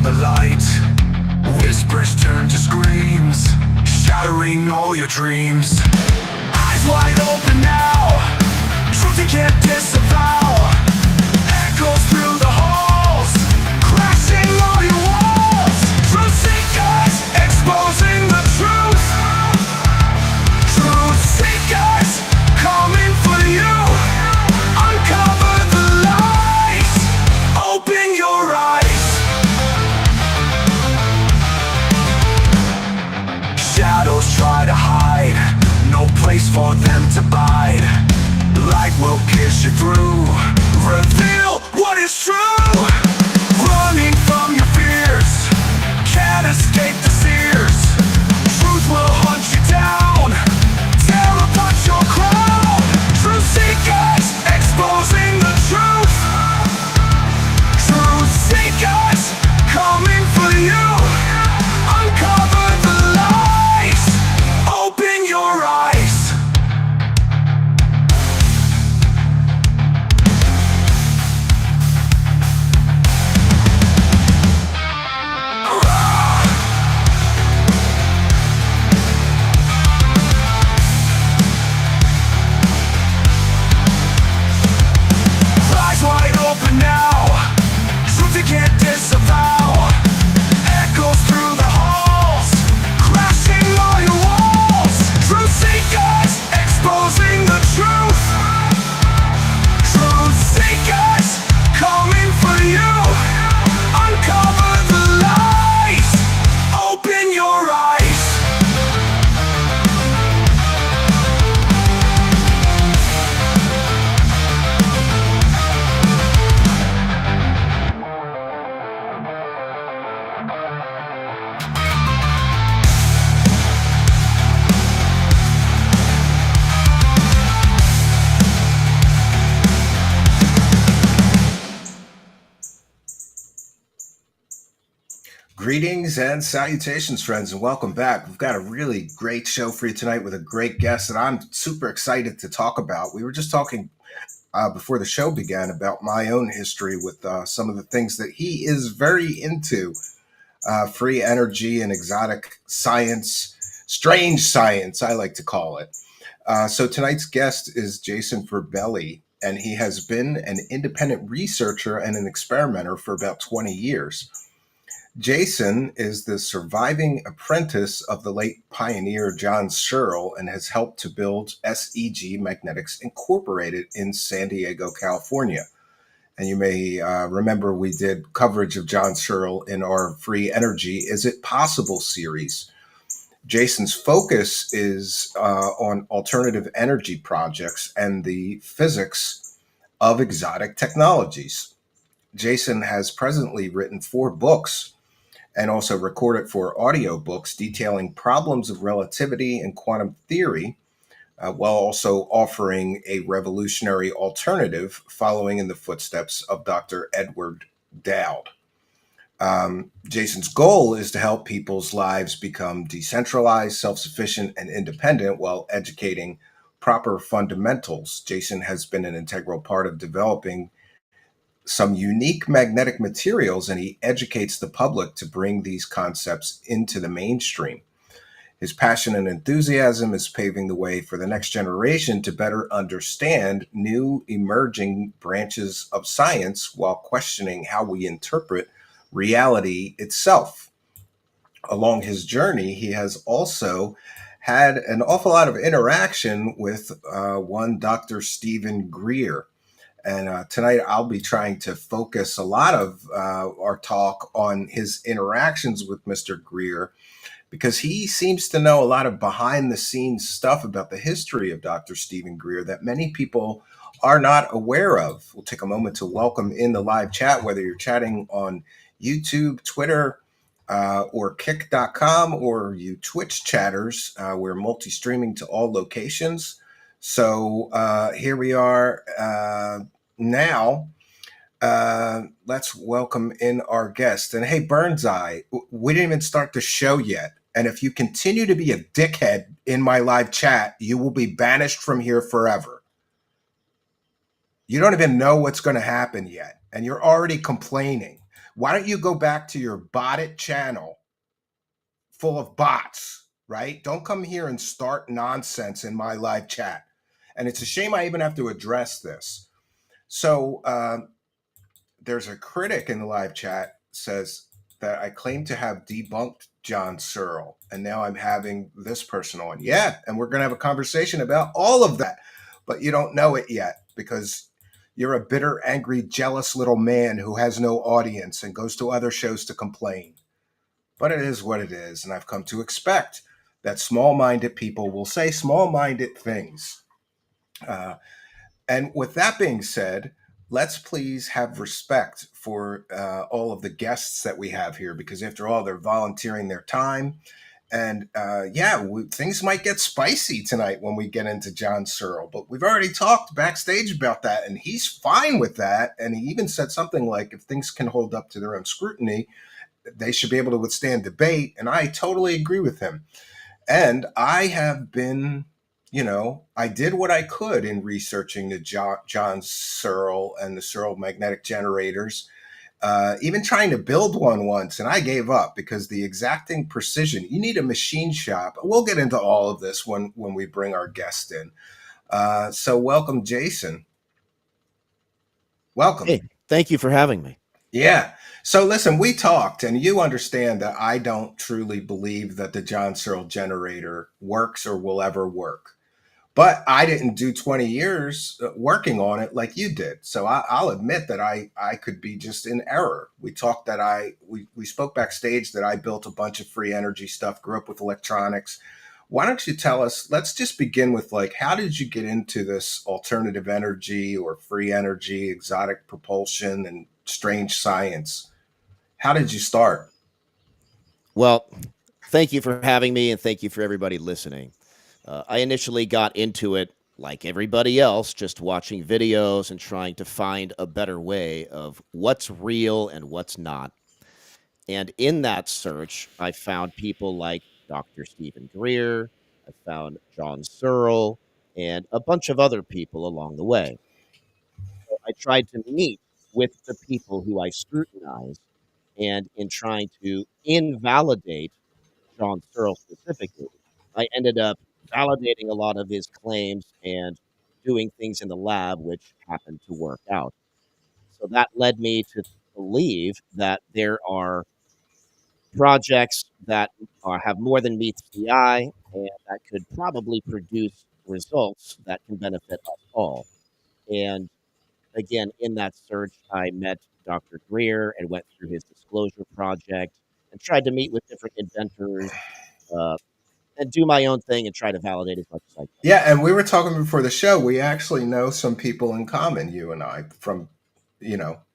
the light. Whispers turn to screams, shattering all your dreams. Eyes wide open now, truth you can't disavow. Echoes through the halls, crashing all your walls. Truth seekers, exposing the truth. Truth seekers, coming for you. Uncover the lies, open your eyes. Shadows try to hide, no place for them to bide. Light will pierce you through, reveal what is true. Running from your fears, can't escape the sears. Truth will hunt you down, tear apart your crown. Truth seekers, exposing the truth. Truth seekers, coming for you. Uncover the lies, open your eyes. Eyes wide open now, truth you can't disavow. Echoes through the halls, crashing all your walls. Truth seekers, exposing the truth. Truth seekers, coming for you. Uncover the lies, open your eyes. Greetings and salutations, friends, and welcome back. We've got a really great show for you tonight with a great guest that I'm super excited to talk about. We were just talking before the show began about my own history with some of the things that he is very into. Free energy and exotic science, strange science, I like to call it. So tonight's guest is Jason Verbelli, and he has been an independent researcher and an experimenter for about 20 years. Jason is the surviving apprentice of the late pioneer John Searl and has helped to build SEG Magnetics Incorporated in San Diego, California. And you may remember we did coverage of John Searl in our Free Energy Is It Possible series. Jason's focus is on alternative energy projects and the physics of exotic technologies. Jason has presently written 4 books and also recorded 4 audiobooks detailing problems of relativity and quantum theory, while also offering a revolutionary alternative following in the footsteps of Dr. Edward Dowd. Jason's goal is to help people's lives become decentralized, self-sufficient, and independent while educating proper fundamentals. Jason has been an integral part of developing some unique magnetic materials, and he educates the public to bring these concepts into the mainstream. His passion and enthusiasm is paving the way for the next generation to better understand new emerging branches of science while questioning how we interpret reality itself. Along his journey, he has also had an awful lot of interaction with one Dr. Stephen Greer. And tonight I'll be trying to focus a lot of our talk on his interactions with Mr. Greer, because he seems to know a lot of behind the scenes stuff about the history of Dr. Stephen Greer that many people are not aware of. We'll take a moment to welcome in the live chat, whether you're chatting on YouTube, Twitter, or kick.com, or you Twitch chatters. We're multi-streaming to all locations. So here we are now. Let's welcome in our guest. And hey, Burnseye, we didn't even start the show yet. And if you continue to be a dickhead in my live chat, you will be banished from here forever. You don't even know what's going to happen yet, and you're already complaining. Why don't you go back to your botted channel full of bots, right? Don't come here and start nonsense in my live chat. And it's a shame I even have to address this. So there's a critic in the live chat says that I claim to have debunked John Searl, and now I'm having this person on. Yeah, and we're going to have a conversation about all of that, but you don't know it yet because you're a bitter, angry, jealous little man who has no audience and goes to other shows to complain. But it is what it is, and I've come to expect that small-minded people will say small-minded things. Uh, and with that being said, let's please have respect for all of the guests that we have here, because after all, they're volunteering their time. And things might get spicy tonight when we get into John Searle, but we've already talked backstage about that, and he's fine with that. And he even said something like, if things can hold up to their own scrutiny, they should be able to withstand debate. And I totally agree with him. And I have been, I did what I could in researching the John Searle and the Searle magnetic generators, even trying to build one once, and I gave up because the exacting precision, you need a machine shop. We'll get into all of this when we bring our guest in. So welcome, Jason. Welcome. Hey, thank you for having me. Yeah. So listen, we talked, and you understand that I don't truly believe that the John Searle generator works or will ever work. But I didn't do 20 years working on it like you did. So I'll admit that I could be just in error. We talked that we spoke backstage that I built a bunch of free energy stuff, grew up with electronics. Why don't you tell us, let's just begin with like, how did you get into this alternative energy or free energy, exotic propulsion, and strange science? How did you start? Well, thank you for having me, and thank you for everybody listening. I initially got into it like everybody else, just watching videos and trying to find a better way of what's real and what's not. And in that search, I found people like Dr. Stephen Greer, I found John Searle, and a bunch of other people along the way. So I tried to meet with the people who I scrutinize, and in trying to invalidate John Searle specifically, I ended up validating a lot of his claims and doing things in the lab which happened to work out. So that led me to believe that there are projects that have more than meets the eye and that could probably produce results that can benefit us all. And again, in that search, I met Dr. Greer and went through his disclosure project and tried to meet with different inventors, uh, and do my own thing and try to validate as much as I can. Yeah, and we were talking before the show. We actually know some people in common, you and I, from,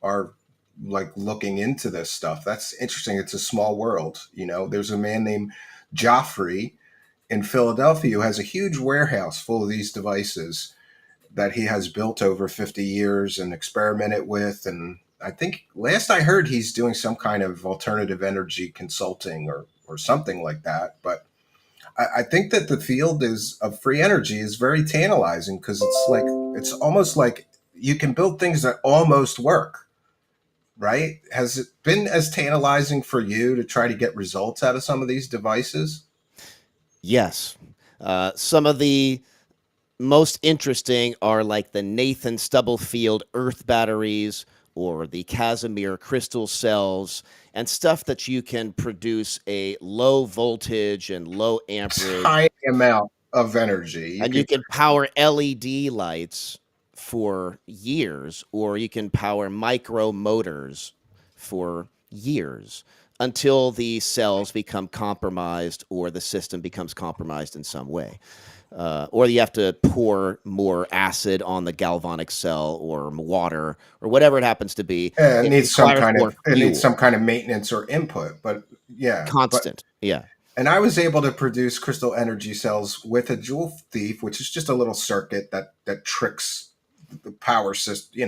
our like looking into this stuff. That's interesting. It's a small world. There's a man named Joffrey in Philadelphia who has a huge warehouse full of these devices that he has built over 50 years and experimented with. And I think last I heard, he's doing some kind of alternative energy consulting or something like that. But I think that the field is of free energy is very tantalizing because it's almost like you can build things that almost work, right? Has it been as tantalizing for you to try to get results out of some of these devices? Yes. Some of the most interesting are like the Nathan Stubblefield Earth batteries or the Casimir crystal cells and stuff that you can produce a low voltage and low amperage, Tiny amount of energy. You and you could, can power LED lights for years, or you can power micro motors for years until the cells become compromised or the system becomes compromised in some way. Or you have to pour more acid on the galvanic cell or water or whatever it happens to be. It requires more it needs fuel. some kind of maintenance or input. But yeah, but Constant. Yeah. and I was able to produce crystal energy cells with a jewel thief, which is just a little circuit that tricks the power system.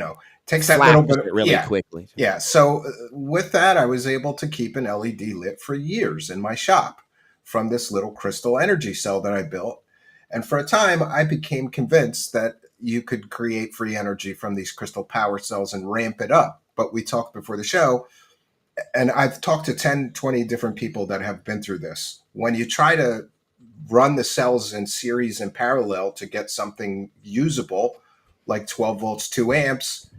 Takes that little Flashes bit. it really Yeah, quickly. yeah. So with that, I was able to keep an LED lit for years in my shop from this little crystal energy cell that I built. And for a time, I became convinced that you could create free energy from these crystal power cells and ramp it up. But we talked before the show, and I've talked to 10, 20 different people that have been through this. When you try to run the cells in series and parallel to get something usable, like 12 volts, 2 amps,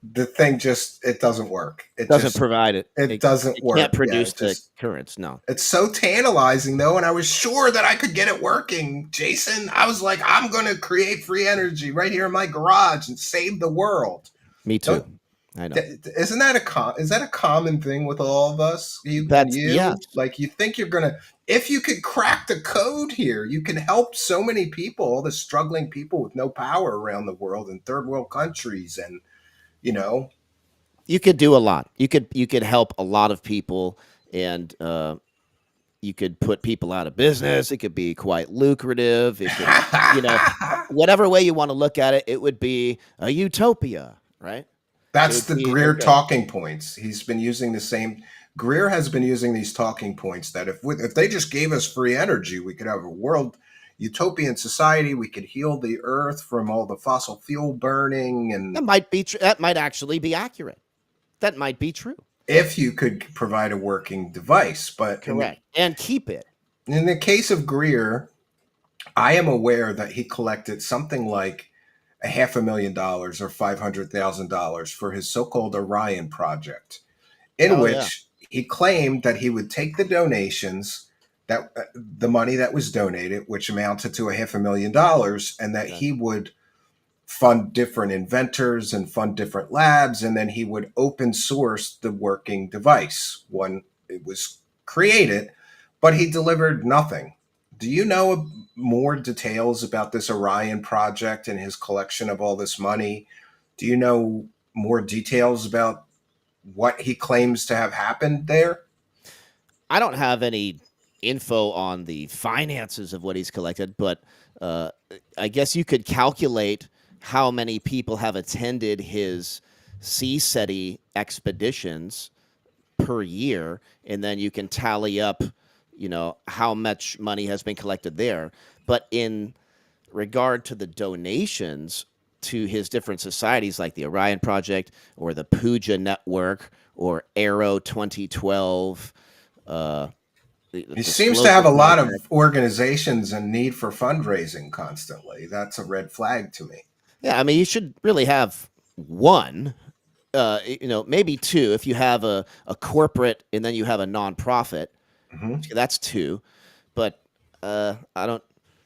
the thing just, it doesn't work. Doesn't provide it. It doesn't It can't work. Yeah, produce it the just, currents. No. it's so tantalizing though. And I was sure that I could get it working, Jason. I was like, I'm going to create free energy right here in my garage and save the world. Me too. Don't, I know. isn't that is that a common thing with all of us? You and That's yes. you, like, you think you're gonna, if you could crack the code here, you can help so many people, all the struggling people with no power around the world in third world countries, and you know, You could do a lot. You could help a lot of people, and you could put people out of business. It could be quite lucrative. It could, whatever way you want to look at it, it would be a utopia, right? It that's would the be Greer great. talking points. He's been using the same. Greer has been using these talking points that if they just gave us free energy, we could have a world utopian society. We could heal the earth from all the fossil fuel burning, That and might be that might actually be accurate. That might be true. if you could provide a working device. But Correct. And keep it. in the case of Greer, I am aware that he collected something like a $500,000 or $500,000 for his so-called Orion project, in Oh yeah. which he claimed that he would take the donations, that the money that was donated, which amounted to a $500,000, and that Yeah. he would fund different inventors and fund different labs, and then he would open source the working device when it was created, but he delivered nothing. Do you know more details about this Orion project and his collection of all this money? Do you know more details about what he claims to have happened there? I don't have any info on the finances of what he's collected, but uh, I guess you could calculate how many people have attended his sea SETI expeditions per year, and then you can tally up, how much money has been collected there. But in regard to the donations to his different societies, like the Orion Project or the Puja Network or Arrow 2012, uh, the He seems to have Disclosure a lot of Project. organizations and need for fundraising constantly. That's a red flag to me. Yeah, I mean, you should really have one, maybe two. If you have a corporate and then you have a nonprofit, Hmm. that's two. But I don't,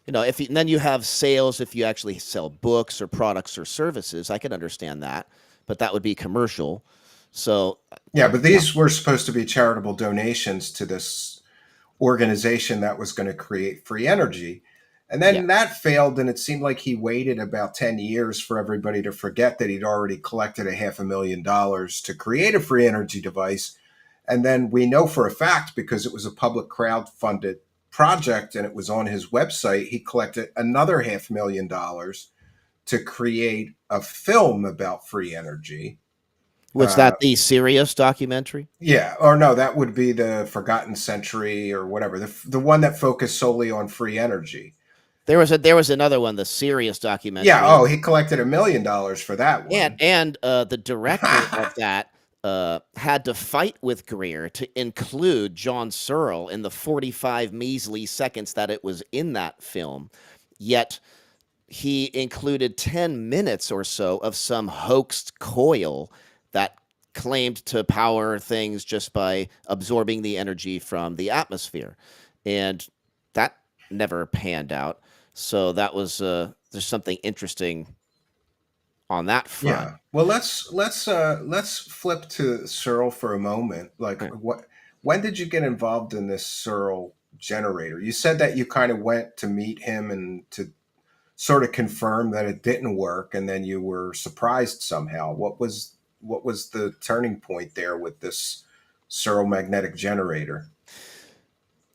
if you, and then you have sales, if you actually sell books or products or services, I could understand that, but that would be commercial. So Yeah, but yeah, these were supposed to be charitable donations to this organization that was going to create free energy. And yeah, then that failed, and it seemed like he waited about 10 years for everybody to forget that he'd already collected a $500,000 to create a free energy device. And then we know for a fact, because it was a public crowd-funded project and it was on his website, he collected another $500,000 to create a film about free energy. was Uh, that the Sirius documentary? yeah, or no, that would be the Forgotten Century or whatever, the one that focused solely on free energy. There was another one, the Sirius Yeah, documentary, oh, he collected $1 million for that and one. the director of that had to fight with Greer to include John Searl in the 45 measly seconds that it was in that film. Yet he included 10 minutes or so of some hoaxed coil that claimed to power things just by absorbing the energy from the atmosphere. And that never panned out. So that was there's something interesting on that front. Yeah. Well, let's flip to Searl for a moment. Like, Right. what? When did you get involved in this Searl generator? You said that you kind of went to meet him and to sort of confirm that it didn't work, and then you were surprised somehow. What was the turning point there with this Searl magnetic generator?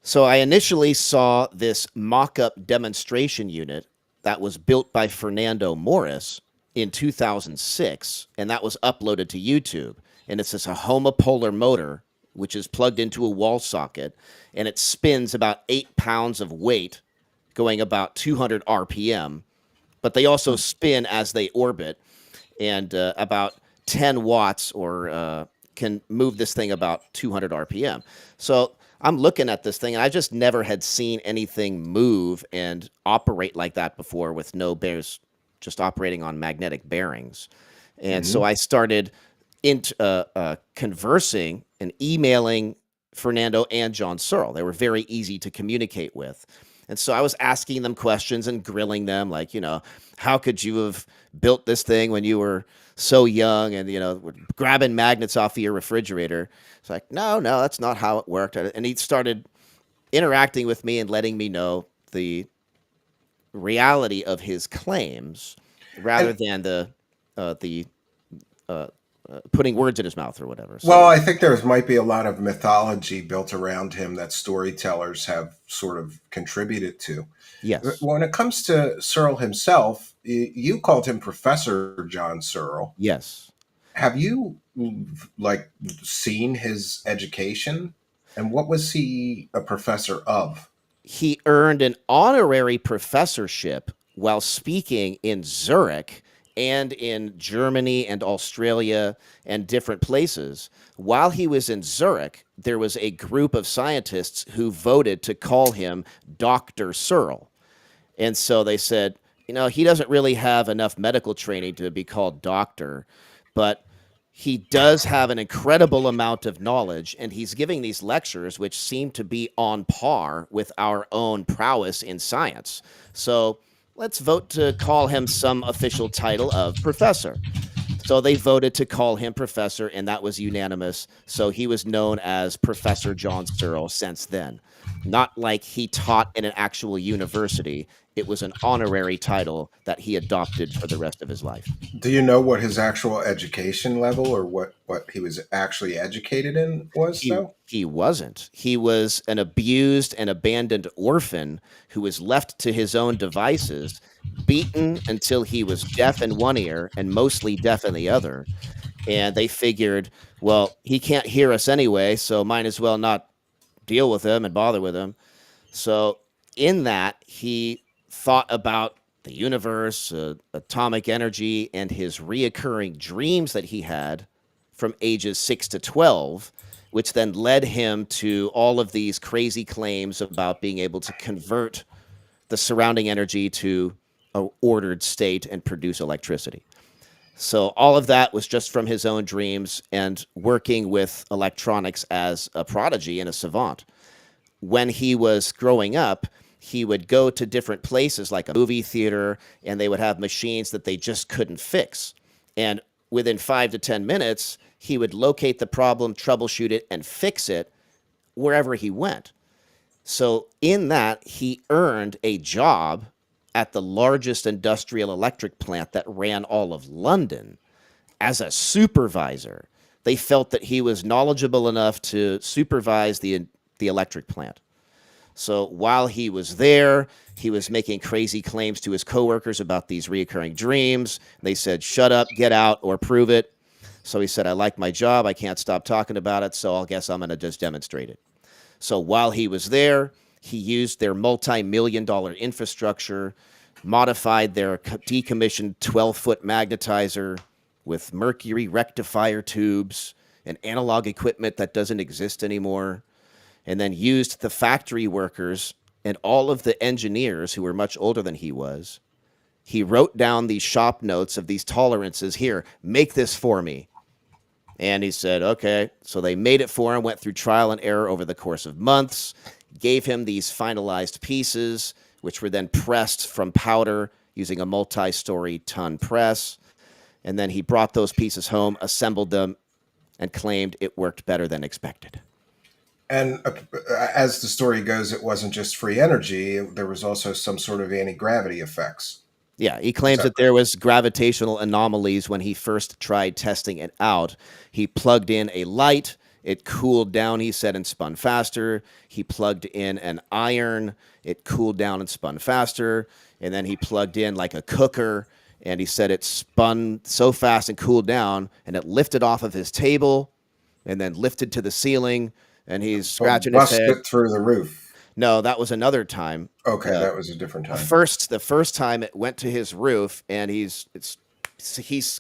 So I initially saw this mock-up demonstration unit that was built by Fernando Morris in 2006, and that was uploaded to YouTube. And it's this a homopolar motor, which is plugged into a wall socket, and it spins about 8 pounds of weight, going about 200 RPM. But they also spin as they orbit, and about 10 watts or can move this thing about 200 RPM. So I'm looking at this thing, and I just never had seen anything move and operate like that before with no bears just operating on magnetic bearings. And so Hmm. I started conversing and emailing Fernando and John Searl. They were very easy to communicate with. And so I was asking them questions and grilling them, like, how could you have built this thing when you were so young and, grabbing magnets off of your refrigerator? It's like, no, that's not how it worked. And he started interacting with me and letting me know the reality of his claims rather And than the uh, putting words in his mouth or whatever. well, So, I think there might be a lot of mythology built around him that storytellers have sort of contributed to. yes, When it comes to Searle himself, you called him Professor John Searle. yes. Have you like seen his education, and what was he a professor of? He earned an honorary professorship while speaking in Zurich and in Germany and Australia and different places. While he was in Zurich, there was a group of scientists who voted to call him Dr. Searle. And so they said, he doesn't really have enough medical training to be called doctor, but he does have an incredible amount of knowledge, and he's giving these lectures which seem to be on par with our own prowess in science. So let's vote to call him some official title of professor. So they voted to call him professor, and that was unanimous. So he was known as Professor John Searle since then. Not like he taught in an actual university. It was an honorary title that he adopted for the rest of his life. Do you know what his actual education level or what he was actually educated in was He though? he wasn't. He was an abused and abandoned orphan who was left to his own devices, beaten until he was deaf in one ear and mostly deaf in the other. And they figured, well, he can't hear us anyway, so might as well not deal with him and bother with him. So, in that, he thought about the universe, atomic energy, and his reoccurring dreams that he had from ages 6 to 12, which then led him to all of these crazy claims about being able to convert the surrounding energy to a ordered state and produce electricity. So all of that was just from his own dreams and working with electronics as a prodigy and a savant. When he was growing up, he would go to different places like a movie theater, and they would have machines that they just couldn't fix. And within 5 to 10 minutes, he would locate the problem, troubleshoot it, and fix it wherever he went. So, in that, he earned a job at the largest industrial electric plant that ran all of London as a supervisor. They felt that he was knowledgeable enough to supervise the electric plant. So while he was there, he was making crazy claims to his coworkers about these reoccurring dreams. They said, shut up, get out, or prove it. So he said, I like my job. I can't stop talking about it. So I guess I'm going to just demonstrate it. So while he was there, he used their multi-million-dollar infrastructure, modified their decommissioned 12-foot magnetizer with mercury rectifier tubes and analog equipment that doesn't exist anymore, and then used the factory workers and all of the engineers who were much older than he was. He wrote down these shop notes of these tolerances. Here, make this for me. And he said, okay. So they made it for him, went through trial and error over the course of months, gave him these finalized pieces, which were then pressed from powder using a multi-story ton press. And then he brought those pieces home, assembled them, and claimed it worked better than expected. And as the story goes, it wasn't just free energy. There was also some sort of anti-gravity effects. Yeah, he Is claims that that there was gravitational anomalies when he first tried testing it out. He plugged in a light, it cooled down, he said, and spun faster. He plugged in an iron, it cooled down and spun faster. And then he plugged in like a cooker, and he said it spun so fast and cooled down, and it lifted off of his table and then lifted to the ceiling, and he's so scratching his bust head. it through the roof? No, that was another time. Okay, Uh, that was a different time. the first time it went to his roof, and he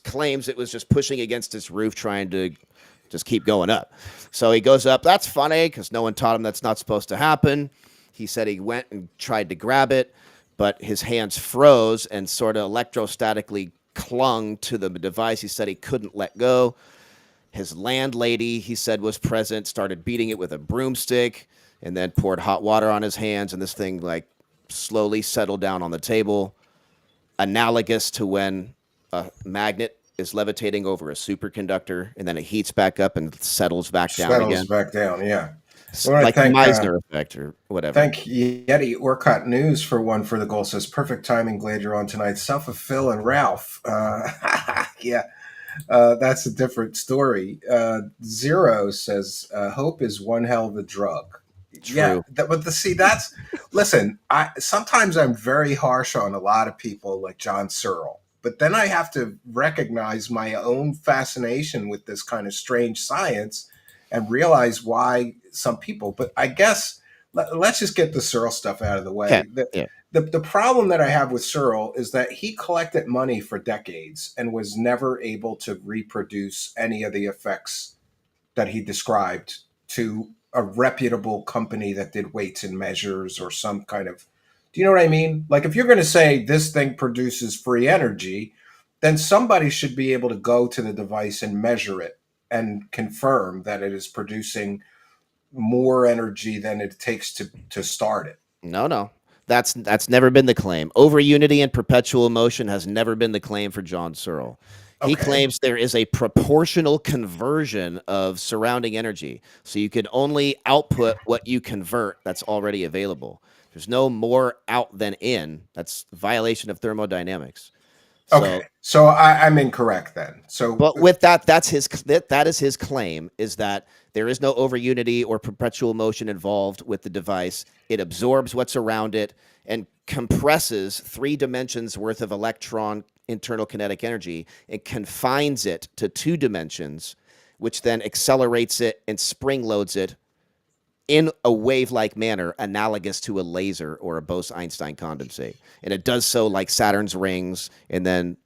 claims it was just pushing against his roof trying to just keep going up. So he goes up. That's funny because no one taught him that's not supposed to happen. He said he went and tried to grab it, but his hands froze and sort of electrostatically clung to the device. He said he couldn't let go. His landlady, he said, was present, started beating it with a broomstick, and then poured hot water on his hands, and this thing like slowly settled down on the table, analogous to when a magnet is levitating over a superconductor, and then it heats back up and settles back down Settles again. back down. Yeah. It's I want to like the thank Meissner effect or whatever. thank Yeti Orcott News for one for the goal. Says perfect timing. Glad you're on tonight. Self of Phil and Ralph. Yeah. That's a different story. Zero says, hope is one hell of a drug. Yeah, True. that's listen. Sometimes I'm very harsh on a lot of people like John Searl, but then I have to recognize my own fascination with this kind of strange science and realize why some people. But I guess let's just get the Searl stuff out of the way. Okay. Yeah. The problem that I have with Searle is that he collected money for decades and was never able to reproduce any of the effects that he described to a reputable company that did weights and measures or some kind of, do you know what I mean? Like if you're going to say this thing produces free energy, then somebody should be able to go to the device and measure it and confirm that it is producing more energy than it takes to start it. No. That's never been the claim. Over unity and perpetual motion has never been the claim for John Searle. He Okay. claims there is a proportional conversion of surrounding energy. So you can only output what you convert that's already available. There's no more out than in. That's violation of thermodynamics. Okay, so I'm incorrect then. So, but with that, that is his claim, is that there is no over unity or perpetual motion involved with the device. It absorbs what's around it and compresses 3 dimensions worth of electron internal kinetic energy and confines it to 2 dimensions, which then accelerates it and spring loads it in a wave-like manner analogous to a laser or a Bose-Einstein condensate. And it does so like Saturn's rings, and then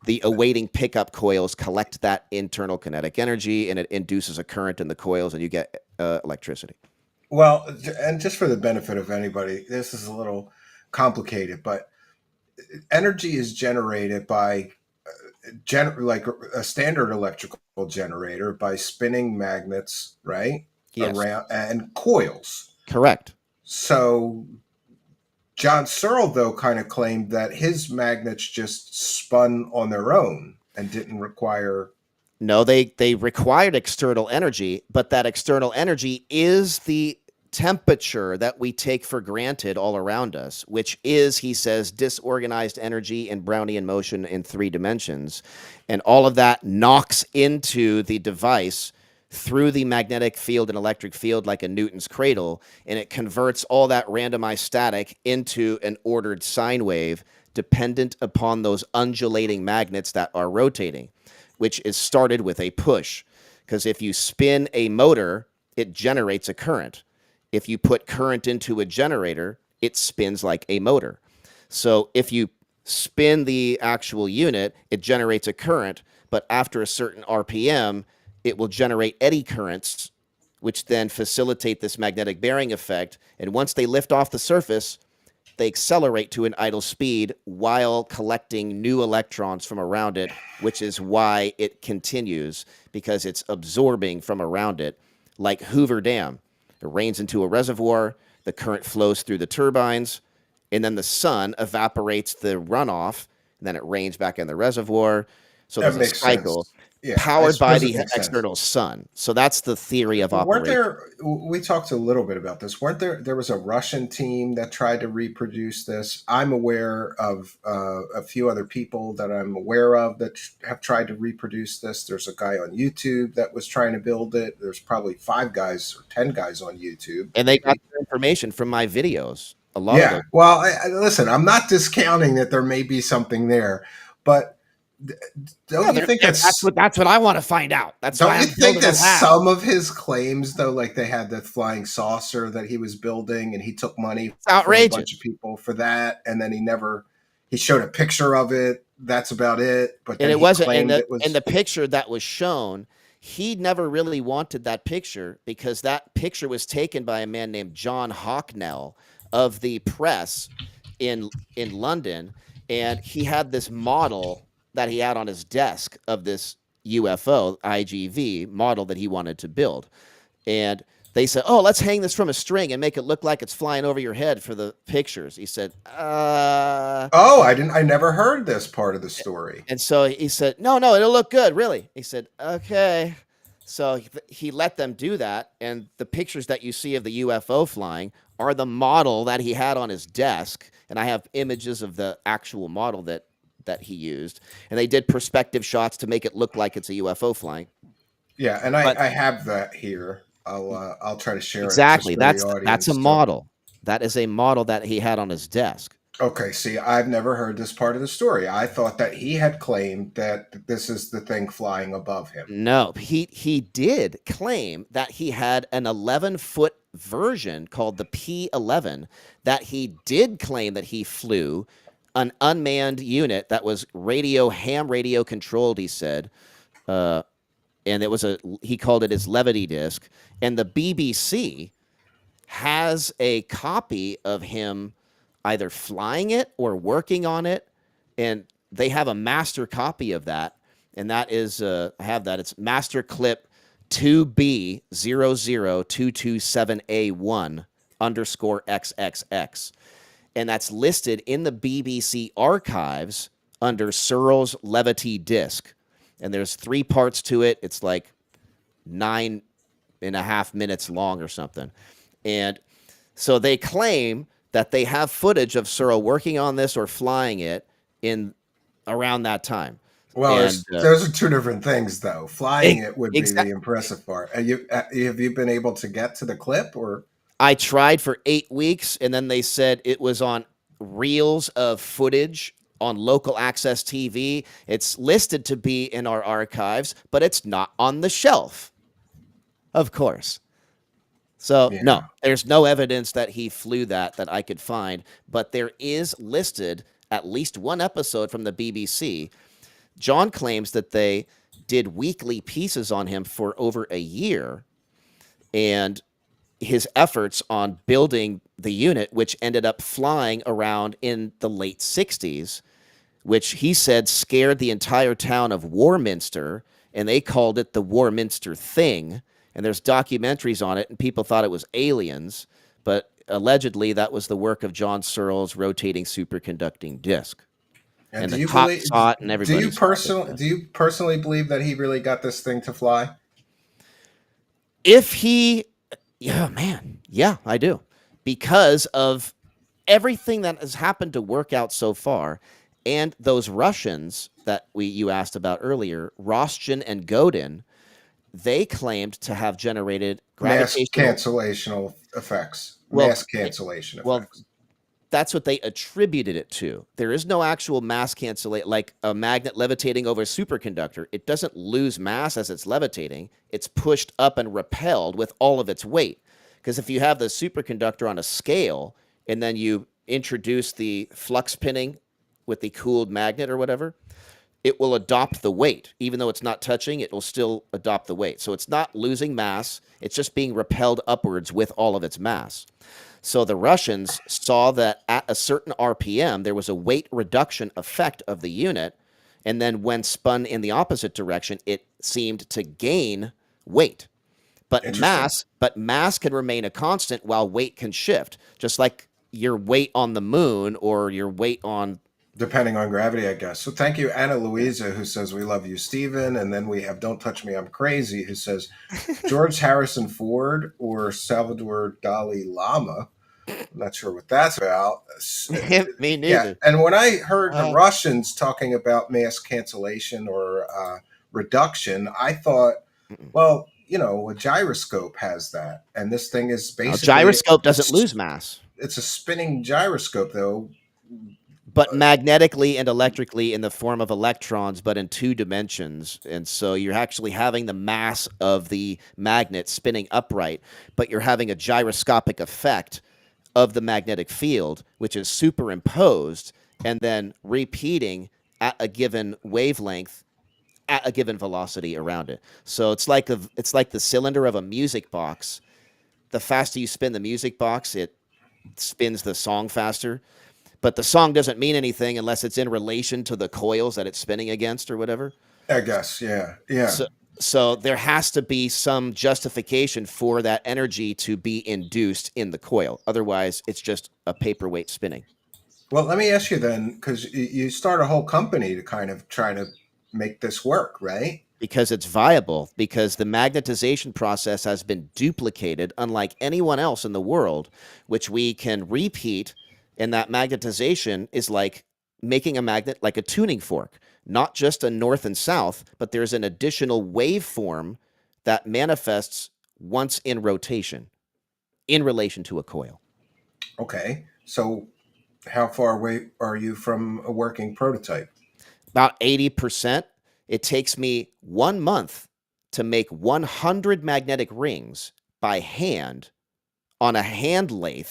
the awaiting pickup coils collect that internal kinetic energy, and it induces a current in the coils, and you get electricity. well, and just for the benefit of anybody, this is a little complicated, but energy is generated by like a standard electrical generator by spinning magnets, right? Yes. Around and coils. Correct. So John Searle, though, kind of claimed that his magnets just spun on their own and didn't require. No, they required external energy, but that external energy is the temperature that we take for granted all around us, which is, he says, disorganized energy and Brownian motion in 3 dimensions. And all of that knocks into the device through the magnetic field and electric field like a Newton's cradle, and it converts all that randomized static into an ordered sine wave dependent upon those undulating magnets that are rotating, which is started with a push. Because if you spin a motor, it generates a current. If you put current into a generator, it spins like a motor. So if you spin the actual unit, it generates a current, but after a certain RPM, it will generate eddy currents, which then facilitate this magnetic bearing effect. And once they lift off the surface, they accelerate to an idle speed while collecting new electrons from around it, which is why it continues, because it's absorbing from around it, like Hoover Dam. It rains into a reservoir, the current flows through the turbines, and then the sun evaporates the runoff, and then it rains back in the reservoir. So That there's a makes cycle. sense. Yeah, Powered by the makes sense. external sun. So that's the theory of Weren't operation. we talked a little bit about this? There was a Russian team that tried to reproduce this. I'm aware of a few other people that I'm aware of that have tried to reproduce this. There's a guy on YouTube that was trying to build it. There's probably 5 guys or 10 guys on YouTube. And they got their information from my videos. A lot of Yeah. them. Well, listen, I'm not discounting that there may be something there, but don't you think that's what I want to find out. That's don't why you I'm think building that a lab. some of his claims, though, like they had the flying saucer that he was building, and he took money from a bunch of people for that, and then he showed a picture of it. That's about it. But And then it wasn't claimed in the picture that was shown. he never really wanted that picture because that picture was taken by a man named John Hocknell of the press in London, and he had this model that he had on his desk of this UFO IGV model that he wanted to build. And they said, "Oh, let's hang this from a string and make it look like it's flying over your head for the pictures." He said, Oh, I never heard this part of the story. and so he said, "No, no, it'll look good, really." He said, "Okay." So he let them do that, and the pictures that you see of the UFO flying are the model that he had on his desk, and I have images of the actual model that he used, and they did perspective shots to make it look like it's a UFO flying. Yeah, and But I have that here. I'll try to share it just exactly, for the that's a audience to. model. That is a model that he had on his desk. Okay, see, I've never heard this part of the story. I thought that he had claimed that this is the thing flying above him. No, he did claim that he had an 11-foot version called the P-11 that he did claim that he flew an unmanned unit that was ham radio controlled. He said, and it was he called it his levity disc, and the BBC has a copy of him either flying it or working on it, and they have a master copy of that, and that is I have that. It's master clip 2B00227A1 underscore XXX, and that's listed in the BBC archives under Searl's levity disc, and there's 3 parts to it. It's like 9.5 minutes long or something. And so they claim that they have footage of Searl working on this or flying it in around that time. Well, And those are two different things, though. Flying it would be the exactly. impressive part. Have you been able to get to the clip, or? I tried for 8 weeks, and then they said it was on reels of footage on local access TV. It's listed to be in our archives, but it's not on the shelf, of course. So, Yeah. no, there's no evidence that he flew that I could find, but there is listed at least one episode from the BBC. John claims that they did weekly pieces on him for over a year, and his efforts on building the unit, which ended up flying around in the late 60s, which he said scared the entire town of Warminster, and they called it the Warminster Thing. And there's documentaries on it, and people thought it was aliens, but allegedly that was the work of John Searle's rotating superconducting disc. And do the you cops believe? saw it, and everybody. Do you personally believe that he really got this thing to fly? If he, yeah, man, yeah, I do, because of everything that has happened to work out so far, and those Russians that you asked about earlier, Rostjan and Godin. They claimed to have generated Mass gravitational cancellation effects. Well, Mass cancellation well, effects. that's what they attributed it to. There is no actual mass cancellation, like a magnet levitating over a superconductor. It doesn't lose mass as it's levitating. It's pushed up and repelled with all of its weight. Because if you have the superconductor on a scale and then you introduce the flux pinning with the cooled magnet or whatever, it will adopt the weight. Even though it's not touching, it will still adopt the weight. So it's not losing mass. It's just being repelled upwards with all of its mass. So the Russians saw that at a certain RPM, there was a weight reduction effect of the unit. And then when spun in the opposite direction, it seemed to gain weight. But mass can remain a constant while weight can shift, just like your weight on the moon or your weight on... Depending on gravity, I guess. So thank you, Anna Louisa, who says, "We love you, Stephen." And then we have Don't Touch Me, I'm Crazy, who says, George Harrison Ford or Salvador Dalai Lama. I'm not sure what that's about. Me neither. Yeah. And when I heard the Russians talking about mass cancellation or reduction, I thought, well, a gyroscope has that. And this thing is basically... A gyroscope doesn't lose mass. It's a spinning gyroscope, though. But magnetically and electrically in the form of electrons, but in 2 dimensions. And so you're actually having the mass of the magnet spinning upright, but you're having a gyroscopic effect of the magnetic field, which is superimposed and then repeating at a given wavelength at a given velocity around it. So it's like the cylinder of a music box. The faster you spin the music box, it spins the song faster. But the song doesn't mean anything unless it's in relation to the coils that it's spinning against or whatever. I guess, yeah, yeah. So there has to be some justification for that energy to be induced in the coil. Otherwise, it's just a paperweight spinning. Well, let me ask you then, because you start a whole company to kind of try to make this work, right? Because it's viable, because the magnetization process has been duplicated unlike anyone else in the world, which we can repeat. And that magnetization is like making a magnet like a tuning fork, not just a north and south, but there's an additional waveform that manifests once in rotation in relation to a coil. Okay. So how far away are you from a working prototype? About 80%. It takes me 1 month to make 100 magnetic rings by hand on a hand lathe.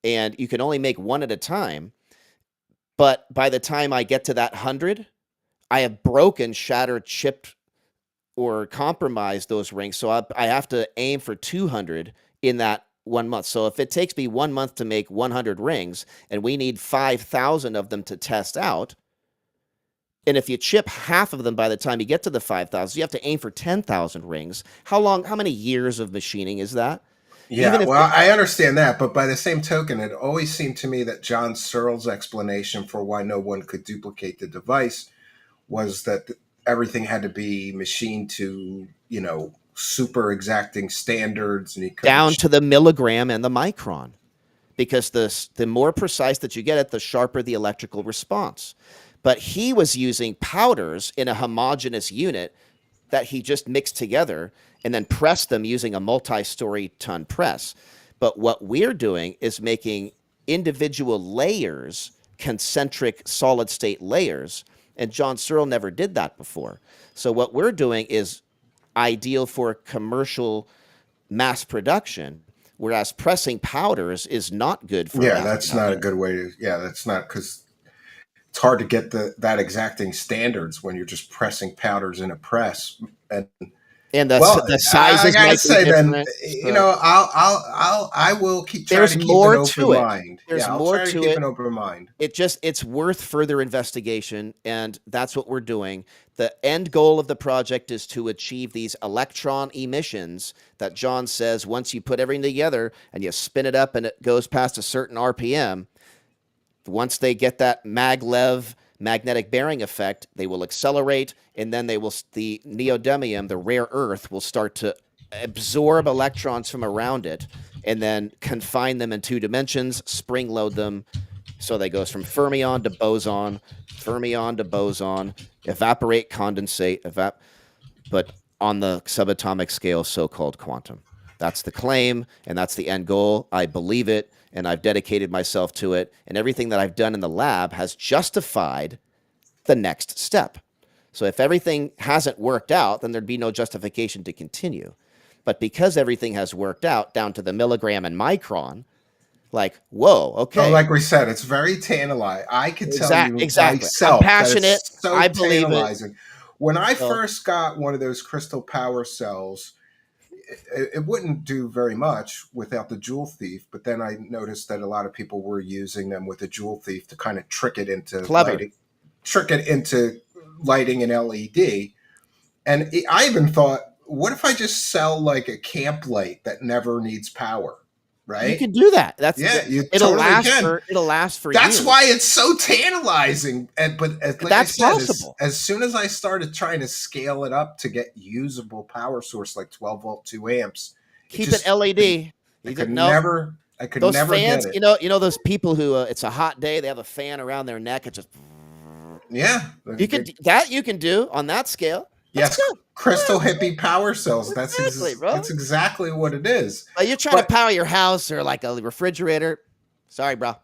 And you can only make one at a time. But by the time I get to that 100, I have broken, shattered, chipped, or compromised those rings. So I have to aim for 200 in that 1 month. So if it takes me 1 month to make 100 rings and we need 5,000 of them to test out, and if you chip half of them by the time you get to the 5,000, you have to aim for 10,000 rings. How many years of machining is that? Yeah, well, I understand that, but by the same token, it always seemed to me that John Searle's explanation for why no one could duplicate the device was that everything had to be machined to, super exacting standards, and he could down to the milligram and the micron, because the more precise that you get it, the sharper the electrical response. But he was using powders in a homogeneous unit that he just mixed together and then pressed them using a multi-story ton press. But what we're doing is making individual layers, concentric solid state layers, and John Searle never did that before. So what we're doing is ideal for commercial mass production, whereas pressing powders is not good for yeah, that's not a good way to, that's not, because it's hard to get that exacting standards when you're just pressing powders in a press. And the sizes I gotta might say, be then different. I will try There's to keep more an open to it. mind. There's I'll more try to to keep it. an open mind. It's worth further investigation, and that's what we're doing. The end goal of the project is to achieve these electron emissions that John says once you put everything together and you spin it up and it goes past a certain RPM, once they get that maglev magnetic bearing effect, they will accelerate, and then the neodymium, the rare earth, will start to absorb electrons from around it and then confine them in 2 dimensions, spring load them. So they goes from fermion to boson, evaporate, condensate, but on the subatomic scale, so-called quantum. That's the claim, and that's the end goal. I believe it, and I've dedicated myself to it, and everything that I've done in the lab has justified the next step. So if everything hasn't worked out, then there'd be no justification to continue. But because everything has worked out down to the milligram and micron, like, whoa, okay. Oh, like we said, it's very tantalizing. I can tell you exactly. myself I'm passionate. that it's so I believe tantalizing. it. When I first got one of those crystal power cells, it wouldn't do very much without the jewel thief, but then I noticed that a lot of people were using them with the jewel thief to kind of trick it into lighting an LED. And I even thought, what if I just sell like a camp light that never needs power? Right? You can do that. It'll last for That's years. why it's so tantalizing. But that's possible. As soon as I started trying to scale it up to get usable power source like 12-volt 2 amps, keep it LED. I could never fans, get it. You know those people who it's a hot day, they have a fan around their neck. It just you can do on that scale. Yes, crystal hippie power cells. That's exactly what it is. You're trying to power your house or like a refrigerator. Sorry, bro.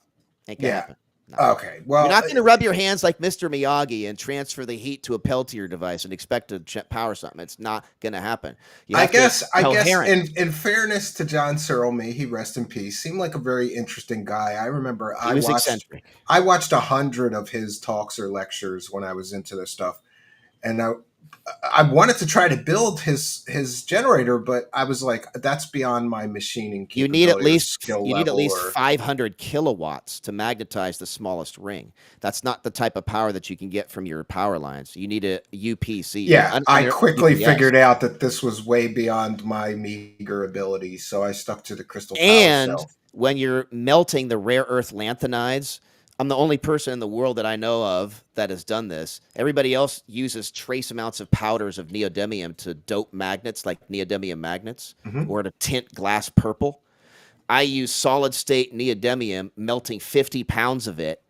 Ain't gonna happen. No. Okay. Well, you're not going to rub your hands like Mr. Miyagi and transfer the heat to a Peltier device and expect to power something. It's not going to happen. I guess in fairness to John Searle, may he rest in peace, seemed like a very interesting guy. I remember I watched 100 of his talks or lectures when I was into this stuff. And I wanted to try to build his generator, but I was like, that's beyond my machining You need at capability or least skill level. Or 500 kilowatts to magnetize the smallest ring. That's not the type of power that you can get from your power lines. You need a UPC, yeah, I quickly UPS. figured out that this was way beyond my meager ability, so I stuck to the crystal power And cell. when you're melting the rare earth lanthanides, I'm the only person in the world that I know of that has done this. Everybody else uses trace amounts of powders of neodymium to dope magnets, like neodymium magnets, Hmm. or to tint glass purple. I use solid state neodymium, melting 50 pounds of it,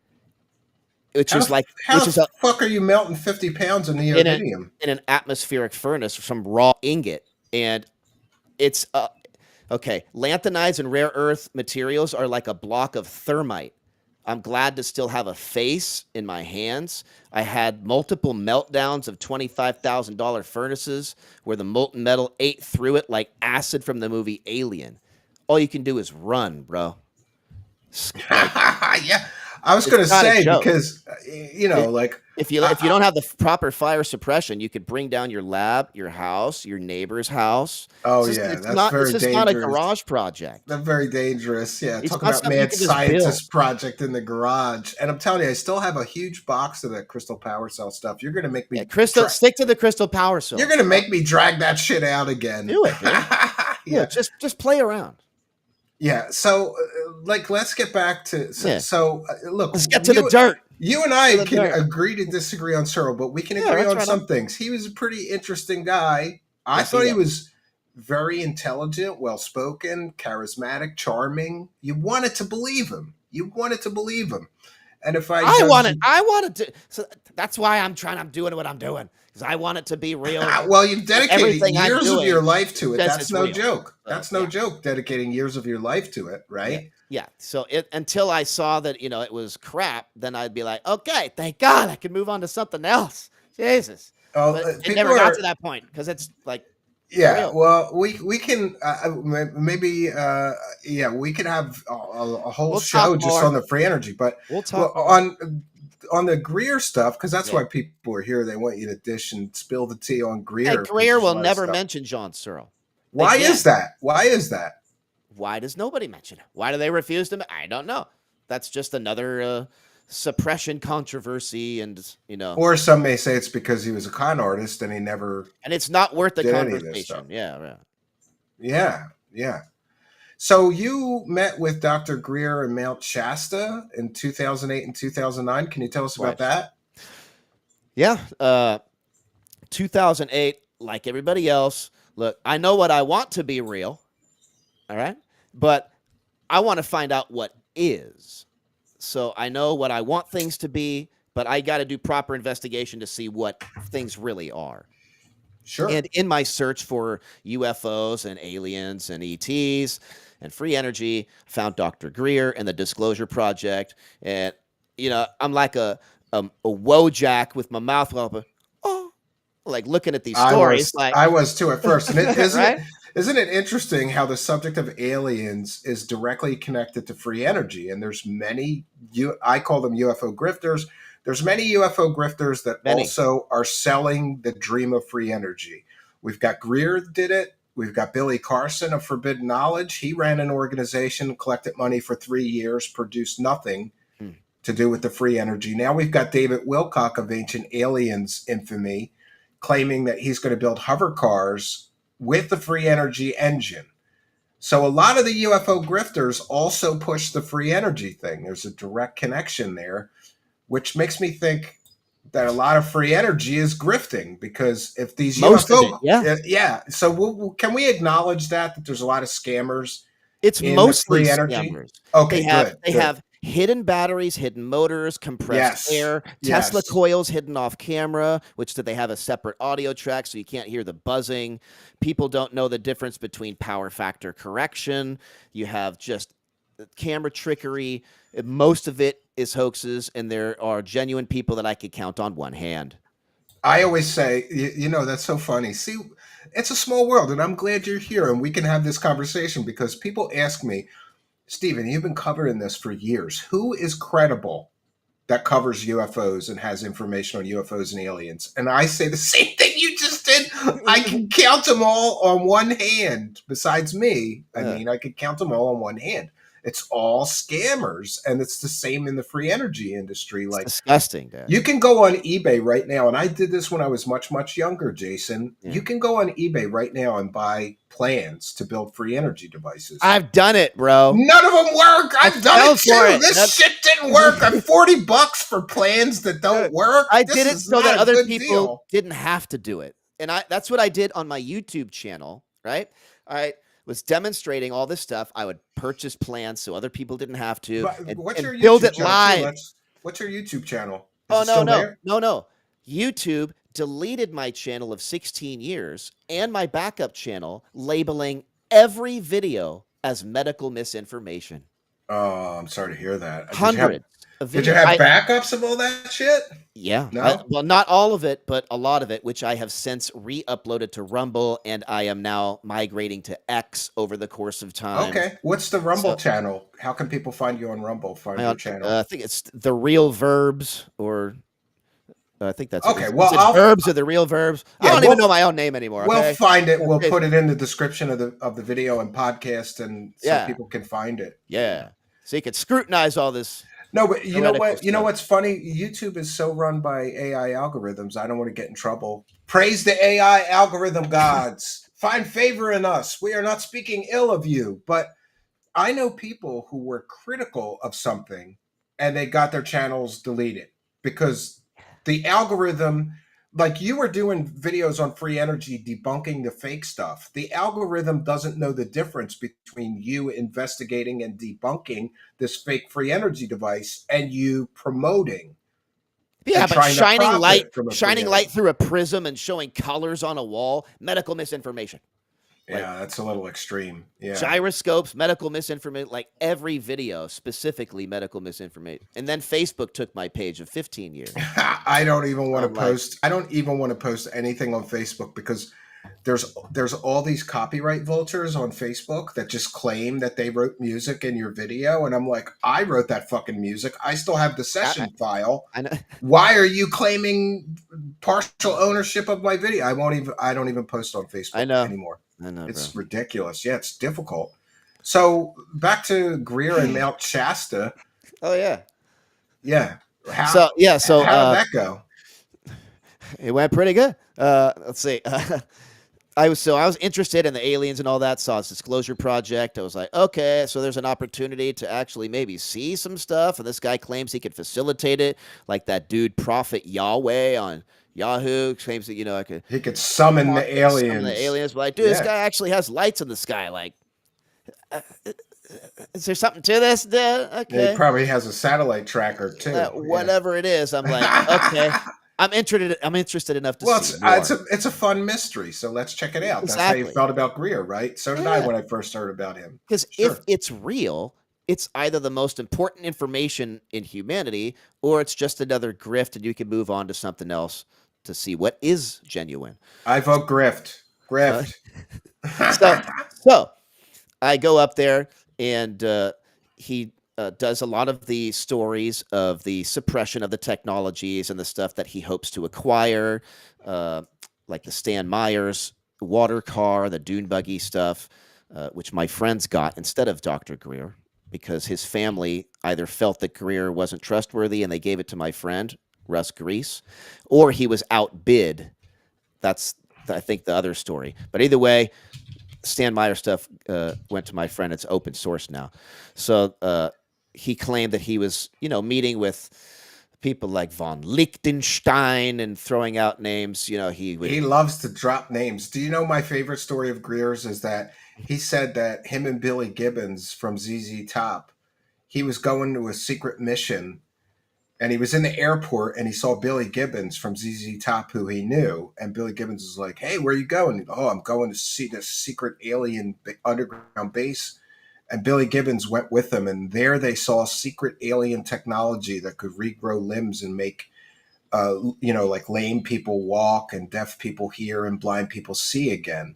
which How is the like, how the fuck are you melting 50 pounds of in a neodymium? in an atmospheric furnace from raw ingot, and it's okay. Lanthanides and rare earth materials are like a block of thermite. I'm glad to still have a face in my hands. I had multiple meltdowns of $25,000 furnaces where the molten metal ate through it like acid from the movie Alien. All you can do is run, bro. Like, Yeah, I was it's gonna not a say joke. because like If you don't have the proper fire suppression, you could bring down your lab, your house, your neighbor's house. oh This is yeah, it's that's not this very is not a dangerous. garage project. That's very dangerous. Yeah, It's talk not about something you mad can just build. scientist project in the garage. And I'm telling you, I still have a huge box of that crystal power cell stuff. You're gonna make Yeah, me crystal. Stick to the crystal power you're cells. gonna make me drag that shit out again. Do it, dude. Do Yeah, it. Just play around. yeah. So, like, let's get back to Yeah. look, Let's get to the dirt. you and To I the can dirt. agree to disagree on Searl, but we can Yeah, agree that's on right on. some things. He was a pretty interesting guy. I Yes, he thought he was. was very intelligent, well spoken, charismatic, charming. You wanted to believe him. You wanted to believe him. And if I judged you, I wanted to. So that's why I'm doing what I'm doing because I want it to be real. well, you've And dedicated everything I'm years of your doing life to it. says That's it's no real. joke. So That's no yeah. joke. Dedicating years of your life to it, Yeah. right? Yeah. So until I saw that, it was crap, then I'd be like, okay, thank God I can move on to something else. Jesus. Oh, But it people never got are. to that point because it's like for Yeah, real. well, we can maybe yeah, we could have a whole We'll talk show just more. on the free energy, but We'll talk well more. on the Greer stuff because that's Yeah. why people are here. They want you to dish and spill the tea on Hey, Greer because Greer there's a will lot of never stuff. mention John Searle. Why Again, is that? Why is that? why does nobody mention it? Why do they refuse to? I don't know. That's just another suppression controversy, Or some may say it's because he was a con artist and he never and it's not worth the did any of this stuff. conversation. Yeah, yeah. Yeah, yeah. So you met with Dr. Greer in Mount Shasta in 2008 and 2009. Can you tell us about Right. that? Yeah. 2008, like everybody else. Look, I know what I want to be real. All right, but I want to find out what is. So I know what I want things to be, but I got to do proper investigation to see what things really are. Sure. And in my search for UFOs and aliens and ETs and free energy, I found Dr. Greer and the Disclosure Project. And, I'm like a Wojak with my mouth open. Oh, like looking at these stories, like, I was too at first. And right? isn't it interesting how the subject of aliens is directly connected to free energy? And there's many I call them UFO grifters. There's many UFO grifters that Many. also are selling the dream of free energy. We've got Greer that did it. We've got Billy Carson of Forbidden Knowledge. He ran an organization, collected money for 3 years, produced nothing Hmm. to do with the free energy. Now we've got David Wilcock of Ancient Aliens infamy claiming that he's going to build hover cars with the free energy engine. So a lot of the UFO grifters also push the free energy thing. There's a direct connection there, which makes me think that a lot of free energy is grifting because if these Most of it, UFO, yeah. yeah. So can we acknowledge that there's a lot of scammers It's in the mostly free energy? scammers. Okay, They have good, they good. have hidden batteries, hidden motors, compressed Yes, air, Tesla yes. coils hidden off camera, which that they have a separate audio track so you can't hear the buzzing. People don't know the difference between power factor correction. You have just camera trickery. Most of it is hoaxes, and there are genuine people that I could count on one hand. I always say, that's so funny. See, it's a small world, and I'm glad you're here and we can have this conversation because people ask me, Stephen, you've been covering this for years. Who is credible that covers UFOs and has information on UFOs and aliens? And I say the same thing You just did. I can count them all on one hand. Besides me, I Yeah. mean, I could count them all on one hand. It's all scammers, and it's the same in the free energy industry. It's Like disgusting, Dad. you can go on eBay right now, and I did this when I was much, much younger, Jason. Yeah. You can go on eBay right now and buy plans to build free energy devices. I've done it, bro. None of them work. I've done fell it for too. it. This shit didn't work. I'm $40 for plans that don't work. I This did it is so not that a other good people deal. didn't have to do it. And that's what I did on my YouTube channel, right? I was demonstrating all this stuff. I would purchase plans so other people didn't have to But and what's your build YouTube it channel? live. What's your YouTube channel? Oh, Is it still there? no. YouTube deleted my channel of 16 years and my backup channel, labeling every video as medical misinformation. Oh, I'm sorry to hear that. Hundreds of videos. Did you have backups of all that shit? Yeah. No? Well, not all of it, but a lot of it, which I have since re-uploaded to Rumble, and I am now migrating to X over the course of time. Okay. What's the Rumble channel? How can people find you on Rumble? Find your channel? I think it's The Real Verbs, or I think that's okay. it. Well, I'll, Verbs or The Real Verbs. Yeah, I don't even know my own name anymore. We'll Okay? find it. We'll put it in the description of the video and podcast, and so people can find it. Yeah. So you can scrutinize all this. No, but you know what? Stuff. You know what's funny? YouTube is so run by AI algorithms. I don't want to get in trouble. Praise the AI algorithm gods. Find favor in us. We are not speaking ill of you, but I know people who were critical of something and they got their channels deleted because the algorithm, like you were doing videos on free energy debunking the fake stuff. The algorithm doesn't know the difference between you investigating and debunking this fake free energy device and you promoting. Yeah, but shining light through a prism and showing colors on a wall, medical misinformation. Yeah, that's a little extreme. Yeah. Gyroscopes, medical misinformation, like every video, specifically medical misinformation. And then Facebook took my page of 15 years. I don't even want to post. I don't even want to post anything on Facebook because there's all these copyright vultures on Facebook that just claim that they wrote music in your video, and I'm like, I wrote that fucking music. I still have the session file. I know. Why are you claiming partial ownership of my video? I don't even post on Facebook anymore. I know, it's ridiculous. Yeah, it's difficult. So back to Greer and Mount Shasta. Oh yeah. Yeah. How did that go? It went pretty good. Let's see. I was interested in the aliens and all that. Saw this disclosure project. I was like, okay, so there's an opportunity to actually maybe see some stuff. And this guy claims he could facilitate it, like that dude Prophet Yahweh on Yahoo claims that he could summon the aliens. Summon the aliens, but like, dude, this guy actually has lights in the sky. Like, is there something to this? Okay, yeah, he probably has a satellite tracker too. Whatever it is, I'm like, okay. I'm interested enough to see more. It's a fun mystery, so let's check it out. Exactly. That's how you felt about Greer, right? So did I when I first heard about him. Because if it's real, it's either the most important information in humanity, or it's just another grift, and you can move on to something else to see what is genuine. I vote grift. Grift. So I go up there, and he does a lot of the stories of the suppression of the technologies and the stuff that he hopes to acquire, like the Stan Myers water car, the dune buggy stuff, which my friends got instead of Dr. Greer, because his family either felt that Greer wasn't trustworthy and they gave it to my friend, Russ Grease, or he was outbid. That's, I think, the other story. But either way, Stan Meyer stuff went to my friend. It's open source now. So he claimed that he was, meeting with people like von Liechtenstein and throwing out names. He loves to drop names. Do you know my favorite story of Greer's is that he said that him and Billy Gibbons from ZZ Top, he was going to a secret mission, and he was in the airport, and he saw Billy Gibbons from ZZ Top, who he knew. And Billy Gibbons was like, "Hey, where are you going?" "Oh, I'm going to see this secret alien underground base." And Billy Gibbons went with them, and there they saw secret alien technology that could regrow limbs and make, like lame people walk and deaf people hear and blind people see again.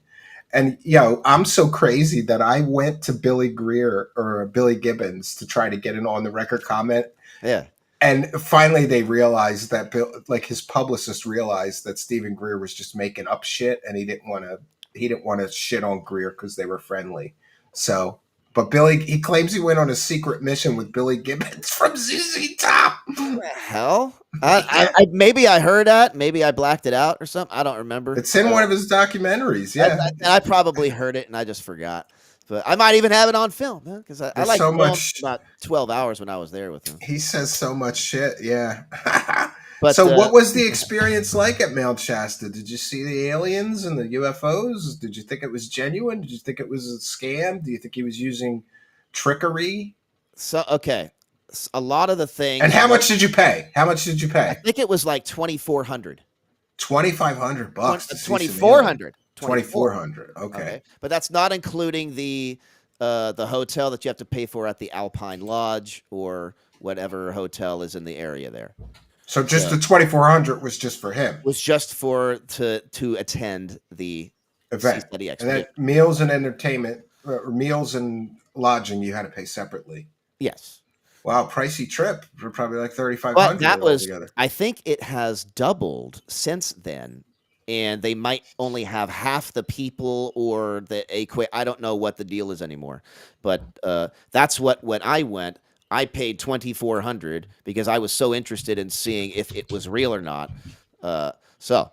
And, I'm so crazy that I went to Billy Greer or Billy Gibbons to try to get an on the record comment. Yeah. And finally, they realized that like his publicist realized that Stephen Greer was just making up shit, and he didn't want to shit on Greer because they were friendly. So, but he claims he went on a secret mission with Billy Gibbons from ZZ Top. The hell? Yeah, Maybe I heard that. Maybe I blacked it out or something. I don't remember. it's in one of his documentaries. I, Yeah, I probably heard it and I just forgot. But I might even have it on film because I there's like so filmed much. about 12 hours when I was there with him. He says so much shit. Yeah. But So, what was the experience like at Mount Shasta? Did you see the aliens and the UFOs? Did you think it was genuine? Did you think it was a scam? Do you think he was using trickery? so okay, a lot of the things. And how much did you pay? How much did you I pay? think it was like 2,400. $2,500 to see some 2,400. 2,400. Okay. Okay, but that's not including the hotel that you have to pay for at the Alpine Lodge or whatever hotel is in the area there. So just the 2,400 was just for him. Was just for to attend the Event. study And then expedition. meals and entertainment, or meals and lodging, you had to pay separately. Yes. Wow, pricey trip for probably like 3,500. But that was, altogether. I think it has doubled since then, and they might only have half the people or the I don't know what the deal is anymore, but that's what when I went, I paid 2,400 because I was so interested in seeing if it was real or not. So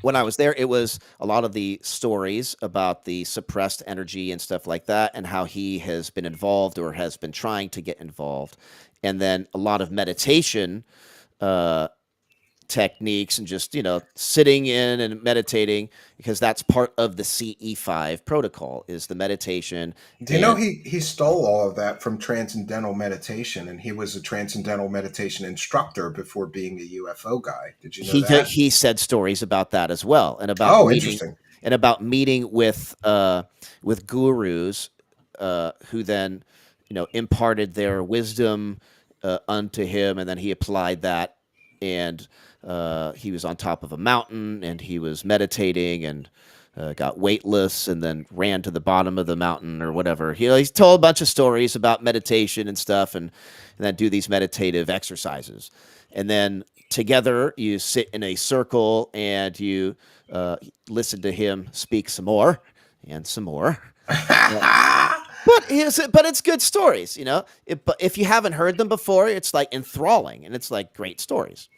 when I was there, it was a lot of the stories about the suppressed energy and stuff like that, and how he has been involved or has been trying to get involved, and then a lot of meditation techniques and just sitting in and meditating, because that's part of the CE5 protocol is the meditation. Do you know he stole all of that from Transcendental Meditation, and he was a Transcendental Meditation instructor before being a UFO guy. Did you know that? He said stories about that as well, and about interesting. And about meeting with gurus who then imparted their wisdom unto him, and then he applied that, and he was on top of a mountain and he was meditating and got weightless and then ran to the bottom of the mountain or whatever. He's told a bunch of stories about meditation and stuff, and then do these meditative exercises. And then together you sit in a circle and you listen to him speak some more and some more. But it's good stories, But if you haven't heard them before, it's like enthralling and it's like great stories.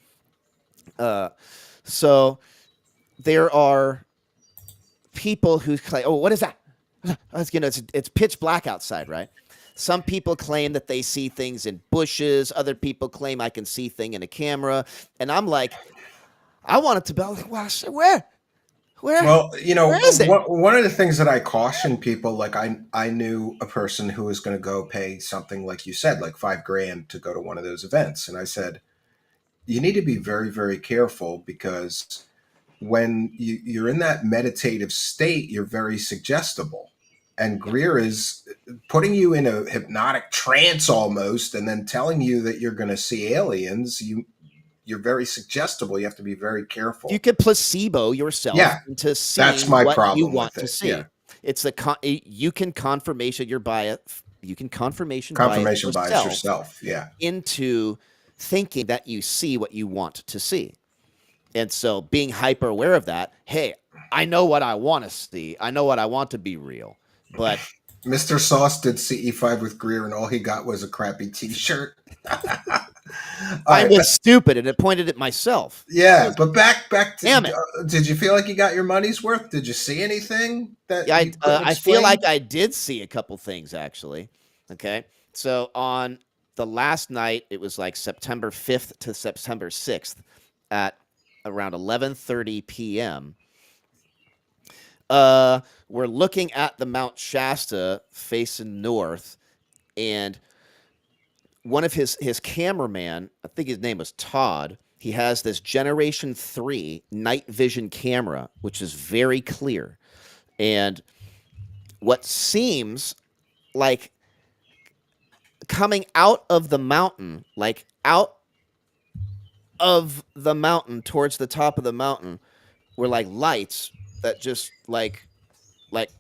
So there are people who claim, oh, what is that? It's pitch black outside, right? Some people claim that they see things in bushes. Other people claim I can see things in a camera. And I'm like, I want it to be like, well, where? Well, where is it? one of the things that I caution people, like I knew a person who was going to go pay something, like you said, like $5,000 to go to one of those events. And I said, you need to be very, very careful, because when you're in that meditative state, you're very suggestible. And Greer is putting you in a hypnotic trance almost, and then telling you that you're going to see aliens. You're very suggestible. You have to be very careful. You could placebo yourself into seeing that's my what problem you want with it. to see. Yeah. It's you can confirmation your bias. You can confirmation bias yourself yourself. Yeah. Into thinking that you see what you want to see. And so being hyper aware of that, hey, I know what I want to see. I know what I want to be real. But Mr. Sauce did CE5 with Greer, and all he got was a crappy t-shirt. I was stupid, and it pointed at myself. Yeah, but back to, damn it. Did you feel like you got your money's worth? Did you see anything that I feel like I did see a couple things, actually. Okay. So on the last night, it was like September 5th to September 6th at around 11:30 p.m. We're looking at the Mount Shasta facing north, and one of his cameraman, I think his name was Todd, he has this Generation 3 night vision camera, which is very clear. And what seems like coming out of the mountain, like out of the mountain towards the top of the mountain, were like lights that just like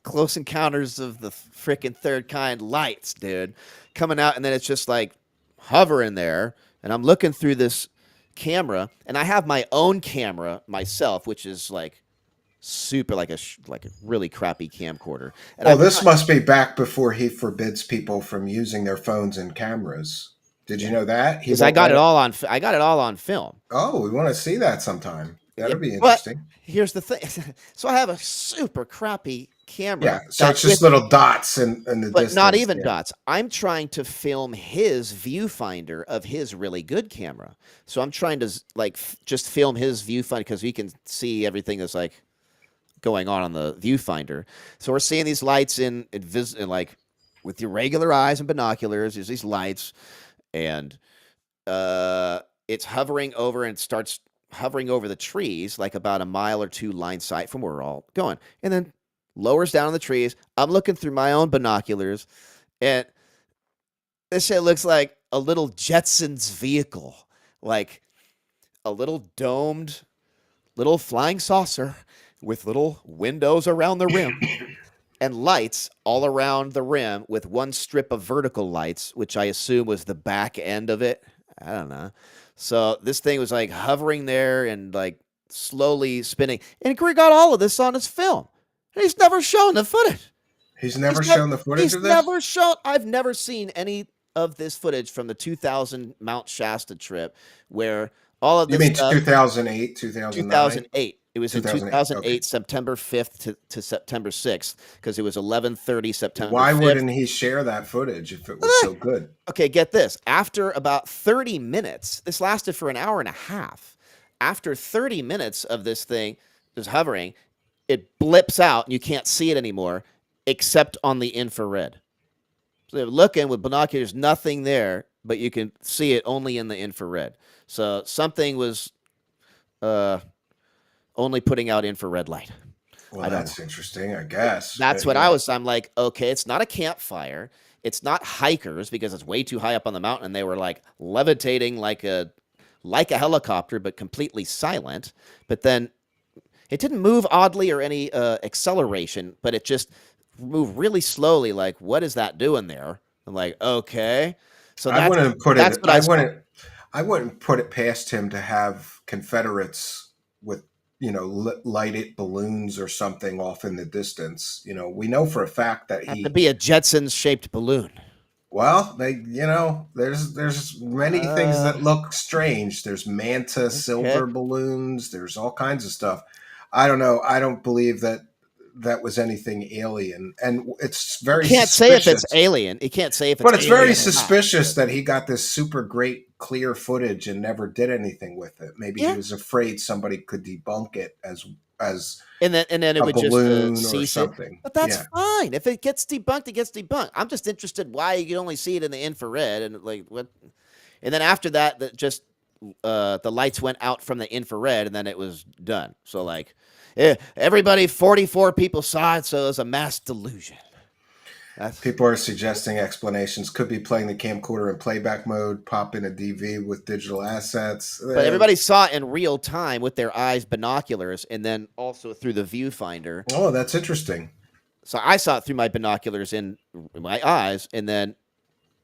Close Encounters of the freaking Third Kind lights, dude, coming out, and then it's just like hovering there, and I'm looking through this camera, and I have my own camera myself, which is like super like like a really crappy camcorder. And Well, I'm this must be back before he forbids people from using their phones and cameras. Did you yeah, know that? He because I won't got let it it. all on I got it all on film. Oh, we want to see that sometime. Yeah, That'll be but interesting. here's the thing. So I have a super crappy camera Yeah. So that it's just with little dots in the but not distance. even Yeah. dots. I'm trying to film his viewfinder of his really good camera. So I'm trying to like just film his viewfinder because we can see everything that's like going on the viewfinder. So we're seeing these lights in like with your regular eyes and binoculars. There's these lights, and it's hovering over and starts hovering over the trees, like about a mile or two line sight from where we're all going, and then lowers down in the trees. I'm looking through my own binoculars, and this shit looks like a little Jetsons vehicle, like a little domed little flying saucer with little windows around the rim and lights all around the rim with one strip of vertical lights, which I assume was the back end of it. I don't know. So this thing was like hovering there and like slowly spinning. And Greer got all of this on his film. And he's never shown the footage. He's never He's never, shown the footage he's of this. never shown. I've never seen any of this footage from the 2000 Mount Shasta trip where all of You this mean stuff 2008, 2009? 2008. It was in 2008. Okay. 2008, September 5th to September 6th, because it was 11:30 September Why 5th. wouldn't he share that footage if it was so good? Okay, get this. After about 30 minutes, this lasted for an hour and a half. After 30 minutes of this thing just hovering, it blips out and you can't see it anymore except on the infrared. So they're looking with binoculars, nothing there, but you can see it only in the infrared. So something was only putting out infrared light. Well, that's interesting, I guess. That's what Yeah. I'm like, okay, it's not a campfire. It's not hikers because it's way too high up on the mountain. And they were like levitating like a helicopter, but completely silent. But then it didn't move oddly or any acceleration, but it just moved really slowly. Like, what is that doing there? I'm like, okay. So I wouldn't put that's it. what I saw. I wouldn't put it past him to have Confederates with lighted balloons or something off in the distance. We know for a fact that Have to be a Jetsons shaped balloon. Well, there's many things that look strange. There's manta silver balloons. There's all kinds of stuff. I don't know. I don't believe that was anything alien, and it's very. You can't say if it's alien. You can't say if it's. But it's very alien or not. suspicious that he got this super great clear footage and never did anything with it. Maybe he was afraid somebody could debunk it as and then it a would balloon just or cease something. But that's fine. If it gets debunked, it gets debunked. I'm just interested why you can only see it in the infrared and like what. And then after that, the lights went out from the infrared, and then it was done. So like, everybody, 44 people saw it, so it was a mass delusion. People are suggesting explanations. Could be playing the camcorder in playback mode, pop in a DV with digital assets. But everybody saw it in real time with their eyes, binoculars, and then also through the viewfinder. Oh, that's interesting. So I saw it through my binoculars in my eyes, and then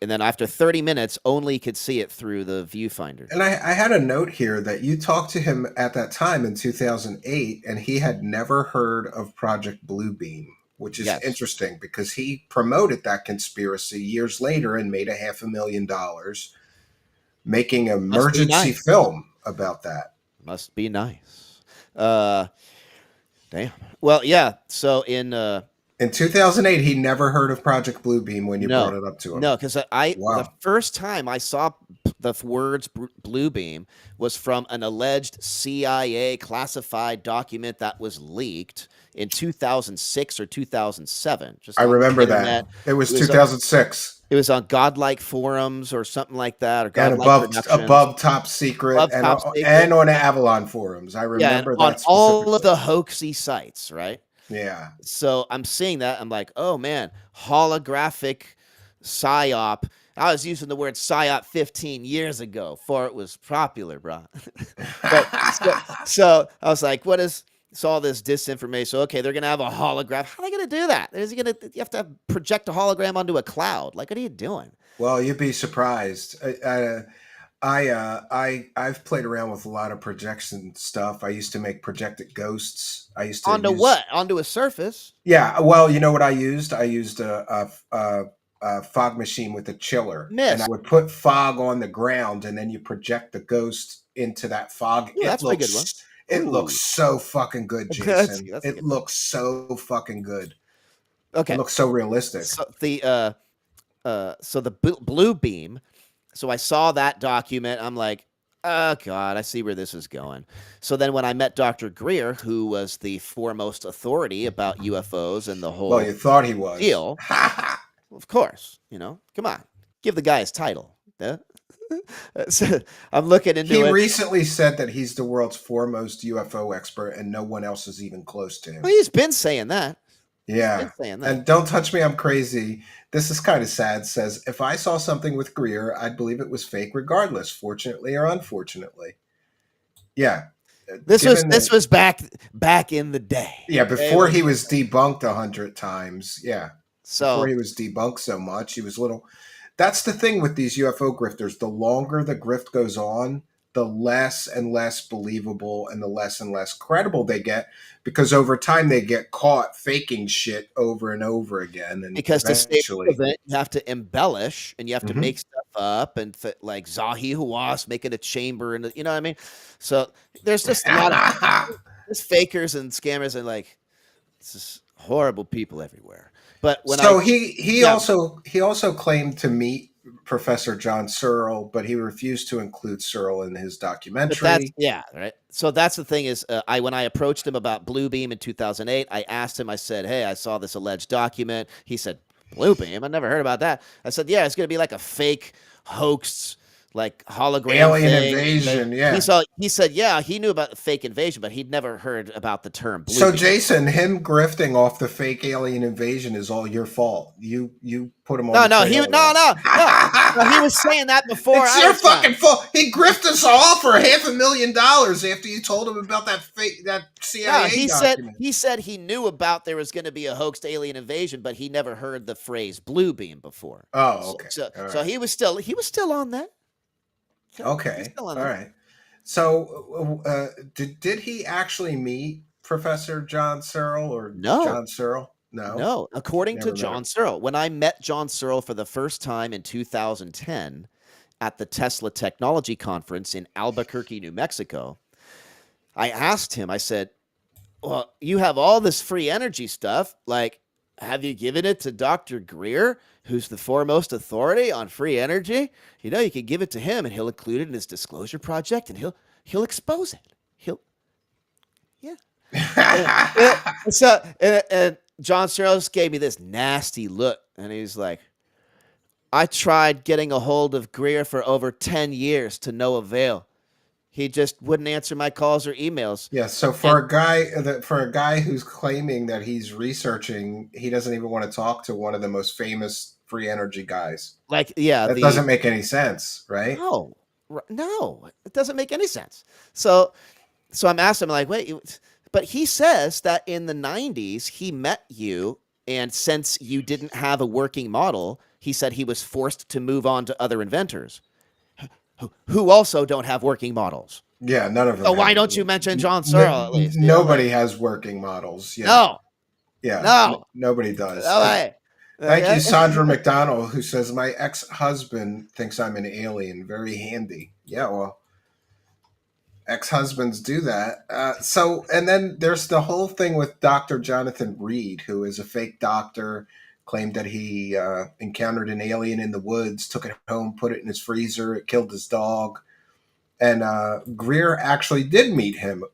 after 30 minutes, only could see it through the viewfinder. And I had a note here that you talked to him at that time in 2008, and he had never heard of Project Bluebeam, which is interesting because he promoted that conspiracy years later and made $500,000 making an emergency film about that. Must be nice. Damn. Well, yeah. So in 2008, he never heard of Project Bluebeam when you brought it up to him. No, because the first time I saw the words Bluebeam was from an alleged CIA classified document that was leaked in 2006 or 2007. I remember that. It was 2006. It was on Godlike forums or something like that, or and above Top Secret, and on Avalon forums. I remember that on all of the hoaxy sites, right? Yeah. So I'm seeing that. I'm like, oh man, holographic psyop. I was using the word psyop 15 years ago before it was popular, bro. so I was like, what is all this disinformation? Okay, they're gonna have a holograph. How are they gonna do that? You have to project a hologram onto a cloud. Like, what are you doing? Well, you'd be surprised. I've played around with a lot of projection stuff. I used to make projected ghosts. I used to Onto use what? Onto a surface? Yeah, well, you know what I used? I used a fog machine with a chiller, and I Mist. would put fog on the ground, and then you project the ghost into that fog. Ooh, that's a pretty good one. It looks Ooh, so fucking good, Jason. that's a It good one. looks so fucking good. It Okay. looks so realistic. So the blue beam. So I saw that document. I'm like, oh God, I see where this is going. So then when I met Dr. Greer, who was the foremost authority about UFOs and the Well, whole you thought he was. deal, of course, come on, give the guy his title. Yeah? So I'm looking He into it. recently said that he's the world's foremost UFO expert, and no one else is even close to Well, him. he's been saying that. He's been Yeah. saying that. And Don't Touch Me, I'm Crazy. This is kind of sad. Says, if I saw something with Greer, I'd believe it was fake regardless, fortunately or unfortunately. Yeah. Given This that, was back in the day. yeah, Okay, before he was debunked 100 times. Yeah. Before so he was debunked so much, he was little. That's the thing with these UFO grifters. The longer the grift goes on, the less and less believable and the less and less credible they get, because over time they get caught faking shit over and over again. And because to stay eventually, relevant, you have to embellish and you have to Mhm. make stuff up and like Zahi Hawass making a chamber and you know what I mean. So there's just a lot of there's fakers and scammers and like it's just horrible people everywhere. But when I So he yeah, also he also claimed to meet Professor John Searle, but he refused to include Searle in his but that's documentary. yeah, right. So that's the thing is, I when I approached him about Bluebeam in 2008, I asked him. I said, "Hey, I saw this alleged document." He said, "Bluebeam? I never heard about that." I said, "Yeah, it's going to be like a fake hoax, like hologram Alien thing." invasion, yeah. He said, "Yeah, he knew about the fake invasion, but he'd never heard about the term So Bluebeam." Jason, him grifting off the fake alien invasion is all your fault. You put him on No, the no, trail of that. no. He was saying that before It's I your was trying. fucking fault. He grifted us all for $500,000 after you told him about that No, CIA document. he said he knew about there was going to be a hoaxed alien invasion, but he never heard the phrase blue beam before. Oh, okay. All So right. he was still on that. Okay, he's Okay. still on All that. right. So, did he actually meet Professor John Searle or No, John Searle? No, no. According to never met John him. Searle, when I met John Searle for the first time in 2010 at the Tesla Technology Conference in Albuquerque, New Mexico, I asked him. I said, well, you have all this free energy stuff. Like, have you given it to Dr. Greer, who's the foremost authority on free energy? You can give it to him and he'll include it in his disclosure project and he'll expose it. He'll yeah. And, and John Searles gave me this nasty look and he's like, I tried getting a hold of Greer for over 10 years to no avail. He just wouldn't answer my calls or emails. Yeah. So And for a guy who's claiming that he's researching, he doesn't even want to talk to one of the most famous free energy guys. like, yeah, That the doesn't make any sense, right? no, no, it doesn't make any sense. So I'm asking him like, wait, but he says that in the 90s he met you, and since you didn't have a working model, he said he was forced to move on to other inventors who also don't have working models. Yeah. None of them So why have. don't you mention John Searle at least? Nobody has working models. Yeah. No, Yeah. no, Nobody no does. way. Thank you, Okay. Sandra McDonald, who says my ex-husband thinks I'm an alien. Very handy. Yeah, well, ex-husbands do that. And then there's the whole thing with Dr. Jonathan Reed, who is a fake doctor, claimed that he encountered an alien in the woods, took it home, put it in his freezer, it killed his dog, and Greer actually did meet him,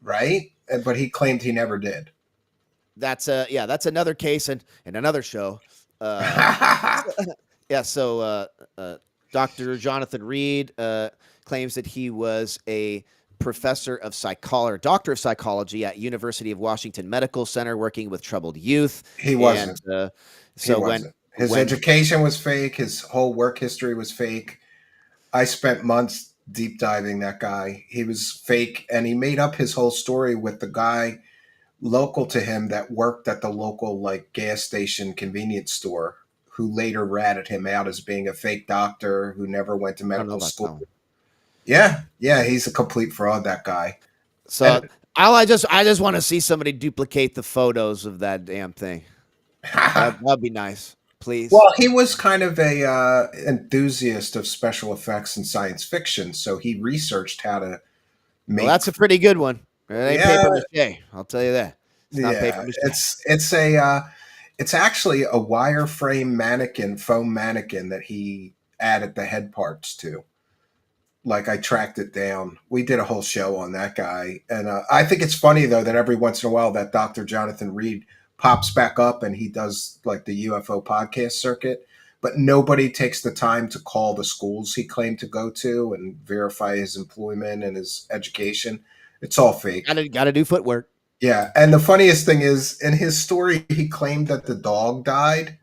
right? But he claimed he never did. That's another case and another show. Uh, yeah, so Dr. Jonathan Reed claims that he was a professor of psychology, doctor of psychology at University of Washington Medical Center, working with troubled youth. He And wasn't. He so wasn't. His when education was fake. His whole work history was fake. I spent months deep diving that guy. He was fake, and he made up his whole story with the guy local to him that worked at the local like gas station convenience store, who later ratted him out as being a fake doctor who never went to I don't know medical about that school. one. Yeah, he's a complete fraud, that guy. So And I just want to see somebody duplicate the photos of that damn thing. That'd be nice, please. well, he was kind of a enthusiast of special effects and science fiction, so he researched how to Well, make. that's a pretty good one. It ain't Yeah, paper mache. I'll tell you that. It's not paper yeah. mache. It's actually a wireframe mannequin, foam mannequin that he added the head parts to. Like I tracked it down. We did a whole show on that guy, and I think it's funny though that every once in a while that Dr. Jonathan Reed pops back up and he does like the UFO podcast circuit, but nobody takes the time to call the schools he claimed to go to and verify his employment and his education. It's all fake. Gotta do footwork. Yeah, and the funniest thing is in his story he claimed that the dog died,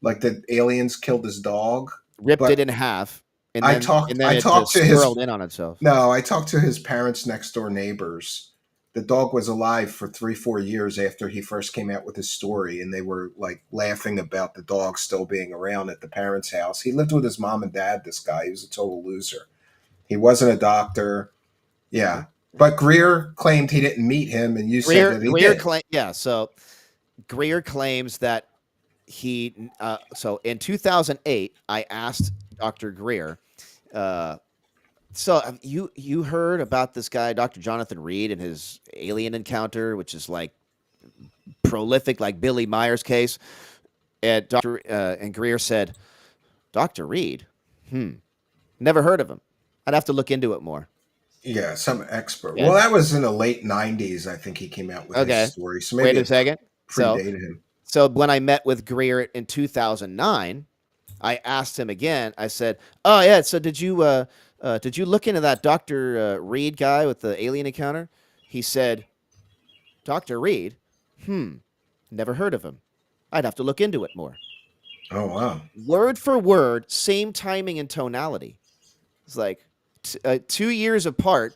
like the aliens killed his dog, Ripped it but in half, and then I it talked just to his swirled in on itself. no, I talked to his parents' next door neighbors. The dog was alive for 3, 4 years after he first came out with his story, and they were like laughing about the dog still being around at the parents' house. He lived with his mom and dad. This guy, he was a total loser. He wasn't a doctor. Yeah, but Greer claimed he didn't meet him, and you said that he did. So Greer claims that he. So in 2008, I asked Dr. Greer. So you heard about this guy, Dr. Jonathan Reed, and his alien encounter, which is like prolific, like Billy Myers case. And and Greer said, Dr. Reed, never heard of him. I'd have to look into it more. Yeah, some expert. Yeah. Well, that was in the late '90s. I think he came out with his Okay. story, so Wait maybe a it second. predated him. So when I met with Greer in 2009, I asked him again. I said, "Oh yeah, so did you look into that Dr. Reed guy with the alien encounter?" He said, "Dr. Reed? Never heard of him. I'd have to look into it more." Oh wow. Word for word, same timing and tonality. It's like 2 years apart.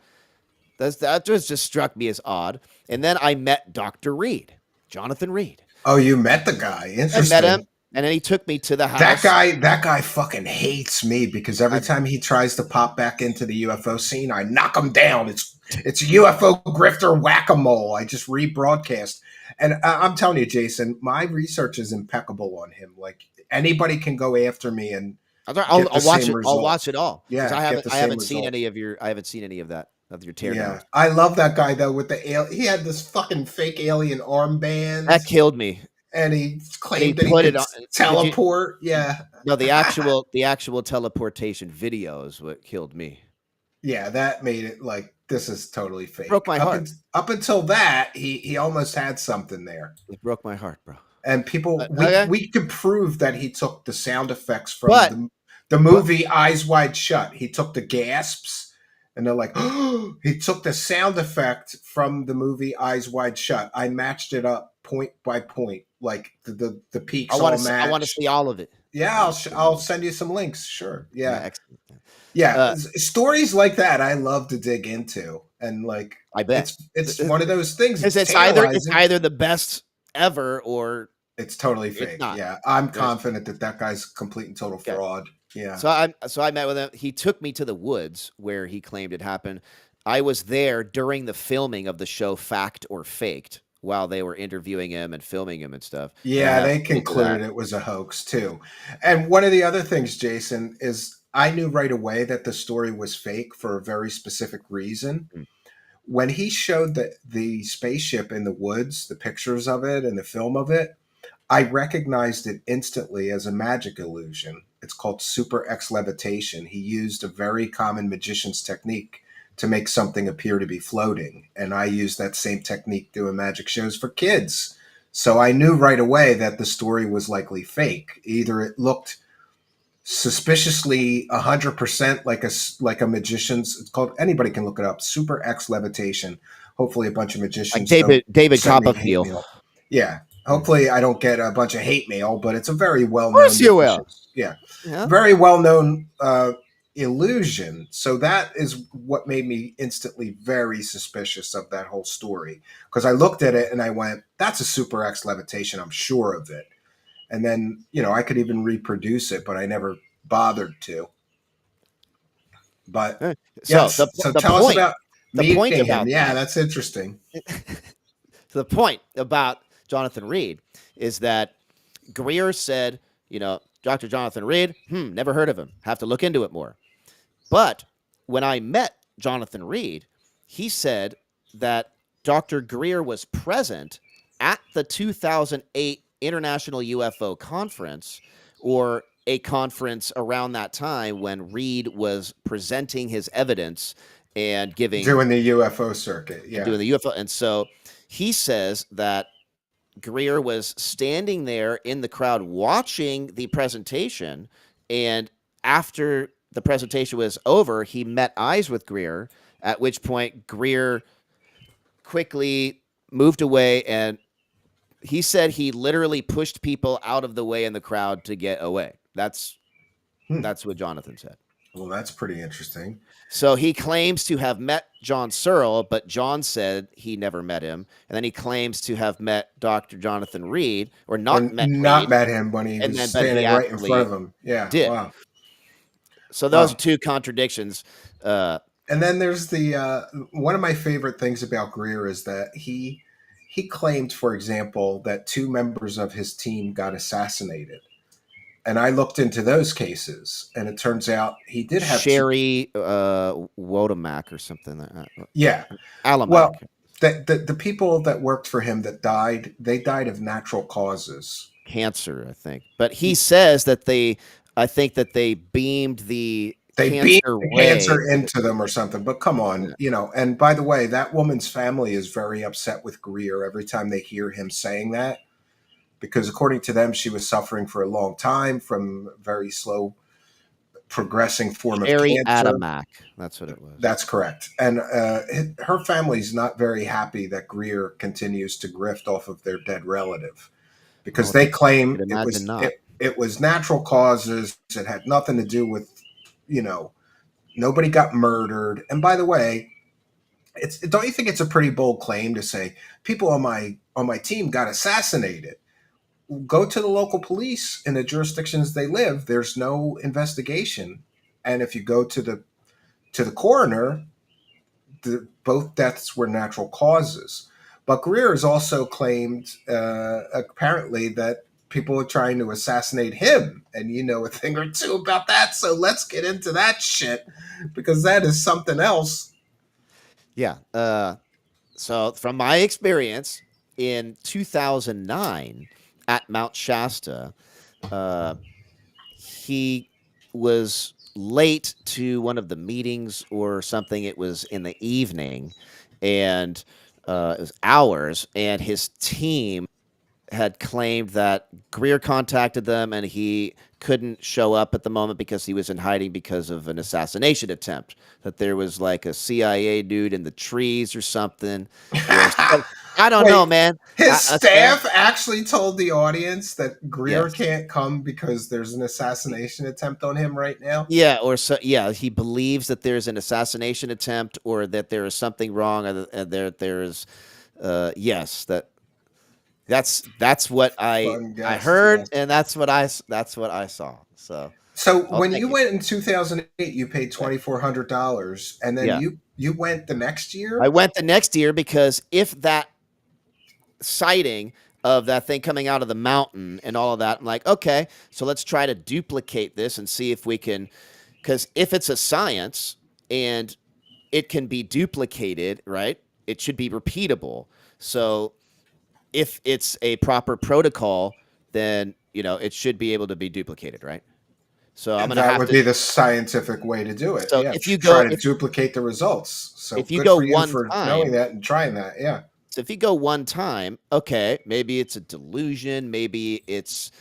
That just struck me as odd. And then I met Dr. Reed, Jonathan Reed. Oh, you met the guy. I met him, Interesting. and then he took me to the That house. guy, that guy fucking hates me because every I, time he tries to pop back into the UFO scene, I knock him down. It's a UFO grifter whack a mole. I just rebroadcast, and I'm telling you, Jason, my research is impeccable on him. Like anybody can go after me and get the I'll watch same it. I'll result. watch it all because Yeah, get the I same haven't seen result. any of your I haven't seen any of that of your Yeah, teardowns. I love that guy though. With the he had this fucking fake alien That armband, killed me. and he And he claimed that he put it could on. Did you? teleport. Yeah. No, the actual teleportation video is what killed me. Yeah, that made it like this is totally Broke fake. my heart. Up until that, he almost had something there, It broke my heart, bro. and people Okay, we could prove that he took the sound effects from but the but movie Eyes Wide Shut. He took the gasps, and they're like, oh, he took the sound effect from the movie Eyes Wide Shut. I matched it up point by point, like the peaks all I want to match. see all of it. Yeah, I'll send you some links. Sure. Yeah. Excellent. Yeah, Uh, stories like that I love to dig into, and like I bet it's one of those things. because It's it's tantalizing. either the best ever or It's totally it's fake. not. Yeah, I'm Right? confident that that guy's complete and total Okay. fraud. Yeah, So I met with him. He took me to the woods where he claimed it happened. I was there during the filming of the show Fact or Faked while they were interviewing him and filming him and stuff. And I yeah, have they footage of that. concluded it was a hoax too. And one of the other things, Jason, is I knew right away that the story was fake for a very specific reason. Mm. When he showed the spaceship in the woods, the pictures of it and the film of it, I recognized it instantly as a magic illusion. It's called Super X levitation. He used a very common magician's technique to make something appear to be floating. And I used that same technique doing magic shows for kids. So I knew right away that the story was likely fake. Either it looked suspiciously 100% like a magician's. It's called, anybody can look it up, Super X levitation. Hopefully a bunch of Like magicians don't David send me hate Copperfield. mail. Yeah, hopefully I don't get a bunch of hate mail, but it's a very Of course well-known you will. magician. Yeah, Yeah. very well-known illusion. So that is what made me instantly very suspicious of that whole story, because I looked at it and I went, that's a Super X levitation, I'm sure of it. And then, I could even reproduce it, but I never bothered to. But Eh, So yes, so the tell us point about the point meeting him. about Yeah, that that's interesting. the point about Jonathan Reed is that Greer said, Dr. Jonathan Reed, never heard of him. Have to look into it more. But when I met Jonathan Reed, he said that Dr. Greer was present at the 2008 International UFO Conference, or a conference around that time when Reed was presenting his evidence and giving Doing the UFO circuit. and Yeah. doing the UFO. And so he says that Greer was standing there in the crowd watching the presentation, and after the presentation was over, he met eyes with Greer, at which point Greer quickly moved away, and he said he literally pushed people out of the way in the crowd to get away. Hmm. That's what Jonathan said. Well, that's pretty interesting. So he claims to have met John Searl, but John said he never met him. And then he claims to have met Dr. Jonathan Reed, or not Or met not Reed, met him when he was but he standing right in front actually of him. Yeah. did. Wow. So those are Wow. two contradictions. And then there's the one of my favorite things about Greer is that he claimed, for example, that two members of his team got assassinated. And I looked into those cases, and it turns out he did have two. Sherry Wodomak or something like that. Yeah. Alamac. Well, the people that worked for him that died, they died of natural causes. Cancer, I think. But he says that I think that they beamed the They beat cancer the ray. cancer into them or something. But come on, and by the way, that woman's family is very upset with Greer every time they hear him saying that, because according to them, she was suffering for a long time from a very slow progressing form of Sherry cancer. Adamac. That's what it was. That's correct. And her family's not very happy that Greer continues to grift off of their dead relative, because they claim Could imagine not. it was natural causes. It had nothing to do with, nobody got murdered. And by the way, don't you think it's a pretty bold claim to say people on my team got assassinated? Go to the local police in the jurisdictions they live. There's no investigation, and if you go to the coroner, both deaths were natural causes. But Greer has also claimed, apparently, that people are trying to assassinate him, and you know a thing or two about that. So let's get into that shit, because that is something else. Yeah. So from my experience in 2009 at Mount Shasta, he was late to one of the meetings or something. It was in the evening, and it was hours, and his team had claimed that Greer contacted them and he couldn't show up at the moment because he was in hiding because of an assassination attempt. That there was like a CIA dude in the trees or something. I don't know, man. His staff actually told the audience that Greer Yes. can't come because there's an assassination attempt on him right now. Yeah, he believes that there's an assassination attempt, or that there is something wrong, or there is that's what I heard, yes. and that's what I saw. So when you went in 2008, you paid $2,400, and then you went the next year. I went the next year because if that sighting of that thing coming out of the mountain and all of that, I'm like, okay, so let's try to duplicate this and see if we can, because if it's a science and it can be duplicated, right? It should be repeatable. So if it's a proper protocol, then it should be able to be duplicated, right? So I'm gonna that have would to be the scientific way to do it. So yeah, if you try to duplicate the results. So if you good go for you one for time, knowing that and trying that. Yeah. So if you go one time, okay, maybe it's a delusion, maybe it's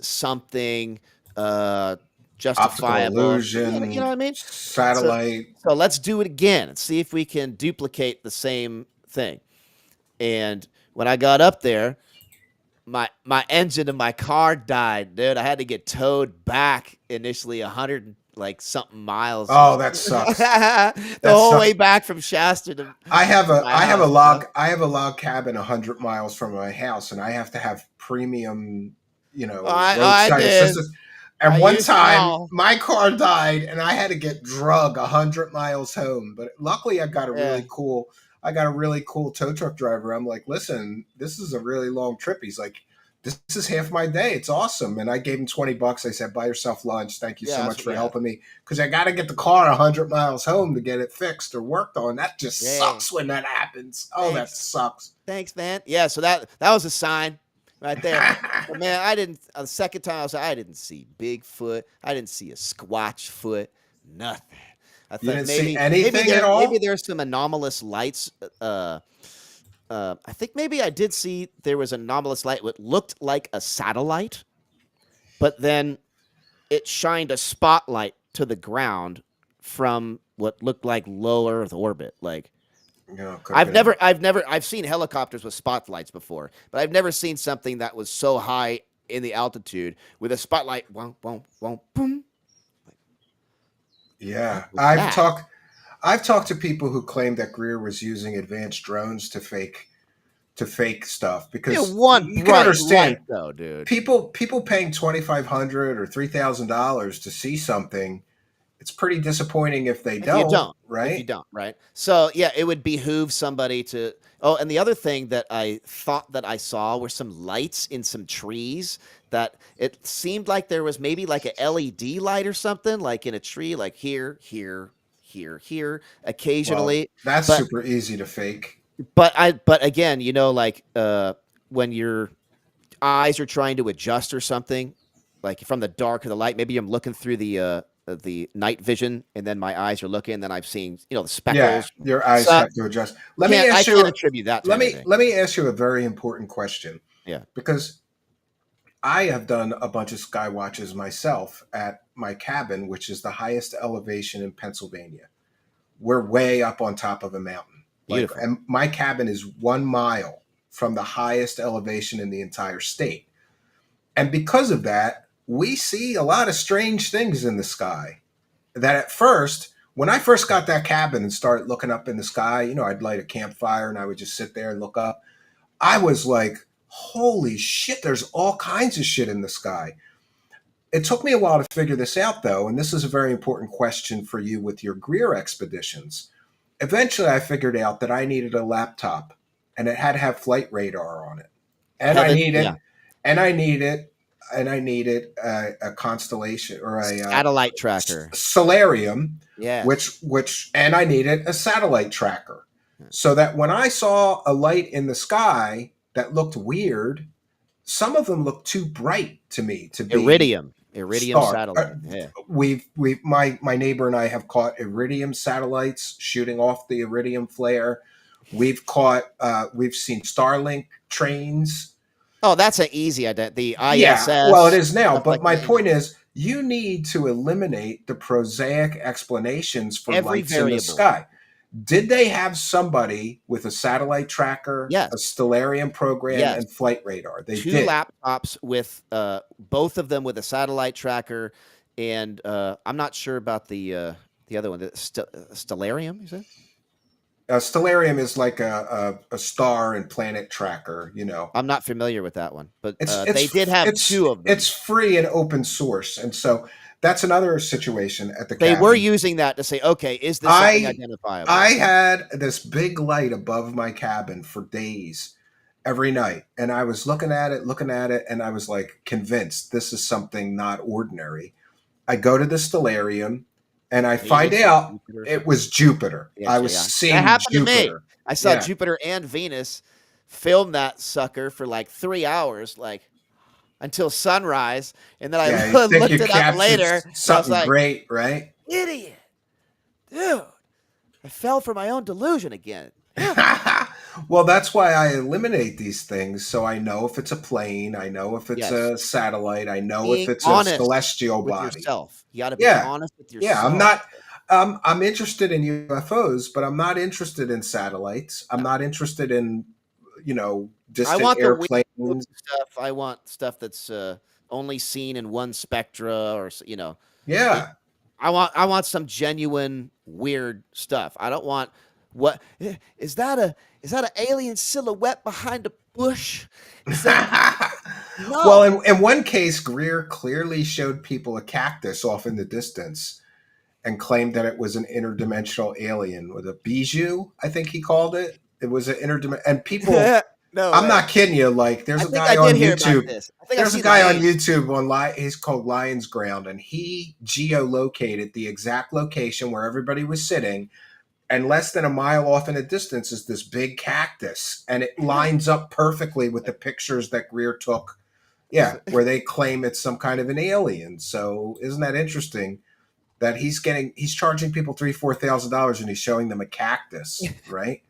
something justifiable. Optical illusion, You know what I mean? satellite. So let's do it again and see if we can duplicate the same thing. And when I got up there, my engine of my car died, dude. I had to get towed back initially 100 like something miles. Oh, that sucks. The whole way back from Shasta to I have a log cabin 100 miles from my house, and I have to have premium, roadside assistance. And I one use them time, all. my car died, and I had to get drug 100 miles home. But luckily, Yeah. I got a really cool tow truck driver. I'm like, listen, this is a really long trip. He's like, this is half my day. It's awesome. And I gave him $20. I said, buy yourself lunch. Thank you so Yeah. much for Yeah. helping me because I got to get the car 100 miles home to get it fixed or worked on. That just Yeah. sucks when that happens. Oh, that Thanks. sucks. Thanks, man. Yeah. So that was a sign right there. But man, I didn't. The second time I didn't see Bigfoot. I didn't see a Squatch foot. Nothing. I You thought didn't see maybe anything at maybe all? there's some anomalous lights. I think maybe I did see there was an anomalous light. What looked like a satellite, but then it shined a spotlight to the ground from what looked like low Earth orbit. Like No, could have been. I've seen helicopters with spotlights before, but I've never seen something that was so high in the altitude with a spotlight. Wonk, wonk, wonk, boom. What Yeah, was that? I've talked to people who claim that Greer was using advanced drones to fake stuff Yeah, because one you can bright light understand though, dude. people paying $2,500 or $3,000 to see something. It's pretty disappointing if they If you don't, don't, right? right? So yeah, it would behoove somebody to. Oh, and the other thing that I thought that I saw were some lights in some trees that it seemed like there was maybe like a LED light or something, like in a tree, like here, here, here, here, Well, occasionally. that's But super easy to fake. but again, like when your eyes are trying to adjust or something, like from the dark or the light. Maybe I'm looking through the night vision, and then my eyes are looking, and then I've seen the Yeah, speckles. your eyes So have to adjust. I can't attribute that to anything. Let me ask you a very important question Yeah, because I have done a bunch of sky watches myself at my cabin, which is the highest elevation in Pennsylvania. We're way up on top of a mountain. Like, beautiful. and my cabin is 1 mile from the highest elevation in the entire state. And because of that, we see a lot of strange things in the sky that at first, when I first got that cabin and started looking up in the sky, I'd light a campfire and I would just sit there and look up. I was like, holy shit, there's all kinds of shit in the sky. It took me a while to figure this out, though, and this is a very important question for you with your Greer expeditions. Eventually, I figured out that I needed a laptop and it had to have flight radar on it. And I Heaven, yeah, needed, and I needed, and I needed a constellation or a satellite tracker. solarium, Yes. and I needed a satellite tracker so that when I saw a light in the sky that looked weird, some of them looked too bright to me to be Iridium star. satellite. Yeah. My neighbor and I have caught iridium satellites shooting off the iridium flare. We've seen Starlink trains. Oh, that's an easy identity. The Yeah, well, it ISS is now. stuff But like my that. point is, you need to eliminate the prosaic explanations for Every lights in the variable. sky. Did they have somebody with a satellite tracker, a Yes. stellarium program, Yes. and flight radar? They Two did. laptops with both of them with a satellite tracker, and I'm not sure about the other one, the Stellarium. You said Stellarium is like a star and planet tracker. I'm not familiar with that one, but It's they did it's have it's two of it's them. free and open source, and so that's another situation at the They were cabin. using that to say, okay, is this something I I identifiable? had this big light above my cabin for days, every night, and I was looking at it, and I was like convinced this is something not ordinary. I go to the stellarium, and I find Venus or out Jupiter or it something? was Jupiter. I Yes, was yeah. That seeing happened to me. Jupiter. I saw Yeah, Jupiter and Venus film that sucker for like 3 hours, like until sunrise, and then yeah. You I think looked you it up captured later, and I was something like, great, right? idiot, dude. I fell for my own delusion again. Damn it. Well, that's why I eliminate these things. So I know if it's a plane, I know if it's Yes. a satellite, I know if Being it's a honest celestial with body. yourself. You got to be Yeah, honest with yeah. I'm yourself. not. I'm interested in UFOs, but I'm not interested in satellites. I'm No. not interested in I distant want the weird airplanes. stuff. I want stuff that's only seen in one spectra, or it, Yeah. I want some genuine weird stuff. I don't want is that an alien silhouette behind a bush? Is that Well, No. in one case, Greer clearly showed people a cactus off in the distance and claimed that it was an interdimensional alien with a bijou, I think he called it. It was an interdimensional, and people, No I'm way. not kidding you. Like, I think I did hear about this. I think I've There's a seen the guy on name. YouTube he's called Lion's Ground, and he geolocated the exact location where everybody was sitting. And less than a mile off in the distance is this big cactus, and it lines up perfectly with the pictures that Greer took. Yeah, where they claim it's some kind of an alien. So isn't that interesting? That he's charging people $3,000-$4,000 and he's showing them a cactus, right?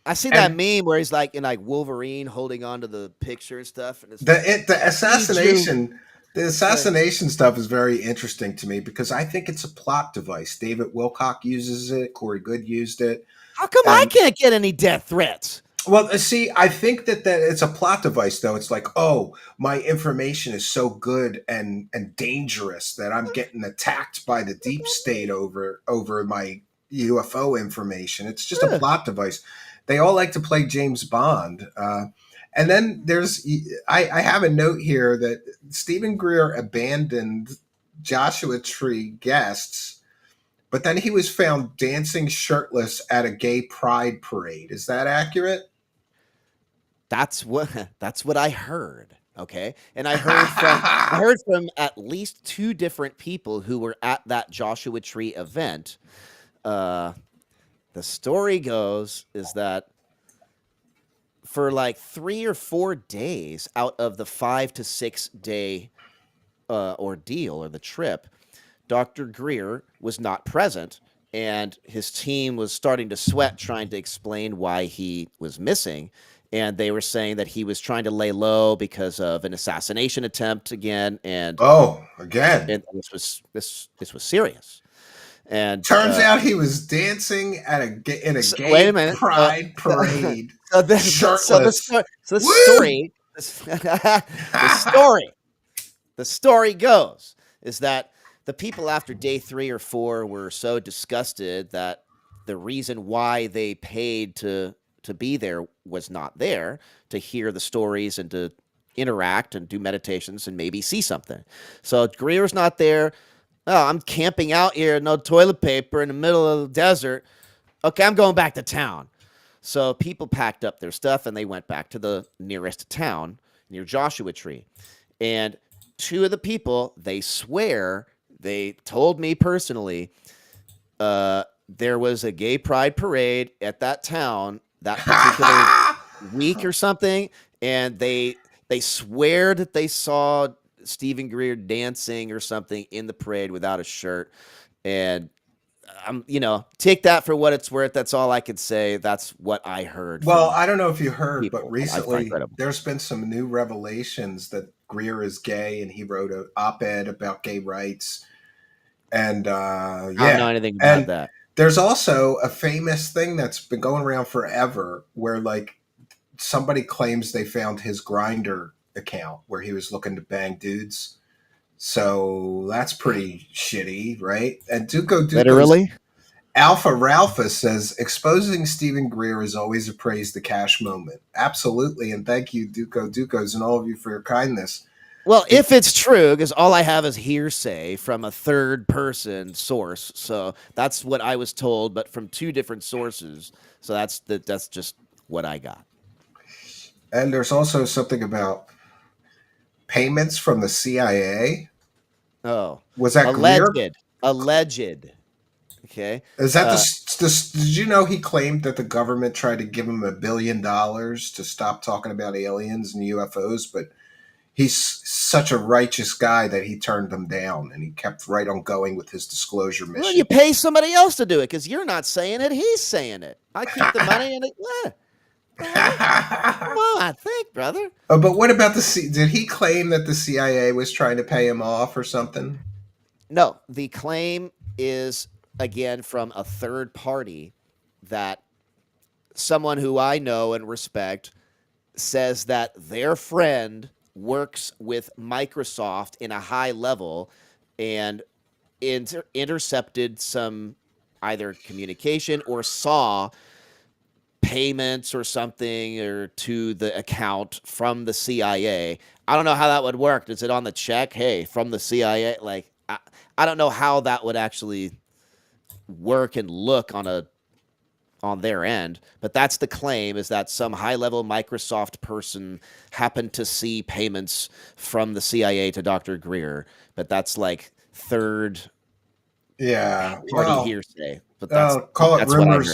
I see that And meme where he's like in like Wolverine holding onto the picture and stuff, and it's the Bijou. Like, assassination stuff is very interesting to me because I think it's a plot device. David Wilcock uses it, Corey Good used it, how come I and can't get any death threats? well, see, I think that it's a plot device, though. It's like, oh, my information is so good and dangerous that I'm getting attacked by the deep state over my UFO information. It's just a Yeah. plot device. They all like to play James Bond. And then I have a note here that Stephen Greer abandoned Joshua Tree guests, but then he was found dancing shirtless at a gay pride parade. Is that accurate? That's what that's what I heard. Okay. And I heard from at least two different people who were at that Joshua Tree event. Uh the story goes is that for like 3 or 4 days out of the 5 to 6 day ordeal or the trip, Dr. Greer was not present, and his team was starting to sweat trying to explain why he was missing. And they were saying that he was trying to lay low because of an assassination attempt again, Oh, again. and this was serious. And Turns out he was dancing in a wait a gay minute. pride So, parade, so shirtless. the Woo! story, the story, the story goes is that the people after day 3 or 4 were so disgusted that the reason why they paid to be there was not there to hear the stories and to interact and do meditations and maybe see something. So Greer's not there. Oh, I'm camping out here, no toilet paper in the middle of the desert. Okay, I'm going back to town. So people packed up their stuff and they went back to the nearest town near Joshua Tree. And two of the people, they swear, they told me personally, there was a gay pride parade at that town that particular week or something, and they swear that they saw Stephen Greer dancing or something in the parade without a shirt. And take that for what it's worth. That's all I could say. That's what I heard Well, from I don't know if you heard, but people that I find recently credible. there's been some new revelations that Greer is gay, and he wrote an op-ed about gay rights. And I don't know yeah, anything about and that. there's also a famous thing that's been going around forever, where like somebody claims they found his Grinder account where he was looking to bang dudes. So that's pretty shitty, right? And Duco's Literally? Alpha Ralpha says exposing Stephen Greer is always a praise the cash moment. Absolutely, and thank you, Ducos, and all of you for your kindness. Well, It, if it's true, because all I have is hearsay from a third person source. So that's what I was told, but from two different sources. So that's just what I got. and there's also something about payments from the CIA. Oh, Was that Greer? alleged, alleged. Okay. Is that Uh, did you know he claimed that the government tried to give him $1 billion to stop talking about aliens and UFOs, but he's such a righteous guy that he turned them down and he kept right on going with his disclosure well, you mission. pay somebody else to do it because you're not saying it; he's saying it. I keep the money, and the hell? Come on, think, brother. But what about did he claim that the CIA was trying to pay him off or something? No, the claim is again from a third party that someone who I know and respect says that their friend works with Microsoft in a high level and intercepted some either communication or saw payments or something or to the account from the CIA. I don't know how that would work. Is it on the check? Hey, from the CIA? Like, I don't know how that would actually work and look on their end, but that's the claim, is that some high-level Microsoft person happened to see payments from the CIA to Dr. Greer, but that's like third Yeah. party Well, hearsay. But that's what I heard.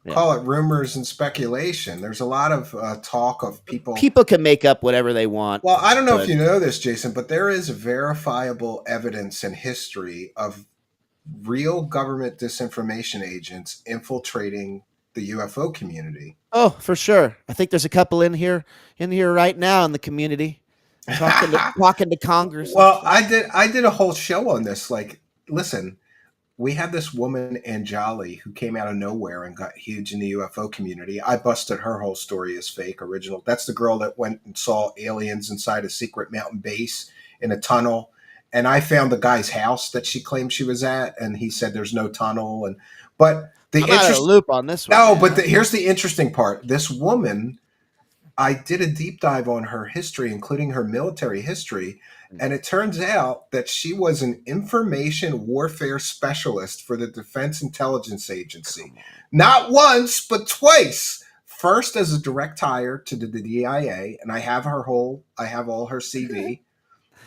Yeah. Call it rumors and speculation. There's a lot of talk of people. People can make up whatever they want, Well, I don't know if but you know this, Jason, but there is verifiable evidence and history of real government disinformation agents infiltrating the UFO community. oh, for sure. I think there's a couple in here right now in the community talking to Congress. Well, I did a whole show on this. Like, listen, we had this woman Anjali who came out of nowhere and got huge in the UFO community. I busted her whole story as fake, original. That's the girl that went and saw aliens inside a secret mountain base in a tunnel. And I found the guy's house that she claimed she was at, and he said there's no tunnel. And but the I'm out of the loop on this one. no, man. but here's the interesting part. This woman, I did a deep dive on her history, including her military history. And it turns out that she was an information warfare specialist for the Defense Intelligence Agency. Not once, but twice. First as a direct hire to the DIA, and I have all her CV.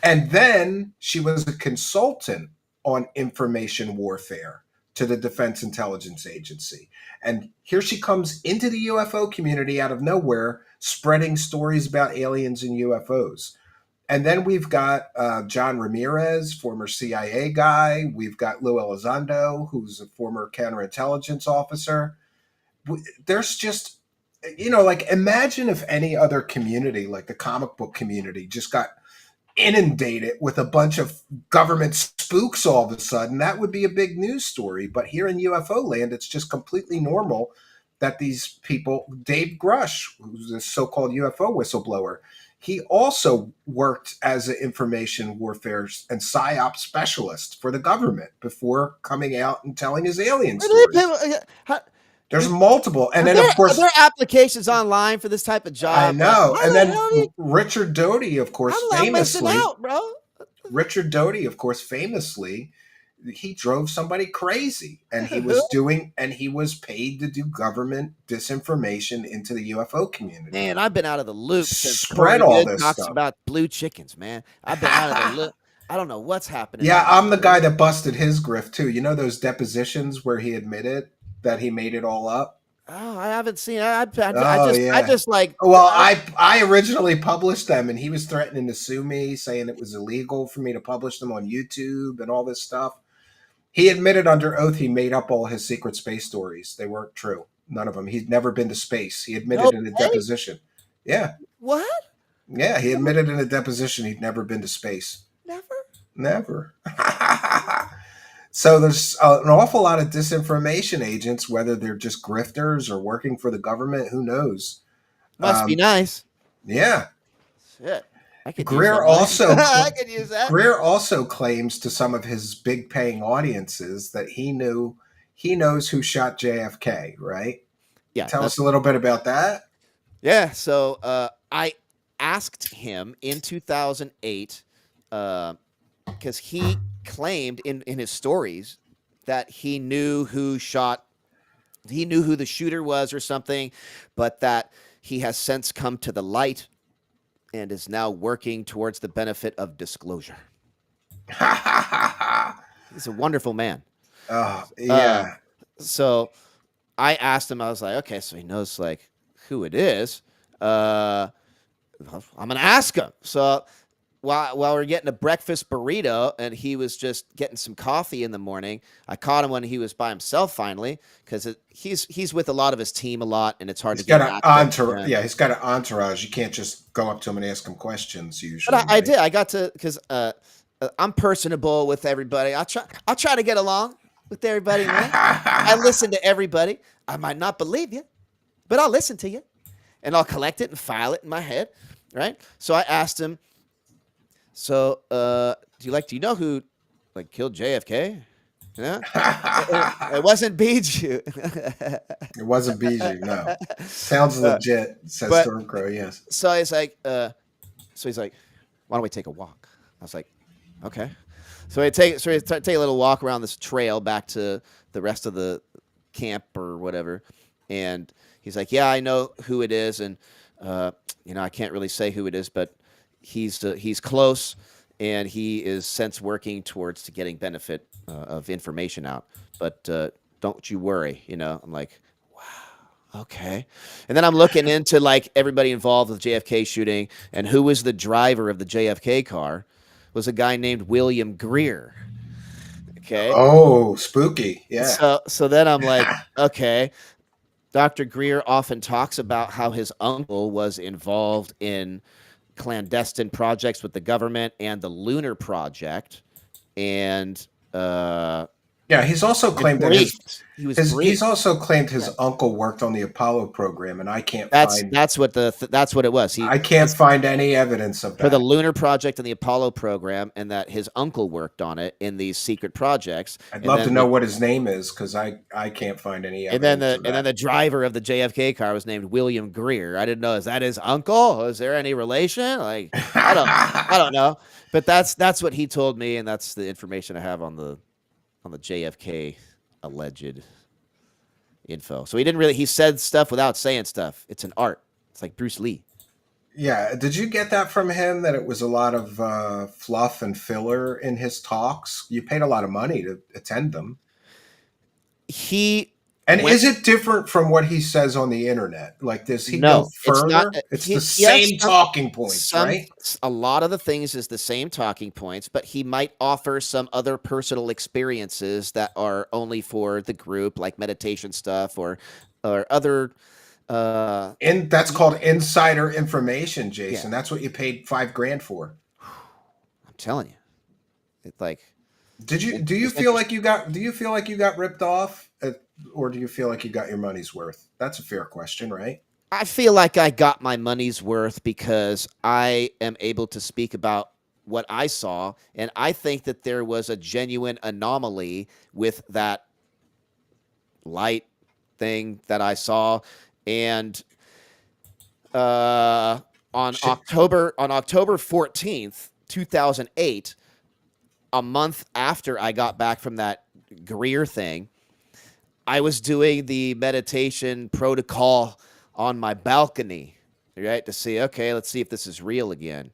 And then she was a consultant on information warfare to the Defense Intelligence Agency. And here she comes into the UFO community out of nowhere, spreading stories about aliens and UFOs. And then we've got John Ramirez, former CIA guy. We've got Lou Elizondo, who's a former counterintelligence officer. There's just, like, imagine if any other community, like the comic book community, just got inundated with a bunch of government spooks all of a sudden. That would be a big news story. But here in UFO land, it's just completely normal that these people, Dave Grush, who's a so-called UFO whistleblower, he also worked as an information warfare and psyop specialist for the government before coming out and telling his alien stories. There's multiple. And then, of course, are there applications online for this type of job? I know. How And the then hell do you- Richard Doty, of course, I'm missing famously, out, bro. Richard Doty, of course, famously, he drove somebody crazy, and he was paid to do government disinformation into the UFO community. Man, I've been out of the loop since Spread Corey all Good this talks stuff. about blue chickens, man. I've been out of the loop. I don't know what's happening. Yeah, I'm the guy that busted his grift too. You know those depositions where he admitted that he made it all up? Oh, I haven't seen. I Yeah. just like. Well, I originally published them, and he was threatening to sue me, saying it was illegal for me to publish them on YouTube and all this stuff. He admitted under oath he made up all his secret space stories. They weren't true. None of them. He'd never been to space. He admitted in a deposition. Yeah. What? Yeah, he admitted in a deposition he'd never been to space. Never. So there's an awful lot of disinformation agents, whether they're just grifters or working for the government. Who knows? Must be nice. Yeah. Shit. I could Greer use that. also I could use that. Greer also claims to some of his big paying audiences that he knows who shot JFK, right? Yeah. Tell us a little bit about that. Yeah. So I asked him in 2008 because he claimed in his stories that he knew who the shooter was or something, but that he has since come to the light and is now working towards the benefit of disclosure. He's a wonderful man. Oh, yeah. So I asked him, I was like, okay, so he knows like who it is. I'm going to ask him. So while we're getting a breakfast burrito and he was just getting some coffee in the morning, I caught him when he was by himself finally, because he's with a lot of his team a lot, and it's hard to get an entourage. Yeah, he's got an entourage. You can't just go up to him and ask him questions usually. But I did. I got to, because I'm personable with everybody. I'll try to get along with everybody. Man. I listen to everybody. I might not believe you, but I'll listen to you, and I'll collect it and file it in my head, right? So I asked him, so, do you know who, like, killed JFK? Yeah, it wasn't Bijou. It wasn't Bijou, no. Sounds legit, says But Stormcrow, yes. so he's like, why don't we take a walk? I was like, okay. So we take a little walk around this trail back to the rest of the camp or whatever, and he's like, yeah, I know who it is, and uh, I can't really say who it is, but he's close, and he is since working towards to getting benefit of information out, but don't you worry, I'm like, okay. And then I'm looking into like everybody involved with JFK shooting, and who was the driver of the JFK car was a guy named William Greer. Okay. Oh, spooky. Yeah. So then I'm like, okay. Dr. Greer often talks about how his uncle was involved in clandestine projects with the government and the Lunar Project, and Yeah, he's also claimed that briefed. He was he's briefed. also claimed his Yeah. uncle worked on the Apollo program, and That's what that's what it was. I can't find any evidence of For the that. Lunar Project and the Apollo program, and that his uncle worked on it in these secret projects. I'd And love to then know what his name is because I can't find any evidence of and then that. the driver of the JFK car was named William Greer. I didn't know, is that his uncle? Is there any relation? Like I don't know. But that's what he told me, and that's the information I have on the JFK alleged info. So he said stuff without saying stuff. It's an art. It's like Bruce Lee. Yeah, did you get that from him that it was a lot of fluff and filler in his talks? You paid a lot of money to attend them. He And went is it different from what he says on the internet? Like, does he go No, it's not. further? It's the He has same talking points, right? a lot of the things is the same talking points, but he might offer some other personal experiences that are only for the group, like meditation stuff or other. And that's called insider information, Yeah, Jason. That's what you paid $5,000 for. I'm telling you, it's like Do you it's feel interesting. like you got ripped off, or do you feel like you got your money's worth? That's a fair question, right? I feel like I got my money's worth because I am able to speak about what I saw, and I think that there was a genuine anomaly with that light thing that I saw, and on Shit. October 14th, 2008, a month after I got back from that Greer thing, I was doing the meditation protocol on my balcony, right? To see, okay, let's see if this is real again.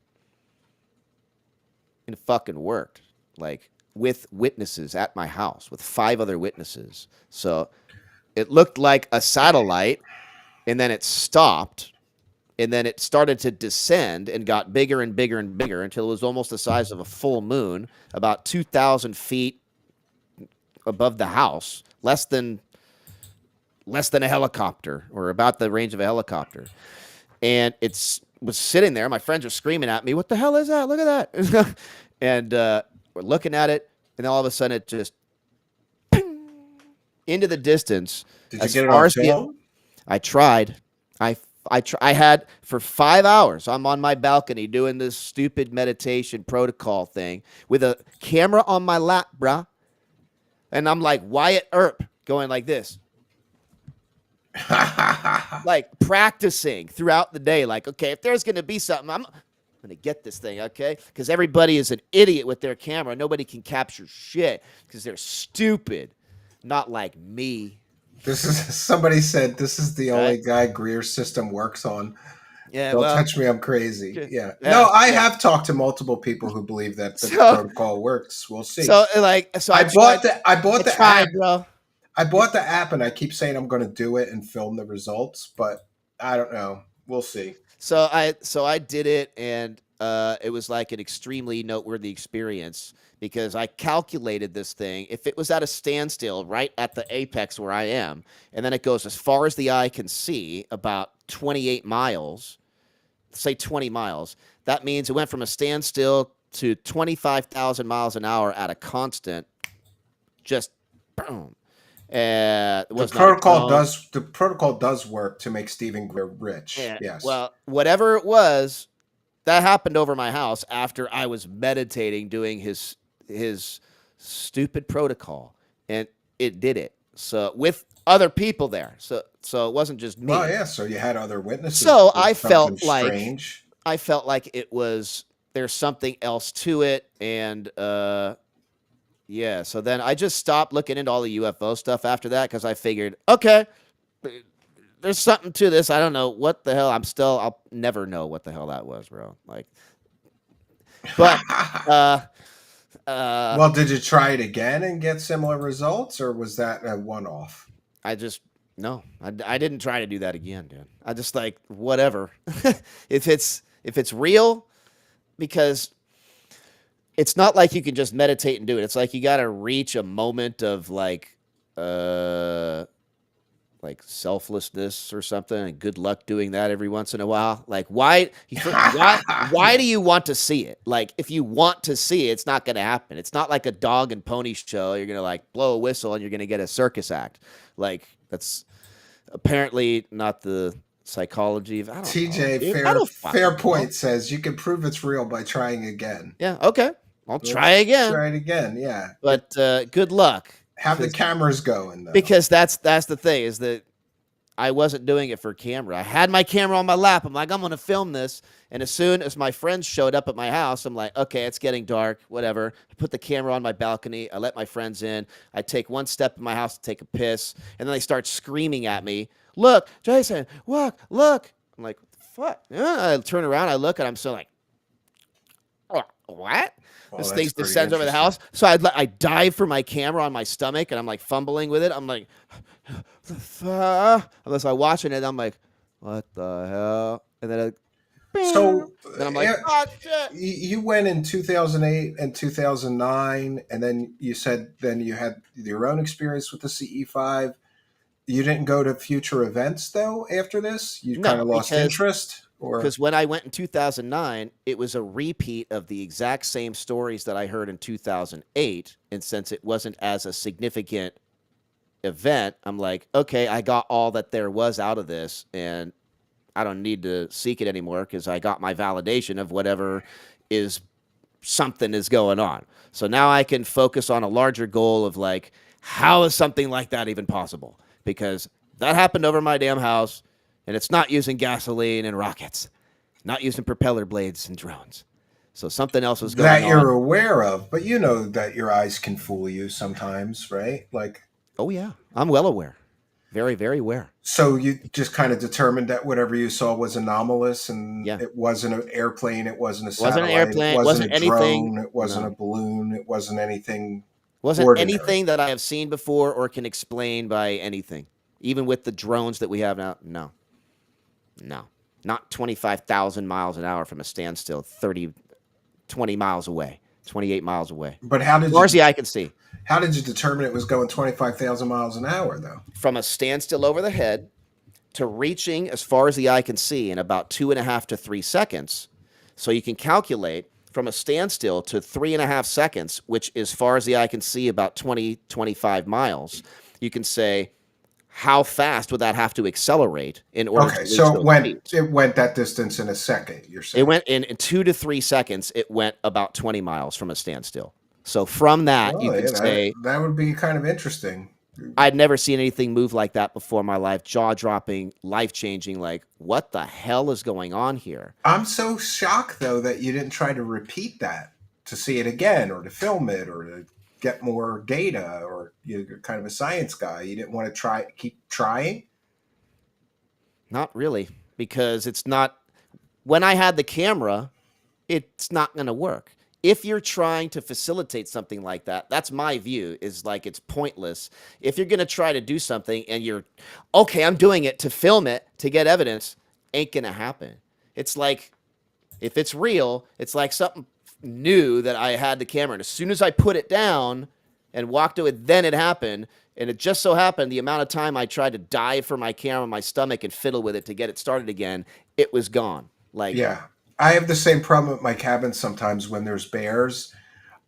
And it fucking worked. Like with witnesses at my house, with 5 other witnesses. So it looked like a satellite, and then it stopped, and then it started to descend and got bigger and bigger and bigger until it was almost the size of a full moon, about 2,000 feet above the house, less than a helicopter, or about the range of a helicopter. And it's was sitting there. My friends are screaming at me, "What the hell is that? Look at that!" And we're looking at it, and then all of a sudden it just into the distance. Did you As get it far on as film? I tried. I had for 5 hours. I'm on my balcony doing this stupid meditation protocol thing with a camera on my lap, bruh. And I'm like Wyatt Earp going like this, like practicing throughout the day. Like, okay, if there's going to be something, I'm going to get this thing, okay? Because everybody is an idiot with their camera. Nobody can capture shit because they're stupid. Not like me. This is somebody said this is the only Right? guy Greer's system works on. Yeah, Don't well, touch me, I'm crazy. Yeah. No, yeah, I yeah. have talked to multiple people who believe that the So, protocol works. We'll see. so I tried. I I bought the tried, app. bro. I bought the app and I keep saying I'm going to do it and film the results, but I don't know. We'll see. So I did it, and it was like an extremely noteworthy experience because I calculated this thing. If it was at a standstill right at the apex where I am, and then it goes as far as the eye can see, about 28 miles, say 20 miles, that means it went from a standstill to 25,000 miles an hour at a constant, just boom. It was not a drone. The protocol does work to make Stephen Greer rich. Yeah. Yes. Well, whatever it was, that happened over my house after I was meditating, doing his stupid protocol, and it did it. So with other people there. So it wasn't just me. Well, yeah. So you had other witnesses. So It was something strange. I felt like it was there's something else to it, and yeah. So then I just stopped looking into all the UFO stuff after that because I figured, okay, there's something to this. I don't know what the hell. I'll never know what the hell that was, bro. Like, but Well, did you try it again and get similar results, or was that a one-off? I just no, I didn't try to do that again, dude. I just like whatever. if it's real, because it's not like you can just meditate and do it. It's like you got to reach a moment of like selflessness or something, and good luck doing that every once in a while. Like why do you want to see it? Like if you want to see it, it's not going to happen. It's not like a dog and pony show. You're going to like blow a whistle and you're going to get a circus act. Like that's apparently not the psychology of, I don't know, TJ, dude. fair point says you can prove it's real by trying again. Yeah, okay. I'll try again. Try it again, yeah. But good luck. Have the cameras going, though. Because that's the thing, is that I wasn't doing it for camera. I had my camera on my lap. I'm like, I'm going to film this. And as soon as my friends showed up at my house, I'm like, okay, it's getting dark, whatever. I put the camera on my balcony. I let my friends in. I take one step in my house to take a piss. And then they start screaming at me, look, Jason, look. I'm like, what the fuck? I turn around, I look, and I'm still like, what? This thing descends over the house. So I dive for my camera on my stomach, and I'm like fumbling with it. I'm like, unless I'm watching it, I'm like, what the hell? And then then I'm like, oh, shit. You went in 2008 and 2009, and then you said then you had your own experience with the CE5. You didn't go to future events, though, after this? You kind of lost interest? Because when I went in 2009, it was a repeat of the exact same stories that I heard in 2008. And since it wasn't as a significant event, I'm like, okay, I got all that there was out of this, and I don't need to seek it anymore because I got my validation of whatever something is going on. So now I can focus on a larger goal of like, how is something like that even possible? Because that happened over my damn house. And it's not using gasoline and rockets, not using propeller blades and drones. So something else was going on. That you're aware of, but you know that your eyes can fool you sometimes, right? Like, oh yeah, I'm well aware, very, very aware. So you just kind of determined that whatever you saw was anomalous, and it wasn't an airplane, it wasn't a satellite, it wasn't a anything, drone, it wasn't a balloon, it wasn't anything. Anything that I have seen before or can explain by anything, even with the drones that we have now. No, not 25,000 miles an hour from a standstill, 20 miles away, 28 miles away. But how did as far as the eye can see. How did you determine it was going 25,000 miles an hour, though? From a standstill over the head to reaching as far as the eye can see in about 2.5 to 3 seconds. So you can calculate from a standstill to 3.5 seconds, which as far as the eye can see about 25 miles. You can say, how fast would that have to accelerate in order to reach so it went that distance in a second, you're saying? It went in 2 to 3 seconds. It went about 20 miles from a standstill. So from that, you can say... That would be kind of interesting. I'd never seen anything move like that before in my life. Jaw-dropping, life-changing, like, what the hell is going on here? I'm so shocked, though, that you didn't try to repeat that, to see it again, or to film it, or to get more data, or you're kind of a science guy. You didn't want to keep trying? Not really, because it's not, when I had the camera, it's not going to work. If you're trying to facilitate something like that, that's my view, is like it's pointless. If you're going to try to do something and you're, okay, I'm doing it to film it, to get evidence, ain't going to happen. It's like, if it's real, it's like something new that I had the camera. And as soon as I put it down and walked away, then it happened. And it just so happened the amount of time I tried to dive for my camera on my stomach and fiddle with it to get it started again, it was gone. Like, yeah, I have the same problem with my cabin sometimes when there's bears.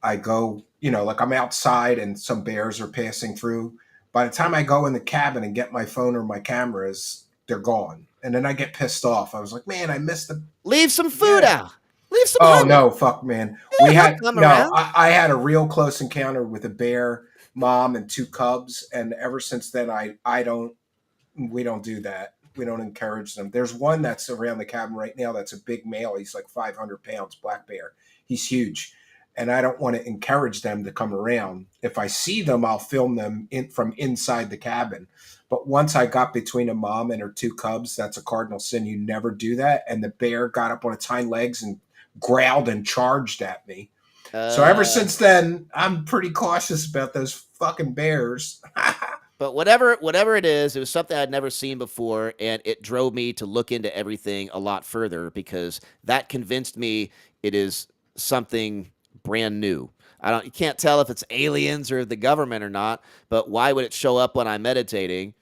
I go, like I'm outside and some bears are passing through. By the time I go in the cabin and get my phone or my cameras, they're gone. And then I get pissed off. I was like, man, I missed the... Leave some food out. Leave some honey. No, fuck, man. I had a real close encounter with a bear mom and two cubs, and ever since then, we don't do that. We don't encourage them. There's one that's around the cabin right now. That's a big male. He's like 500 pounds, black bear. He's huge, and I don't want to encourage them to come around. If I see them, I'll film them from inside the cabin. But once I got between a mom and her two cubs, that's a cardinal sin. You never do that. And the bear got up on its hind legs and growled and charged at me. So ever Uh, since then, I'm pretty cautious about those fucking bears. but whatever it is, it was something I'd never seen before, and it drove me to look into everything a lot further because that convinced me it is something brand new. You can't tell if it's aliens or the government or not, but why would it show up when I'm meditating?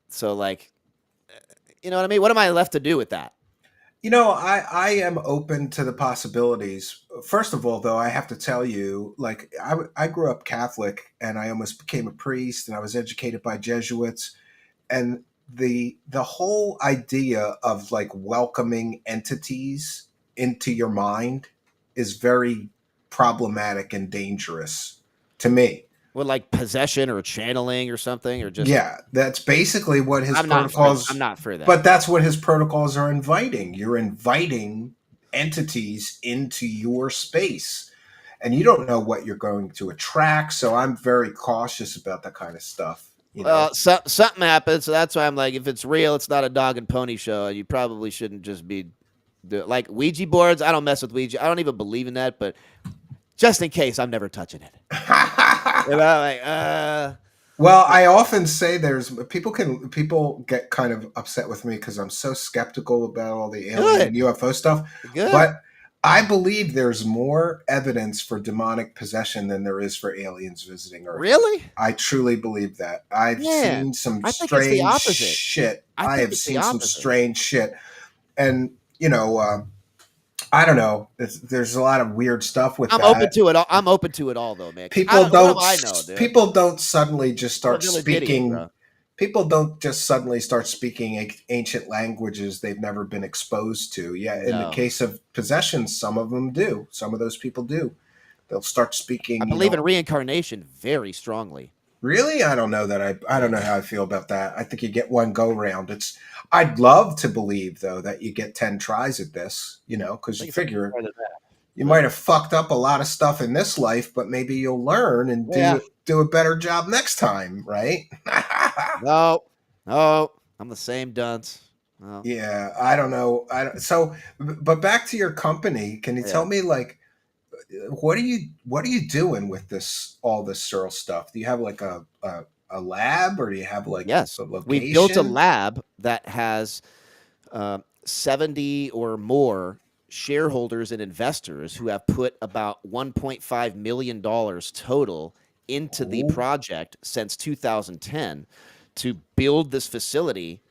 So like, you know what I mean? What am I left to do with that? I am open to the possibilities. First of all, though, I have to tell you, like, I grew up Catholic and I almost became a priest and I was educated by Jesuits. And the whole idea of like welcoming entities into your mind is very problematic and dangerous to me. What, like possession or channeling or something, or just Yeah, that's basically what his I'm protocols, not for that. but that's what his protocols are inviting. You're inviting entities into your space, and you don't know what you're going to attract. So I'm very cautious about that kind of stuff. Well, something happens, so that's why I'm like, if it's real, it's not a dog and pony show. You probably shouldn't just be like Ouija boards. I don't mess with Ouija. I don't even believe in that, but just in case, I'm never touching it. You know, like, Well, I often say there's people get kind of upset with me because I'm so skeptical about all the alien and good, UFO stuff, good. but I believe there's more evidence for demonic possession than there is for aliens visiting Earth. Really? I truly believe that. I've Man, seen some I think it's the strange opposite. shit. I I think have it's the seen some opposite. strange shit, and I don't know. There's a lot of weird stuff with I'm that. open to it all. I'm open to it all, though, man. People What do don't I know, dude? people don't suddenly just I'm a start village idiot, speaking bro. people don't just suddenly start speaking ancient languages they've never been exposed to. Yeah, in the No, case of possession, some of them do. Some of those people do. They'll start I speaking, believe in reincarnation very strongly. really, I don't know that I don't Yeah, know how I feel about that. I think you get one go round. It's I'd love to believe though that you get 10 tries at this, I because you think it's a figure more than that. you But might have fucked up a lot of stuff in this life, but maybe you'll learn and yeah, do a better job next time, right? no, no, I'm the same dunce. No, Yeah, I don't know. I don't, so, but back to your company. Can you tell yeah. me like what are you doing with this all this Searl stuff? Do you have like a lab or do you have like Yes, a we've built a location? lab that has 70 or more shareholders and investors who have put about $1.5 million total into the Oh, project since 2010 to build this facility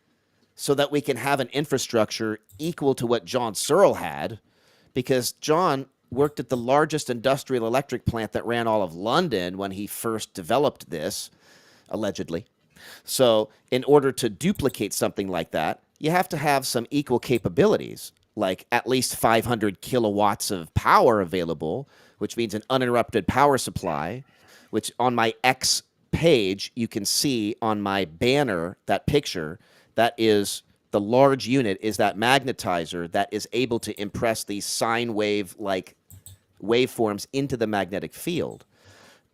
so that we can have an infrastructure equal to what John Searle had, because John worked at the largest industrial electric plant that ran all of London when he first developed this, allegedly. So, in order to duplicate something like that, you have to have some equal capabilities, like at least 500 kilowatts of power available, which means an uninterrupted power supply, which on my X page, you can see on my banner, that picture, that is the large unit, is that magnetizer that is able to impress these sine wave like waveforms into the magnetic field.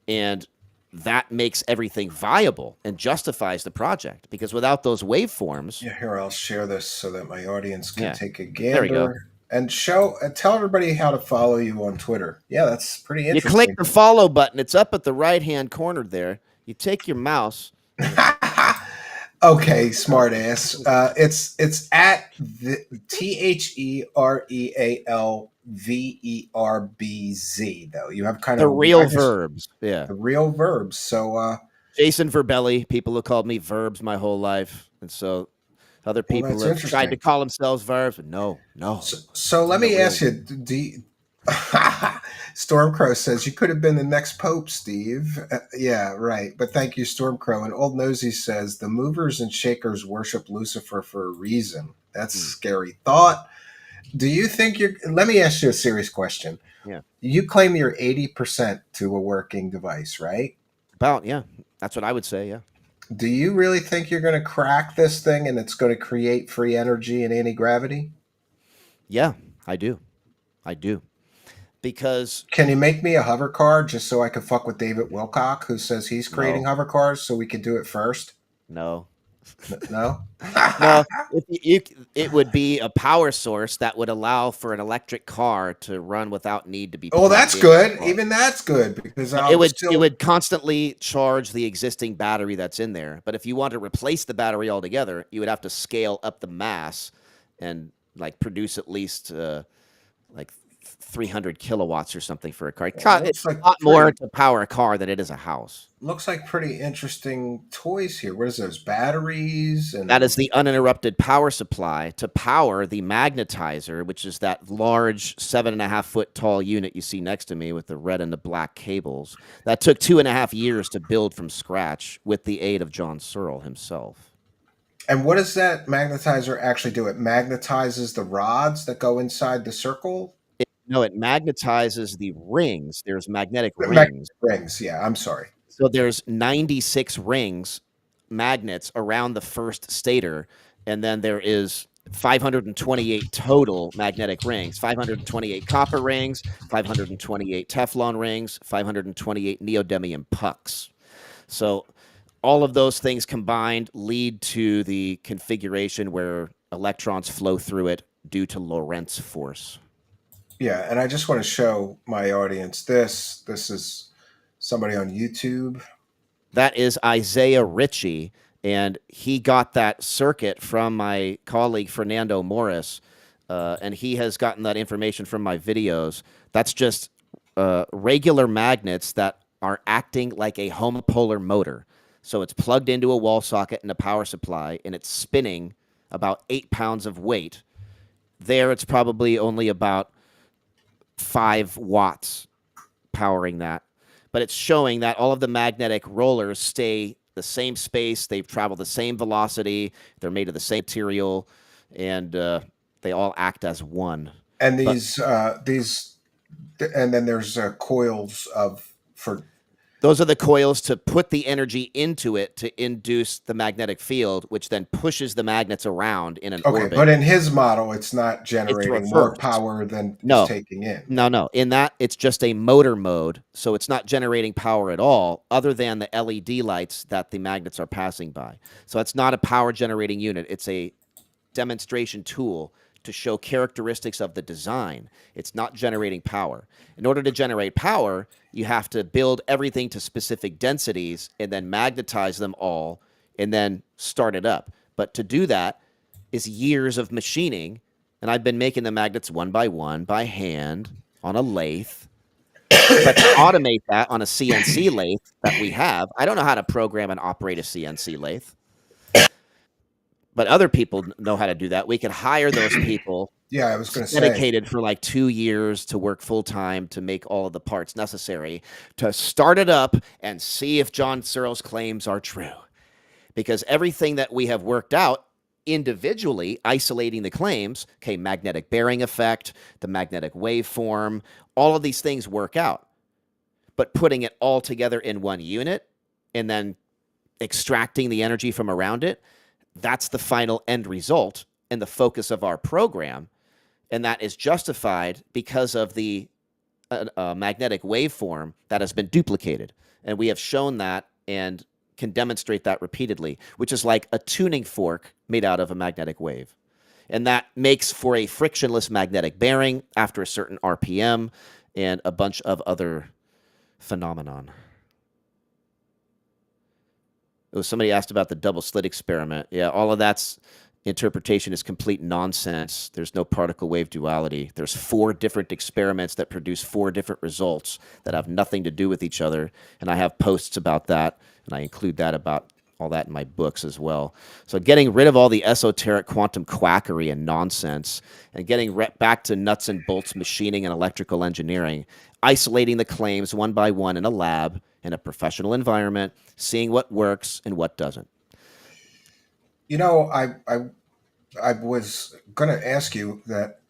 And that makes everything viable and justifies the project, because without those waveforms, yeah. Here, I'll share this so that my audience can yeah, take a there we go. gander and tell everybody how to follow you on Twitter. Yeah, that's pretty You click interesting. the follow button. It's up at the right hand corner there. You take your mouse. Okay, smart ass. It's at the TheRealVerbz though. You have kind The of real verbs. Yeah. the real verbs. So Jason Verbelli. People have called me verbs my whole life. And so other well, people that's have tried to interesting. call themselves verbs, but no, no. So let I'm the me real ask you, one. Stormcrow says you could have been the next pope, Steve. Yeah, right. But thank you, Stormcrow. And Old Nosy says the movers and shakers worship Lucifer for a reason. That's a Hmm. scary thought. Do you think you're? Let me ask you a serious question. Yeah. You claim you're 80% to a working device, right? About, yeah. That's what I would say, yeah. Do you really think you're going to crack this thing and it's going to create free energy and anti gravity? Yeah, I do. I do. Because Can you make me a hover car just so I can fuck with David Wilcock, who says he's creating no, hover cars, so we can do it first? no. No. No, if it would be a power source that would allow for an electric car to run without need to be Oh, plugged that's into the good. car. Even that's good because It I'll would it still. would constantly charge the existing battery that's in there. But if you want to replace the battery altogether, you would have to scale up the mass and like produce at least like 300 kilowatts or something for a car. It It's looks like a lot more pretty. to power a car than it is a house. Looks like pretty interesting toys here. What is those batteries That is and? the uninterrupted power supply to power the magnetizer, which is that large 7.5 foot tall unit you see next to me with the red and the black cables. That took 2.5 years to build from scratch with the aid of John Searl himself. And what does that magnetizer actually do? It magnetizes the rods that go inside the circle. No, it magnetizes the rings. There's magnetic Magnetic rings. rings. Yeah, I'm sorry. So there's 96 rings, magnets around the first stator, and then there is 528 total magnetic rings, 528 copper rings, 528 Teflon rings, 528 neodymium pucks. So all of those things combined lead to the configuration where electrons flow through it due to Lorentz force. Yeah, and I just want to show my audience this. This is somebody on YouTube. That is Isaiah Ritchie, and he got that circuit from my colleague Fernando Morris, and he has gotten that information from my videos. That's just regular magnets that are acting like a homopolar motor. So it's plugged into a wall socket and a power supply, and it's spinning about 8 pounds of weight. There, it's probably only about 5 watts powering that. But it's showing that all of the magnetic rollers stay the same space. They've traveled the same velocity. They're made of the same material, and they all act as one. And But these, and then there's coils of for. those are the coils to put the energy into it to induce the magnetic field, which then pushes the magnets around in an Okay, orbit. but in his model, it's not It's generating more reversed. power than it's No, taking in. no. In that, it's just a motor mode, so it's not generating power at all, other than the LED lights that the magnets are passing by. So it's not a power generating unit. It's a demonstration tool to show characteristics of the design. It's not generating power. In order to generate power, you have to build everything to specific densities and then magnetize them all and then start it up. But to do that is years of machining, and I've been making the magnets one by hand on a lathe. But to automate that on a CNC lathe that we have, I don't know how to program and operate a CNC lathe, but other people know how to do that. We could hire those people Yeah, I was going to say. dedicated for like 2 years to work full time to make all of the parts necessary to start it up and see if John Searle's claims are true. Because everything that we have worked out individually, isolating the claims, okay, magnetic bearing effect, the magnetic waveform, all of these things work out. But putting it all together in one unit and then extracting the energy from around it, that's the final end result and the focus of our program. And that is justified because of the magnetic waveform that has been duplicated. And we have shown that and can demonstrate that repeatedly, which is like a tuning fork made out of a magnetic wave. And that makes for a frictionless magnetic bearing after a certain RPM and a bunch of other phenomenon. Somebody asked about the double slit experiment. Yeah, all of that's interpretation is complete nonsense. There's no particle wave duality. There's 4 different experiments that produce 4 different results that have nothing to do with each other. And I have posts about that, and I include that about all that in my books as well. So getting rid of all the esoteric quantum quackery and nonsense and getting back to nuts and bolts machining and electrical engineering, isolating the claims one by one in a lab, in a professional environment, seeing what works and what doesn't. You know, I was going to ask you that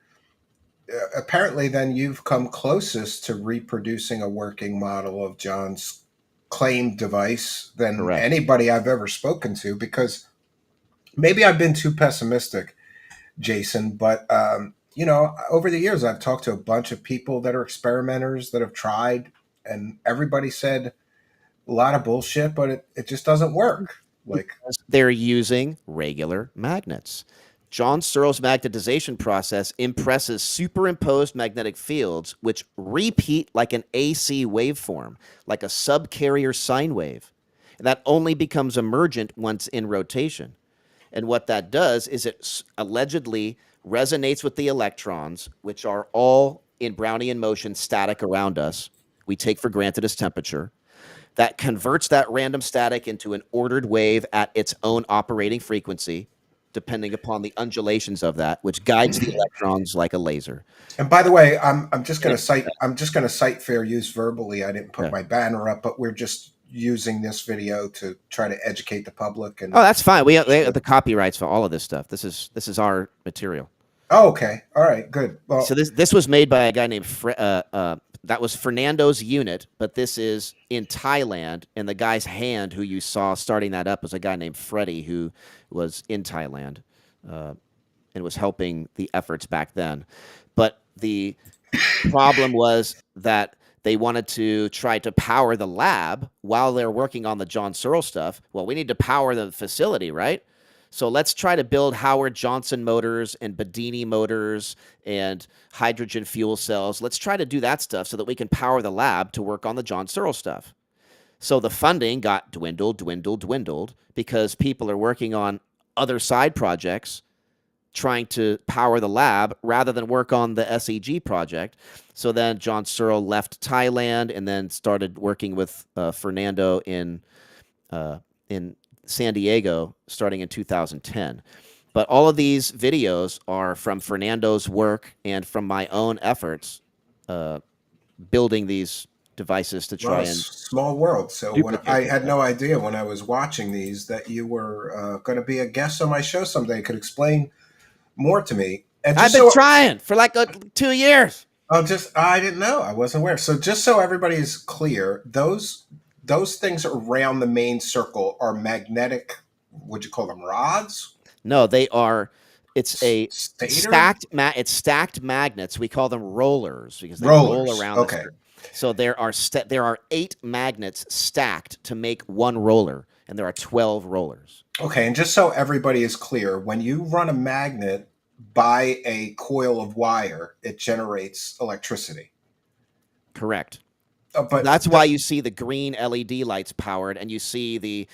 apparently then you've come closest to reproducing a working model of John's claimed device than Correct. anybody I've ever spoken to, because maybe I've been too pessimistic, Jason, but over the years I've talked to a bunch of people that are experimenters that have tried, and everybody said a lot of bullshit, but it just doesn't work. Like, They're using regular magnets. John Searl's magnetization process impresses superimposed magnetic fields which repeat like an AC waveform, like a subcarrier sine wave. And that only becomes emergent once in rotation. And what that does is it allegedly resonates with the electrons, which are all in Brownian motion static around us. We take for granted as temperature. That converts that random static into an ordered wave at its own operating frequency, depending upon the undulations of that, which guides the electrons like a laser. and by the way, I'm just And going it, to cite fair use verbally. I didn't put yeah. my banner up, but we're just using this video to try to educate the public. Oh, And that's fine. We have the copyrights for all of this stuff. This is our material. oh, okay, all right, good. So Well, this was made by a guy named that was Fernando's unit, but this is in Thailand, and the guy's hand who you saw starting that up was a guy named Freddie who was in Thailand and was helping the efforts back then. But the problem was that they wanted to try to power the lab while they're working on the John Searle stuff. Well, we need to power the facility, right? So let's try to build Howard Johnson motors and Bedini motors and hydrogen fuel cells. Let's try to do that stuff so that we can power the lab to work on the John Searle stuff. So the funding got dwindled because people are working on other side projects trying to power the lab rather than work on the SEG project. So then John Searle left Thailand and then started working with Fernando in San Diego starting in 2010. But all of these videos are from Fernando's work and from my own efforts building these devices to try and small world. So when duplicate I them. had no idea when I was watching these that you were going to be a guest on my show someday, could explain more to me. And I've just been so trying for like 2 years. I didn't know. I wasn't aware. So just so everybody is clear, those things around the main circle are magnetic. Would you call them rods? No, they are. It's a Stator It's stacked magnets. We call them rollers because they roll rollers. around Okay. So there are 8 magnets stacked to make one roller, and there are 12 rollers. Okay. And just so everybody is clear, when you run a magnet by a coil of wire, it generates electricity. Correct. But That's why you see the green LED lights powered, and you see the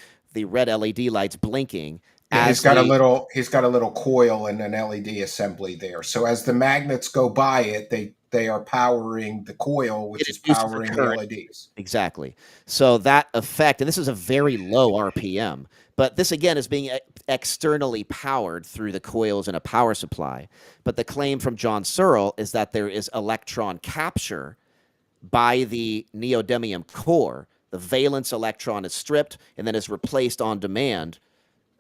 red LED lights blinking. yeah, As the he's got a little coil and an LED assembly there. So as the magnets go by it, they are powering the coil, which it is induces a powering the current. LEDs. Exactly. So that effect, and this is a very low RPM, but this again is being externally powered through the coils in a power supply. But the claim from John Searle is that there is electron capture by the neodymium core. The valence electron is stripped and then is replaced on demand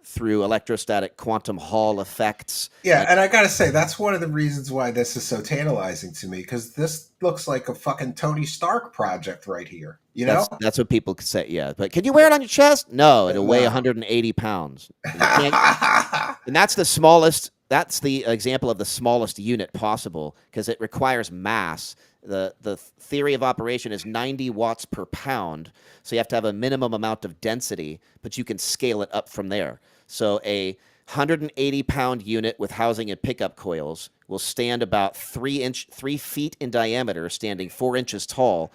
through electrostatic quantum Hall effects. Yeah, and I gotta say that's one of the reasons why this is so tantalizing to me, because this looks like a fucking Tony Stark project right here. You know? That's what people say. Yeah, but can you wear it on your chest? No, it'll weigh No. 180 pounds. You can't, and that's the smallest. That's the example of the smallest unit possible because it requires mass. The theory of operation is 90 watts per pound, so you have to have a minimum amount of density, but you can scale it up from there. So a 180-pound unit with housing and pickup coils will stand about 3 feet in diameter, standing 4 inches tall,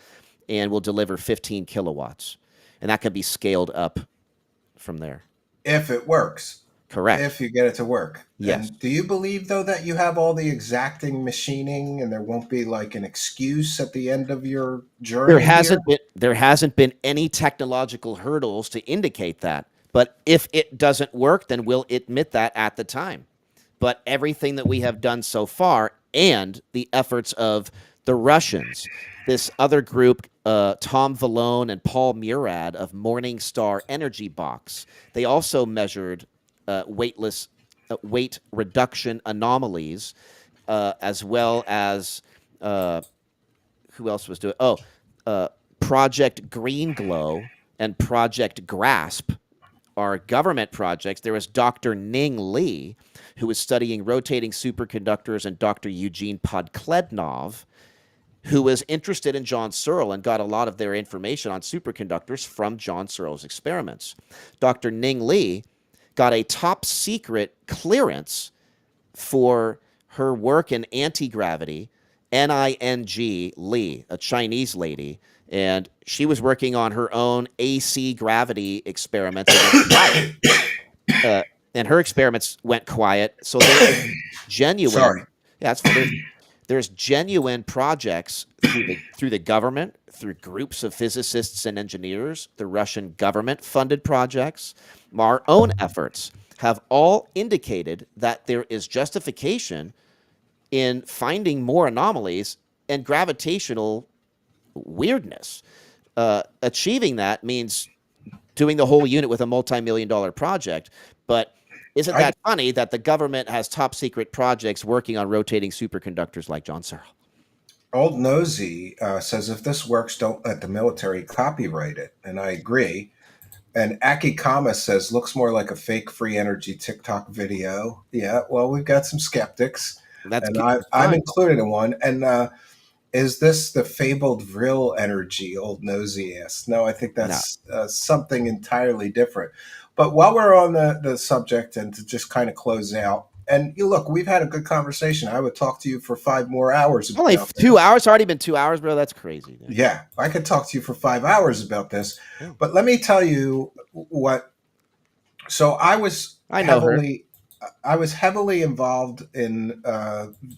and will deliver 15 kilowatts. And that can be scaled up from there. If it works. Correct. If you get it to work. Yes. And do you believe though that you have all the exacting machining and there won't be like an excuse at the end of your journey? There hasn't been any technological hurdles to indicate that. But if it doesn't work, then we'll admit that at the time. But everything that we have done so far and the efforts of the Russians, this other group, Tom Vallone and Paul Murad of Morningstar Energy Box, they also measured weight reduction anomalies as well as who else was doing? Oh, uh, Project Green Glow and Project Grasp are government projects. There was Dr. Ning Li, who was studying rotating superconductors, and Dr. Eugene Podklednov, who was interested in John Searl and got a lot of their information on superconductors from John Searl's experiments. Dr. Ning Li got a top secret clearance for her work in anti-gravity. Ning Li, a Chinese lady, and she was working on her own AC gravity experiments against fire. And her experiments went quiet. So there is genuine. Sorry. Yeah, there's genuine projects through the government, through groups of physicists and engineers, the Russian government funded projects, our own efforts have all indicated that there is justification in finding more anomalies and gravitational weirdness. Achieving that means doing the whole unit with a multi-million-dollar project. But isn't that funny that the government has top secret projects working on rotating superconductors like John Searl? Old Nosy says if this works, don't let the military copyright it, and I agree. And Aki Kama says looks more like a fake free energy TikTok video. Yeah, well, we've got some skeptics, and I'm included in one. And is this the fabled Vril energy? Old Nosy asked. No, I think that's something entirely different. But while we're on the subject, and to just kind of close out, and you look, we've had a good conversation. I would talk to you for 5 more hours. Only 2 hours? It's already been 2 hours, bro. That's crazy. Man. Yeah, I could talk to you for 5 hours about this. Yeah. But let me tell you what. So I was heavily involved in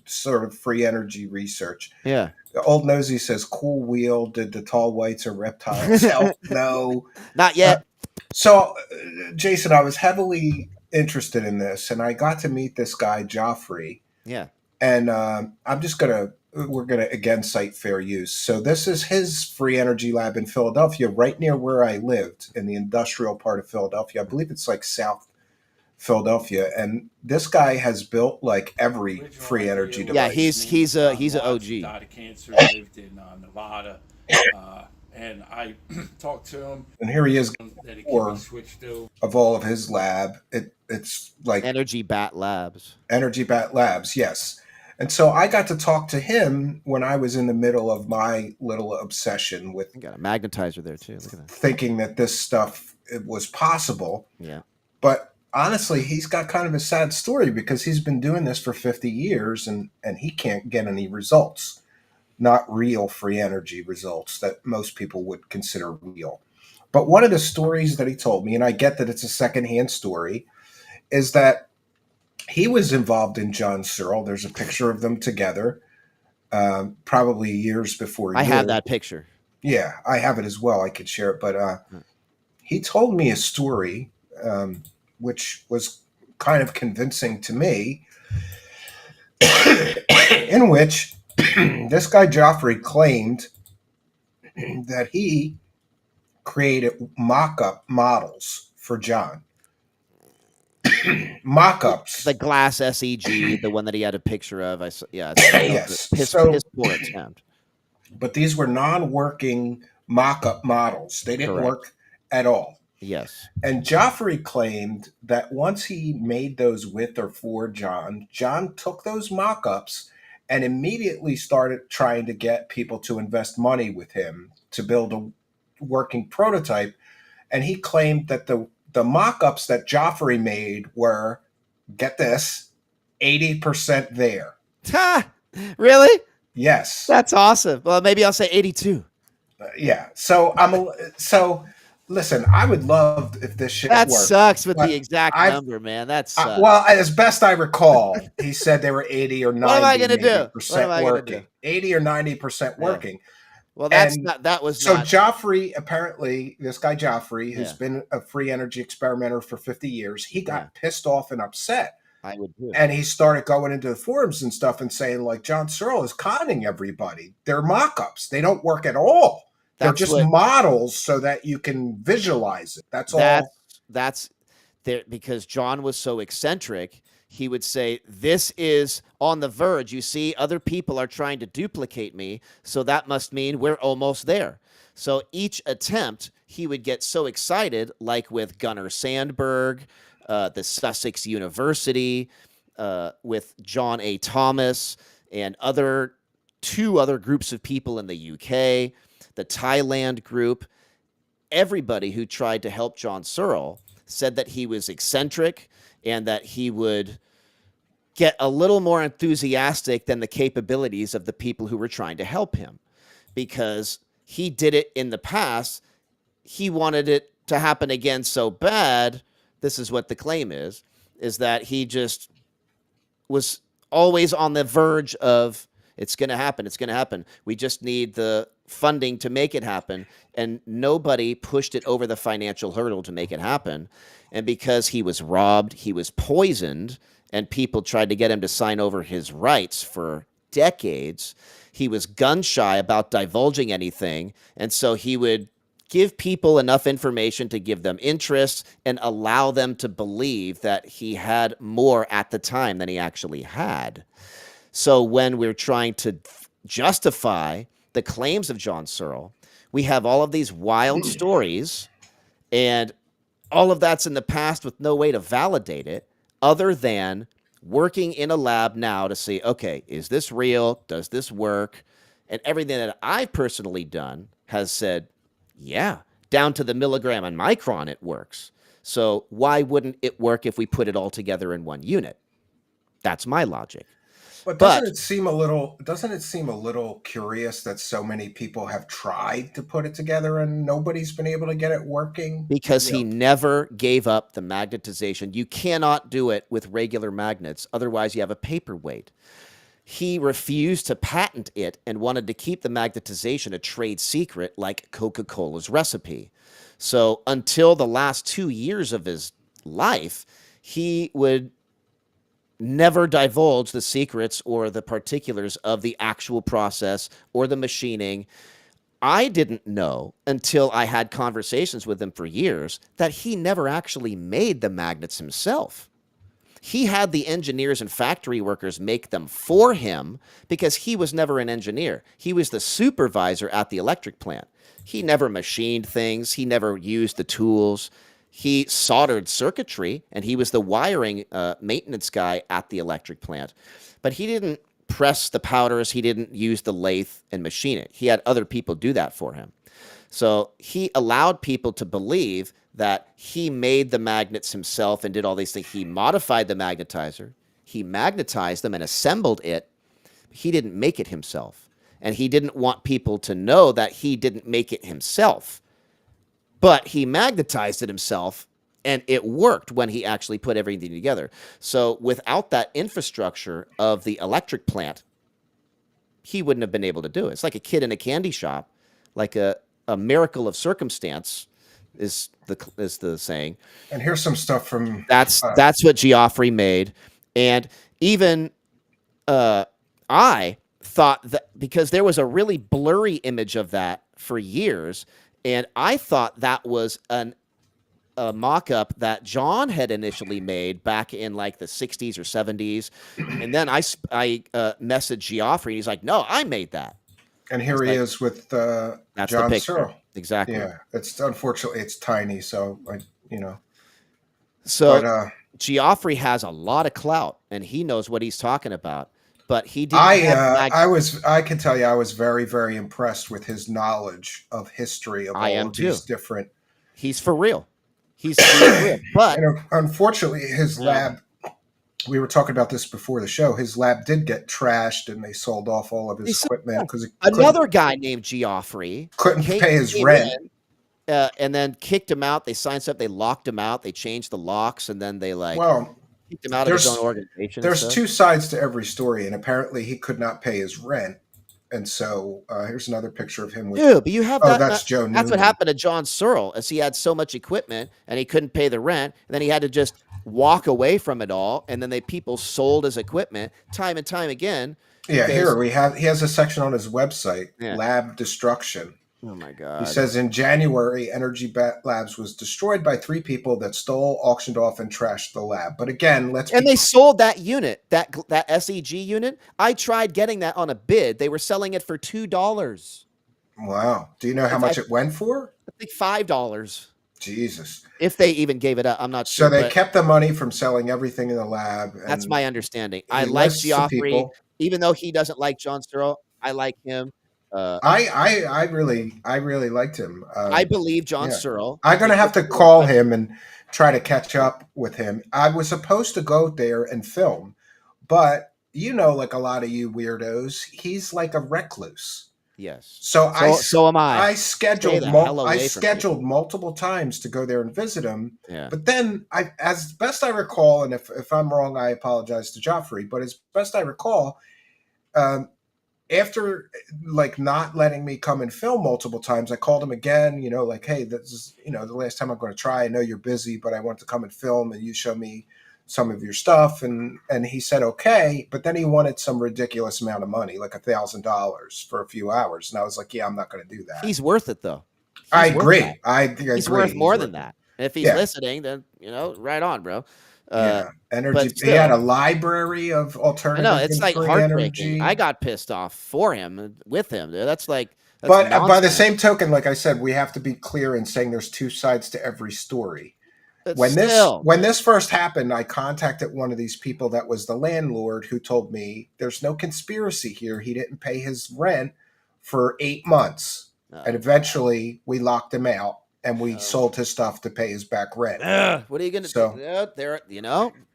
sort of free energy research. Yeah. Old Nosy says, "Cool wheel. Did the tall whites or reptiles help?" No, not yet. So, Jason, I was heavily interested in this, and I got to meet this guy, Joffrey. Yeah. And we're gonna again cite fair use. So this is his free energy lab in Philadelphia, right near where I lived in the industrial part of Philadelphia. I believe it's like South Philadelphia, and this guy has built like every free energy device. Yeah, he's an OG. Died of cancer, lived in Nevada, and I talked to him. And here he is, that he can be switched to. Of all of his lab. It's like Energy Bat Labs. Energy Bat Labs, yes. And so I got to talk to him when I was in the middle of my little obsession with. You got a magnetizer there too. Look at that. Thinking that this stuff was possible. Yeah. But honestly, he's got kind of a sad story because he's been doing this for 50 years and he can't get any results. Not real free energy results that most people would consider real. But one of the stories that he told me, and I get that it's a secondhand story, is that he was involved in John Searl. There's a picture of them together, probably years before. I have that picture. Yeah, I have it as well. I could share it. But he told me a story, which was kind of convincing to me, in which this guy Joffrey claimed that he created mock-up models for John. Mock-ups. The glass SEG, the one that he had a picture of. Yes. Piss poor attempt. But these were non-working mock-up models. They didn't work at all. Yes. And Joffrey claimed that once he made those with or for John took those mock-ups and immediately started trying to get people to invest money with him to build a working prototype. And he claimed that the mock-ups that Joffrey made were, get this, 80% there. Ha! Really? Yes. That's awesome. Well, maybe I'll say 82. Yeah. So listen, I would love if this shit worked. That sucks with the exact number, man. That sucks. Well, as best I recall, he said they were 80 or 90%. What am I going to do? What am I going to do? 80 or 90% working. Well, so Joffrey, apparently, this guy Joffrey, who's been a free energy experimenter for 50 years, he got pissed off and upset. I would too. And he started going into the forums and stuff and saying, like, John Searl is conning everybody. They're mock-ups. They don't work at all. They're just models so that you can visualize it. That's all. That's there because John was so eccentric. he would say, this is on the verge. You see, other people are trying to duplicate me, so that must mean we're almost there. So each attempt, he would get so excited, like with Gunnar Sandberg, the Sussex University, with John A. Thomas, and two other groups of people in the UK, the Thailand group. Everybody who tried to help John Searle said that he was eccentric and that he would get a little more enthusiastic than the capabilities of the people who were trying to help him, because he did it in the past. He wanted it to happen again so bad. This is what the claim is that he just was always on the verge of, it's going to happen. It's going to happen. We just need the funding to make it happen. And nobody pushed it over the financial hurdle to make it happen. And because he was robbed, he was poisoned, and people tried to get him to sign over his rights for decades, he was gun shy about divulging anything. And so he would give people enough information to give them interest and allow them to believe that he had more at the time than he actually had. So when we're trying to justify the claims of John Searle, we have all of these wild stories, and all of that's in the past with no way to validate it other than working in a lab now to see, okay, is this real? Does this work? And everything that I've personally done has said, yeah, down to the milligram and micron it works. So why wouldn't it work if we put it all together in one unit? That's my logic. But doesn't it seem a little curious that so many people have tried to put it together and nobody's been able to get it working? Because he never gave up the magnetization. You cannot do it with regular magnets. Otherwise, you have a paperweight. He refused to patent it and wanted to keep the magnetization a trade secret like Coca-Cola's recipe. So until the last 2 years of his life, he would never divulge the secrets or the particulars of the actual process or the machining. I didn't know until I had conversations with him for years that he never actually made the magnets himself. He had the engineers and factory workers make them for him because he was never an engineer. He was the supervisor at the electric plant. He never machined things. He never used the tools. He soldered circuitry, and he was the wiring maintenance guy at the electric plant. But he didn't press the powders. He didn't use the lathe and machine it. He had other people do that for him. So he allowed people to believe that he made the magnets himself and did all these things. He modified the magnetizer. He magnetized them and assembled it. He didn't make it himself. And he didn't want people to know that he didn't make it himself. But he magnetized it himself, and it worked when he actually put everything together. So without that infrastructure of the electric plant, he wouldn't have been able to do it. It's like a kid in a candy shop, like a miracle of circumstance is the saying. And here's some stuff from... That's what Geoffrey made. And even I thought that, because there was a really blurry image of that for years, and I thought that was a mock-up that John had initially made back in like the 60s or 70s. And then I messaged Geoffrey, and he's like, no, I made that. And here he is with That's John the picture. Searle. Exactly. Yeah, unfortunately it's tiny, so So but, Geoffrey has a lot of clout, and he knows what he's talking about. But he didn't. I can tell you, I was very, very impressed with his knowledge of history of all of these different. He's for real. He's for real. But unfortunately, his lab. We were talking about this before the show. His lab did get trashed, and they sold off all of his equipment because another guy named Geoffrey couldn't pay his rent. And then kicked him out. They signed stuff. They locked him out. They changed the locks, and then they kicked him out of his own organization. There's two sides to every story, and apparently he could not pay his rent. And so here's another picture of him with. Dude, but you have that. That's Joe Newman. That's what happened to John Searle, as he had so much equipment and he couldn't pay the rent, and then he had to just walk away from it all. And then people sold his equipment time and time again. Yeah, here he has a section on his website, Lab Destruction. Oh my He God. says in January, Energy Labs was destroyed by 3 people that stole, auctioned off, and trashed the lab. But again, let's And be they sold that unit, that SEG unit. I tried getting that on a bid. They were selling it for $2. wow. Do you know how I much it went for? think $5. Jesus. If they even gave it up, I'm not So sure, they but kept the money from selling everything in the lab, that's and my understanding. I he like lists some Geoffrey, people. even though he doesn't like John Searle. I like him. Uh, I really liked him. I believe John Yeah, Searle. I'm He gonna have did to the work. call him and try to catch up with him. I was supposed to go there and film, but like a lot of you weirdos, he's like a recluse. Yes. So So am I. I Stay scheduled the hell I away from scheduled people. multiple times to go there and visit him. Yeah. But then as best I recall, and if I'm wrong, I apologize to Joffrey. But as best I recall, um, after like not letting me come and film multiple times, I called him again. Like, hey, this is the last time I'm going to try. I know you're busy, but I want to come and film, and you show me some of your stuff. And he said okay, but then he wanted some ridiculous amount of money, like $1,000 for a few hours, and I was like, yeah, I'm not going to do that. He's worth it, though. I He's worth that. agree. I He's agree. worth He's more worth than it. that. And if he's Yeah, listening, then, right on, bro. Uh, yeah. Energy. but He had a still, library of I know alternative it's and like free heartbreaking. I energy. got pissed off for him, with him. Dude. That's But by the nonsense. same token, like I said, we have to be clear in saying there's two sides to every story. But When this still, when this first happened, I contacted one of these people that was the landlord, who told me there's no conspiracy here. He didn't pay his rent for 8 months, and oh god. eventually we locked him out and we Oh. sold his stuff to pay his back rent. What are you gonna do? So There,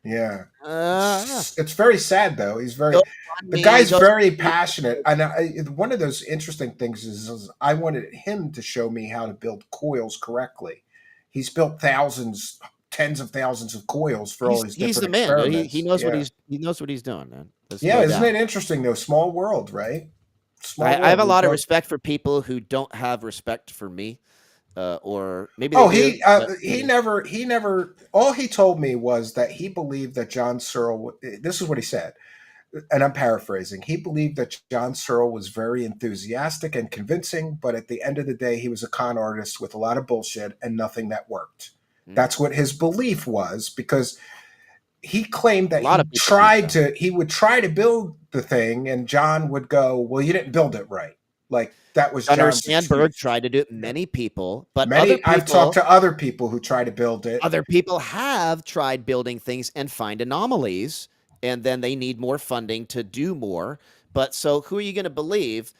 yeah, uh, it's very sad though. go on The me, guy's go. very passionate, and one of those interesting things is I wanted him to show me how to build coils correctly. He's built thousands, tens of thousands of coils for all these He's different the man, dude. He experiments. knows Yeah, he knows what he's doing, man. There's yeah, no isn't doubt. it interesting though? Small world, right? Small I have world. a We lot of both. respect for people who don't have respect for me, or maybe they Oh, do, but he never. All he told me was that he believed that John Searle. This is what he said, and I'm paraphrasing. He believed that John Searle was very enthusiastic and convincing, but at the end of the day, he was a con artist with a lot of bullshit and nothing that worked. mm, That's what his belief was, because he claimed a that lot of people think that. he would try to build the thing, and John would go, "Well, you didn't build it right." Like that was Gunnar John's Sandberg excuse. tried to do it. Yeah. Many people, but I've talked to other people who try to build it. other people have tried building things and find anomalies, and then they need more funding to do more. But so who are you going to believe?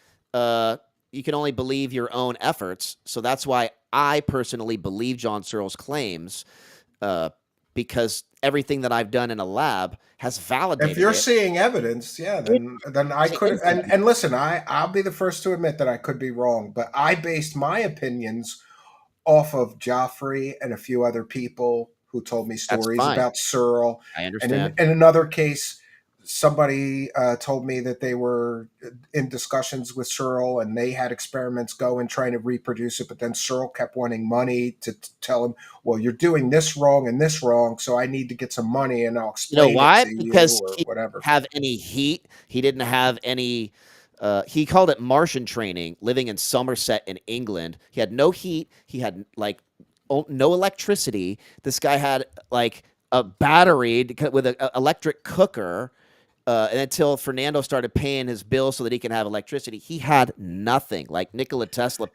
You can only believe your own efforts. So that's why I personally believe John Searle's claims, uh, because everything that I've done in a lab has If validated you're it. seeing evidence, yeah, then I Using could, infinite. and listen, I'll be the first to admit that I could be wrong, but I based my opinions off of Joffrey and a few other people who told me That's stories fine. about Searle. I And understand. in another case, somebody told me that they were in discussions with Searle and they had experiments going trying to reproduce it, but then Searle kept wanting money to tell him, well, you're doing this wrong, so I need to get some money and I'll You know explain it why? to you Because or he whatever. didn't have any heat. He didn't have any. He called it Martian training. Living in Somerset in England, he had no heat. He had like no electricity. This guy had like a battery with an electric cooker. And until Fernando started paying his bill so that he can have electricity, he had nothing. Like Nikola Tesla,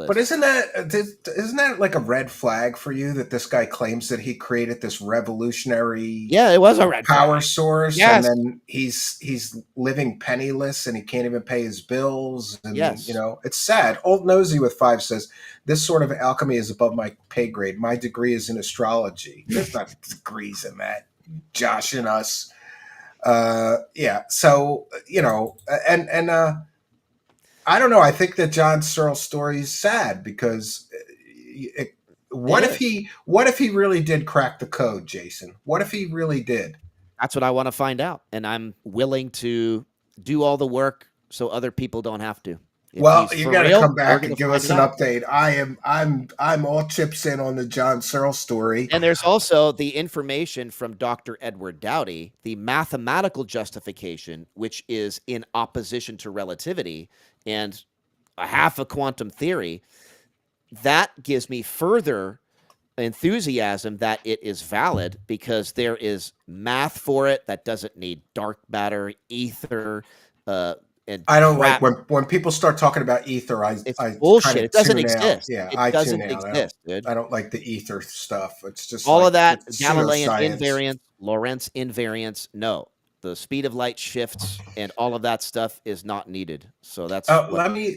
But penniless. isn't that like a red flag for you that this guy claims that he created this revolutionary Yeah, it was a red power flag. source, and Yes, then he's living penniless and he can't even pay his bills, and yes. it's sad. Old Nosy with 5 says this sort of alchemy is above my pay grade. My degree is in astrology. There's not degrees in that. Josh and us. Yeah. So and I don't know. I think that John Searle's story is sad because it, It what if he really did crack the code, Jason? What if he really did? That's what I want to find out, and I'm willing to do all the work so other people don't have to. If Well, he's you for got to real, come we're back and gonna give find us it an out. update. I'm all chips in on the John Searle story. And there's also the information from Dr. Edward Dowdy, the mathematical justification, which is in opposition to relativity. And a half a quantum theory, that gives me further enthusiasm that it is valid because there is math for it that doesn't need dark matter, ether, and I don't like crap. when people start talking about ether. It's I kind bullshit. of It doesn't tune out. exist. Yeah, It I tune doesn't out. exist, dude. I don't like the ether stuff. It's just All like of that it's Galilean pseudoscience. invariance, Lorentz invariance, no. The speed of light shifts and all of that stuff is not needed. So that's what. Let me.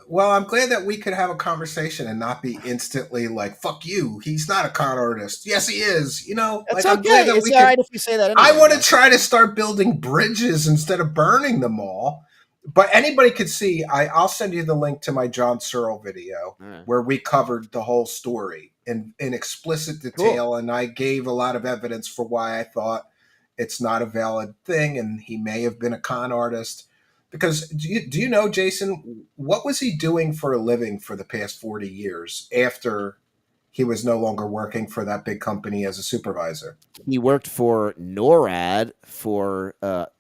Well, I'm glad that we could have a conversation and not be instantly like, "Fuck you." He's not a con artist. Yes, he is. You know, That's like I'm glad okay. that It's we all could. right if you say that I anyway, want to man. try to start building bridges instead of burning them all. But anybody could see. I'll send you the link to my John Searl video All right. where we covered the whole story in explicit detail, Cool. and I gave a lot of evidence for why I thought it's not a valid thing, and he may have been a con artist. Because do you know, Jason, what was he doing for a living for the past 40 years after he was no longer working for that big company as a supervisor? He worked for NORAD for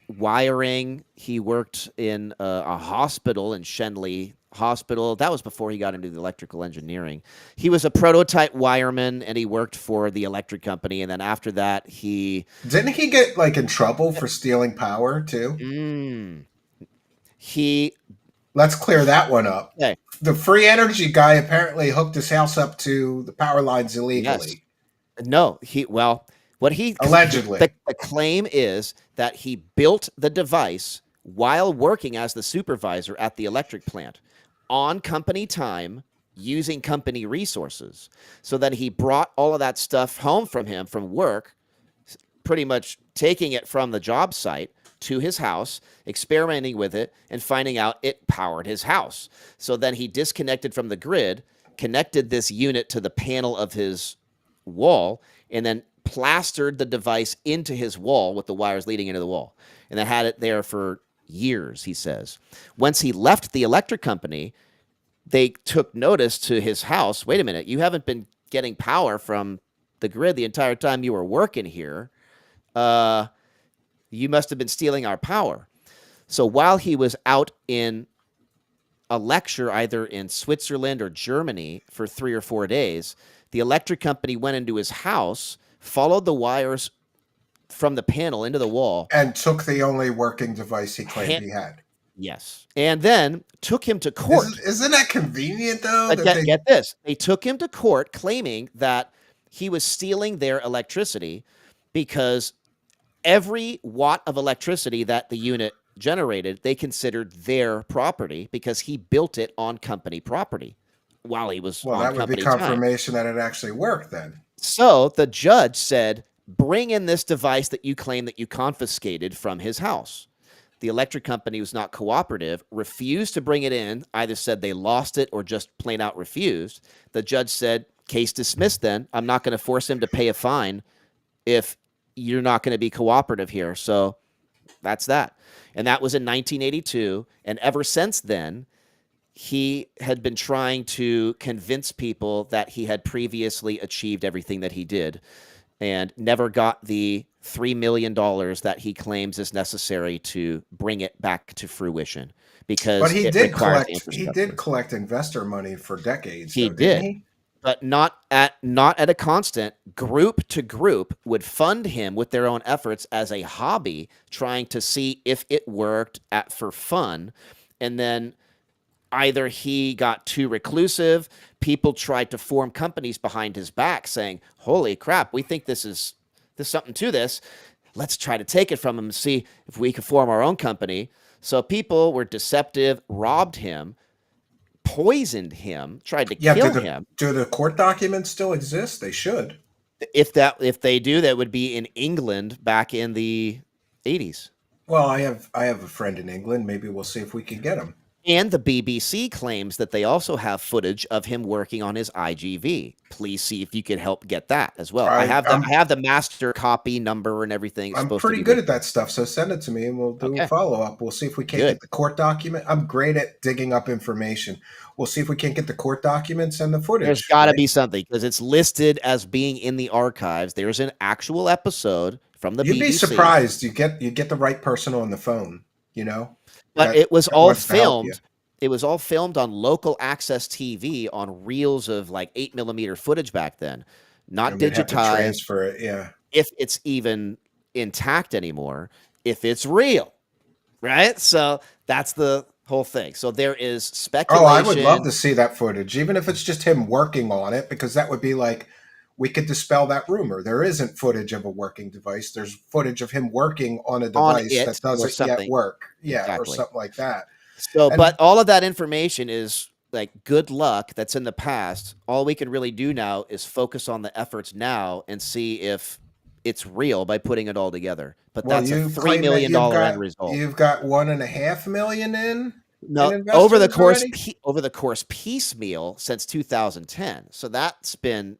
wiring. He worked in a hospital in Shenley Hospital. That was before he got into the electrical engineering. He was a prototype wireman, and he worked for the electric company. And then after that, Didn't he get like in trouble for stealing power too? he Let's clear that one up. okay. The free energy guy apparently hooked his house up to the power lines Yes. illegally. No, what he Allegedly. the claim is that he built the device while working as the supervisor at the electric plant on company time using company resources. So then he brought all of that stuff home from work, pretty much taking it from the job site to his house, experimenting with it, and finding out it powered his house. So then he disconnected from the grid, connected this unit to the panel of his wall, and then plastered the device into his wall with the wires leading into the wall. And then had it there for years, he says. Once he left the electric company, they took notice to his house. Wait a minute, you haven't been getting power from the grid the entire time you were working here. You must have been stealing our power. So while he was out in a lecture, either in Switzerland or Germany for 3 or 4 days, the electric company went into his house, followed the wires from the panel into the wall. And took the only working device he claimed he had. Yes. And then took him to court. Isn't that convenient though? But get this. They took him to court claiming that he was stealing their electricity because every watt of electricity that the unit generated, they considered their property because he built it on company property while he was Well, on that would be company time. confirmation that it actually worked then. So the judge said, bring in this device that you claim that you confiscated from his house. The electric company was not cooperative, refused to bring it in, either said they lost it or just plain out refused. The judge said, case dismissed then. I'm not going to force him to pay a fine if you're not going to be cooperative here. So that's that. And that was in 1982. And ever since then, he had been trying to convince people that he had previously achieved everything that he did and never got the $3 million that he claims is necessary to bring it back to fruition because But he it did requires collect. He infrastructure. did collect investor money for decades. He though, did. didn't he? But not at a constant. Group to group would fund him with their own efforts as a hobby, trying to see if it worked for fun. And then either he got too reclusive, people tried to form companies behind his back saying, holy crap, we think there's something to this. Let's try to take it from him and see if we can form our own company. So people were deceptive, robbed him, poisoned him, tried to kill him. Do the court documents still exist? They should. If they do, that would be in England back in the 80s. Well, I have a friend in England. Maybe we'll see if we can get him. And the BBC claims that they also have footage of him working on his IGV. Please see if you can help get that as well. I have the master copy number and everything. I'm pretty good at that stuff, so send it to me and we'll do a follow-up. We'll see if we can't get the court document. I'm great at digging up information. We'll see if we can't get the court documents and the footage. There's got to be something because it's listed as being in the archives. There's an actual episode from the BBC. You'd be surprised. You get the right person on the phone, you know? But it was all filmed. It was all filmed on local access TV on reels of like 8mm footage back then, not And we'd have to digitized. transfer it. Yeah. If it's even intact anymore, if it's real, right? So that's the whole thing. So there is speculation. Oh, I would love to see that footage, even if it's just him working on it, because that would be like, we could dispel that rumor. There isn't footage of a working device. There's footage of him working on a device that doesn't yet work. Yeah, exactly. or something like that. So, but all of that information is like good luck that's in the past. All we can really do now is focus on the efforts now and see if it's real by putting it all together. But that's a $3 million end result. You've got $1.5 million in. No, over the course piecemeal since 2010. So that's been,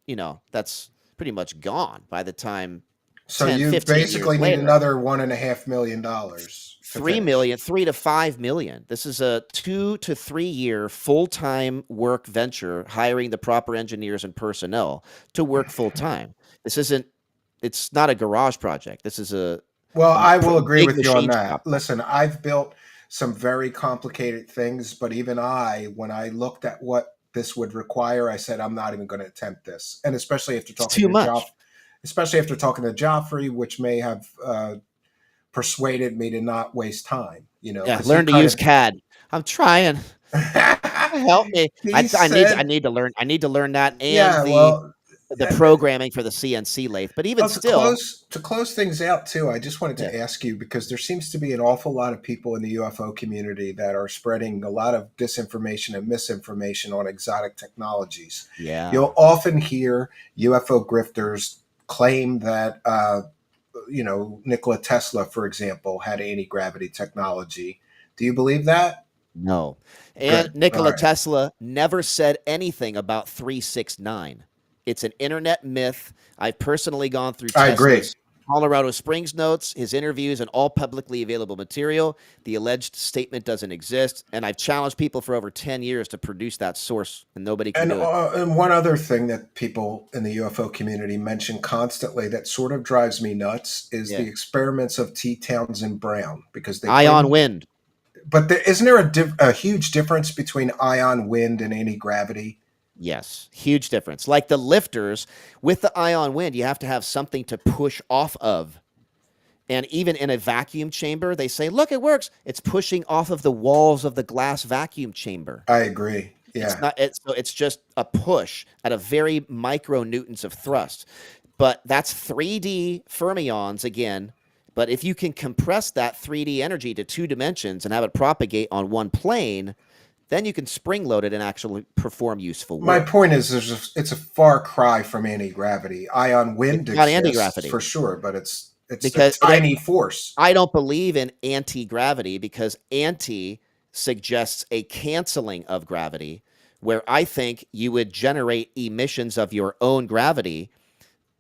that's pretty much gone by the time. So you basically need another $1.5 million. 3 million, 3 to 5 million. This is a 2 to 3 year full-time work venture, hiring the proper engineers and personnel to work full-time. It's not a garage project. This is I will agree with you on that. Shop. Listen, I've built some very complicated things, but even when I looked at what this would require, I said, I'm not even going to attempt this. And especially after talking to Joffrey, which may have persuaded me to not waste time. Yeah, learn to use CAD. I'm trying. Help me. I need to learn. I need to learn that and the programming for the CNC lathe. But even still, to close things out too, I just wanted to ask you, because there seems to be an awful lot of people in the UFO community that are spreading a lot of disinformation and misinformation on exotic technologies. Yeah, you'll often hear UFO grifters claim that Nikola Tesla, for example, had anti-gravity technology. Do you believe that? No. And Nikola Tesla never said anything about 369. It's an internet myth. I've personally gone through Tesla's Colorado Springs notes, his interviews, and all publicly available material. The alleged statement doesn't exist, and I've challenged people for over 10 years to produce that source, and nobody can do it. And one other thing that people in the UFO community mention constantly that sort of drives me nuts is the experiments of T. Townsend Brown, because they ion wind. But isn't there a huge difference between ion wind and anti-gravity? Yes, huge difference. Like the lifters, with the ion wind, you have to have something to push off of. And even in a vacuum chamber, they say, look, it works. It's pushing off of the walls of the glass vacuum chamber. I agree. Yeah. It's just a push at a very micronewtons of thrust. But that's 3D fermions again. But if you can compress that 3D energy to 2 dimensions and have it propagate on one plane, then you can spring load it and actually perform useful work. My point is, it's a far cry from anti-gravity. Ion wind exists anti-gravity for sure, but it's because a tiny force. I don't believe in anti-gravity because anti suggests a canceling of gravity, where I think you would generate emissions of your own gravity,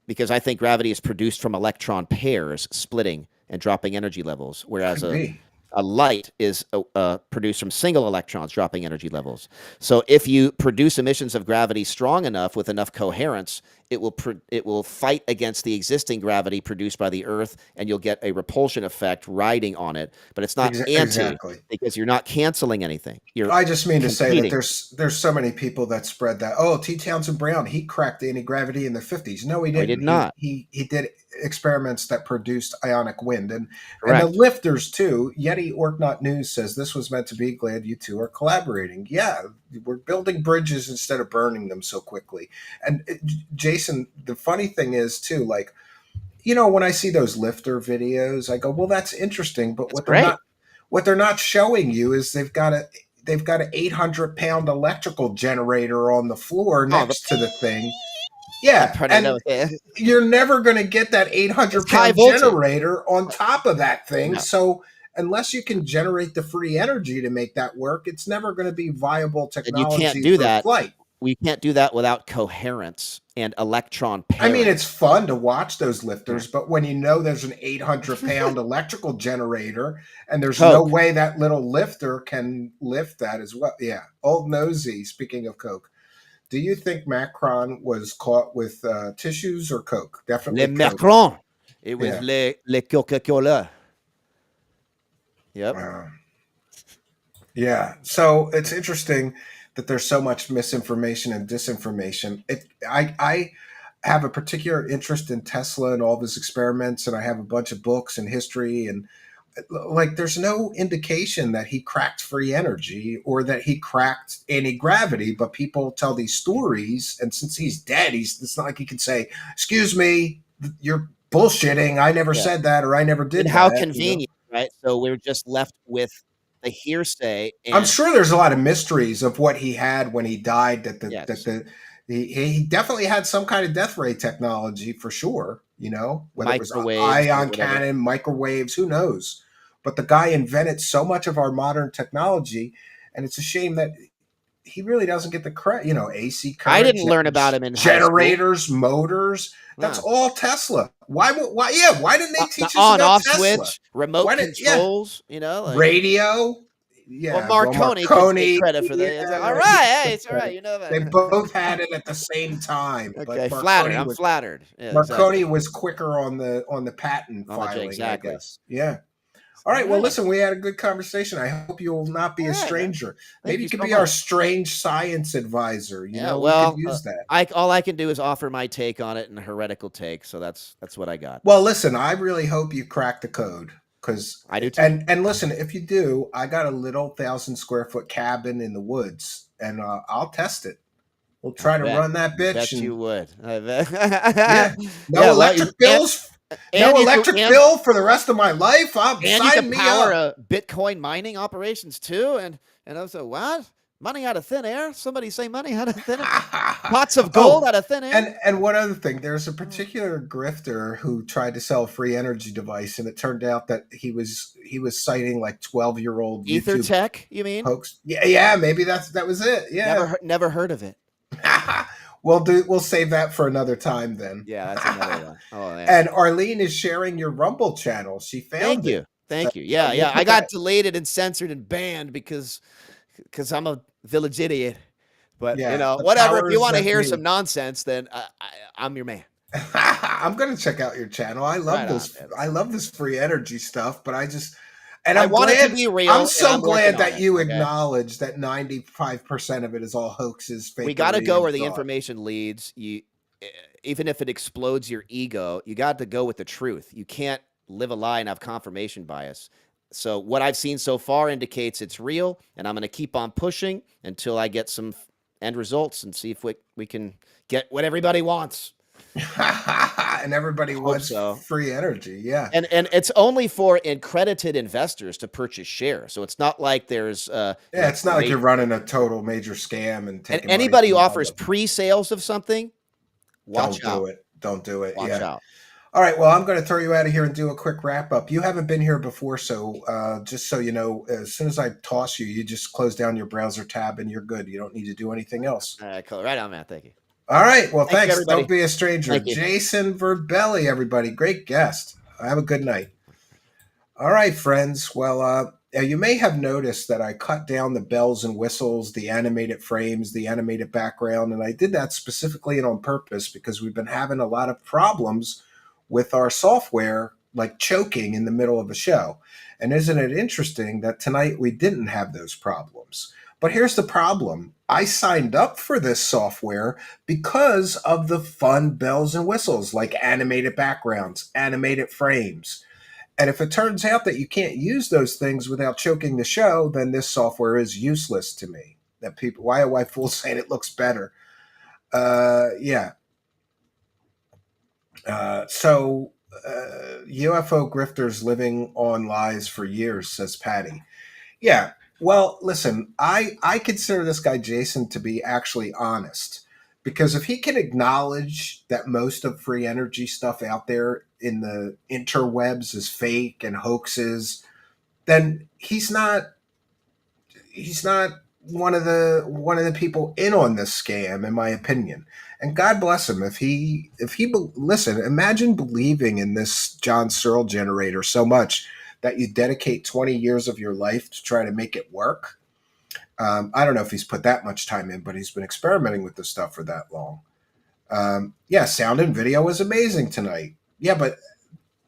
because I think gravity is produced from electron pairs splitting and dropping energy levels, whereas a light is produced from single electrons dropping energy levels. So if you produce emissions of gravity strong enough with enough coherence, it will fight against the existing gravity produced by the Earth, and you'll get a repulsion effect riding on it. But it's not because you're not canceling anything. I just mean to say that there's so many people that spread that. Oh, T. Townsend Brown, he cracked anti-gravity in the 50s. No, he didn't. He did not. He did experiments that produced ionic wind, and the lifters too. Yeti Orknot News says this was meant to be. Glad you two are collaborating. Yeah, we're building bridges instead of burning them so quickly. And Jason, the funny thing is too, like, when I see those lifter videos, I go, well, that's interesting, but what they're not showing you is they've got an 800-pound electrical generator on the floor next to the thing. Yeah, and you're never going to get that 800-pound generator on top of that thing. No. So unless you can generate the free energy to make that work, it's never going to be viable technology. And you can't do that. Flight. We can't do that without coherence and electron pairing. I mean, it's fun to watch those lifters, but when there's an 800-pound electrical generator and there's no way that little lifter can lift that as well. Yeah, Old Nosy, speaking of Coke. Do you think Macron was caught with tissues or Coke? Definitely Le Coke. Macron. It was le Coca-Cola. Yep. Yeah. So it's interesting that there's so much misinformation and disinformation. I have a particular interest in Tesla and all of his experiments, and I have a bunch of books and history, and like there's no indication that he cracked free energy or that he cracked anti-gravity, but people tell these stories, and since he's dead, it's not like he can say, "Excuse me, you're bullshitting. I never Yeah. said that, or I never And did how that." convenient, right? So we're just left with the hearsay I'm and sure there's a lot of mysteries of what he had when he died. yes, He definitely had some kind of death ray technology for sure. Whether it was microwaves or ion whatever. cannon, microwaves, who knows? But the guy invented so much of our modern technology, and it's a shame that he really doesn't get the credit. AC I current, didn't learn about him in high school. generators, motors. That's Huh. all Tesla. Why? Why? Yeah. Why didn't they The teach us about on-off Tesla? switch, remote Why did? Yeah. controls, like Radio. well, Yeah, well, Marconi can take Marconi. credit for Yeah, that. It's like, all right, hey, it's all yeah. right, you know They that. both had it at the same time, but Okay, flattered. I'm flattered. Yeah, Marconi exactly. was quicker on the patent On the J, filing, I exactly. guess. Yeah. All All right. Well, right. listen, we had a good conversation. I hope you'll not be All a right, man. stranger. Thank Maybe you you could so be our much. strange science advisor. Yeah, We could well, use that. all I can do is offer my take on it and a heretical take, so that's what I got. Well, listen, I really hope you crack the code because I do too. and listen, if you do, I got a little 1,000 square foot cabin in the woods, and I'll test it. We'll I try to bet. run that I bitch, bet you and would. I bet. yeah, no Yeah, well, you electric bills, no and you can electric bill for the rest of my life. and you can Sign me power up. Bitcoin mining operations too. And I was like, what? Money out of thin air? Somebody say money out of thin air? Pots of gold Oh, out of thin air? and one other thing, there's a particular grifter who tried to sell a free energy device, and it turned out that he was citing like 12-year-old Ether YouTube tech, you mean? hoax. Yeah, yeah, maybe that was it. Yeah. Never heard of it. We'll save that for another time then. Yeah, that's another one. Oh man. And Arlene is sharing your Rumble channel. She Thank found it. you. Thank you. Yeah, We'll yeah. I put got that. deleted and censored and banned because I'm a village idiot. But Yeah, the whatever. If you powers want to that hear be. some nonsense, then I'm your man. I'm gonna check out your channel. I love Right on, this. man. I love this free energy stuff. But and I I'm want it to glad. be real, I'm and so I'm working glad on that it. you Okay. acknowledge that 95% of it is all hoaxes, We got to fakery, go and where the fraud. information leads. Even if it explodes your ego, you got to go with the truth. You can't live a lie and have confirmation bias. So what I've seen so far indicates it's real, and I'm going to keep on pushing until I get some end results and see if we can get what everybody wants. And everybody Hope wants so. free energy. Yeah. And it's only for accredited investors to purchase shares. So it's not like there's Yeah. It's not like you're running a total major scam and and taking money anybody from who the offers public. pre-sales of something, watch Don't out. do it. Don't do it. Watch Yeah. out. All right. Well, I'm going to throw you out of here and do a quick wrap up. You haven't been here before, so just so you know, as soon as I toss you, you just close down your browser tab and you're good. You don't need to do anything else. All right, cool. Right on, man. Thank you. All right. Well, Thank you, thanks. Don't everybody. be a stranger. Thank you. Jason Verbelli, everybody. Great guest. Have a good night. All right, friends. Well, you may have noticed that I cut down the bells and whistles, the animated frames, the animated background, and I did that specifically and on purpose because we've been having a lot of problems with our software, like choking in the middle of a show. And isn't it interesting that tonight we didn't have those problems? But here's the problem. I signed up for this software because of the fun bells and whistles, like animated backgrounds, animated frames. And if it turns out that you can't use those things without choking the show, then this software is useless to me. That people, why are white fools saying it looks better? Yeah. UFO grifters living on lies for years, says Patty. Yeah. Well, listen, I consider this guy Jason to be actually honest because if he can acknowledge that most of free energy stuff out there in the interwebs is fake and hoaxes, then he's not one of the people in on this scam, in my opinion. And God bless him listen. Imagine believing in this John Searl generator so much that you dedicate 20 years of your life to try to make it work. I don't know if he's put that much time in, but he's been experimenting with this stuff for that long. Yeah, sound and video was amazing tonight. Yeah, but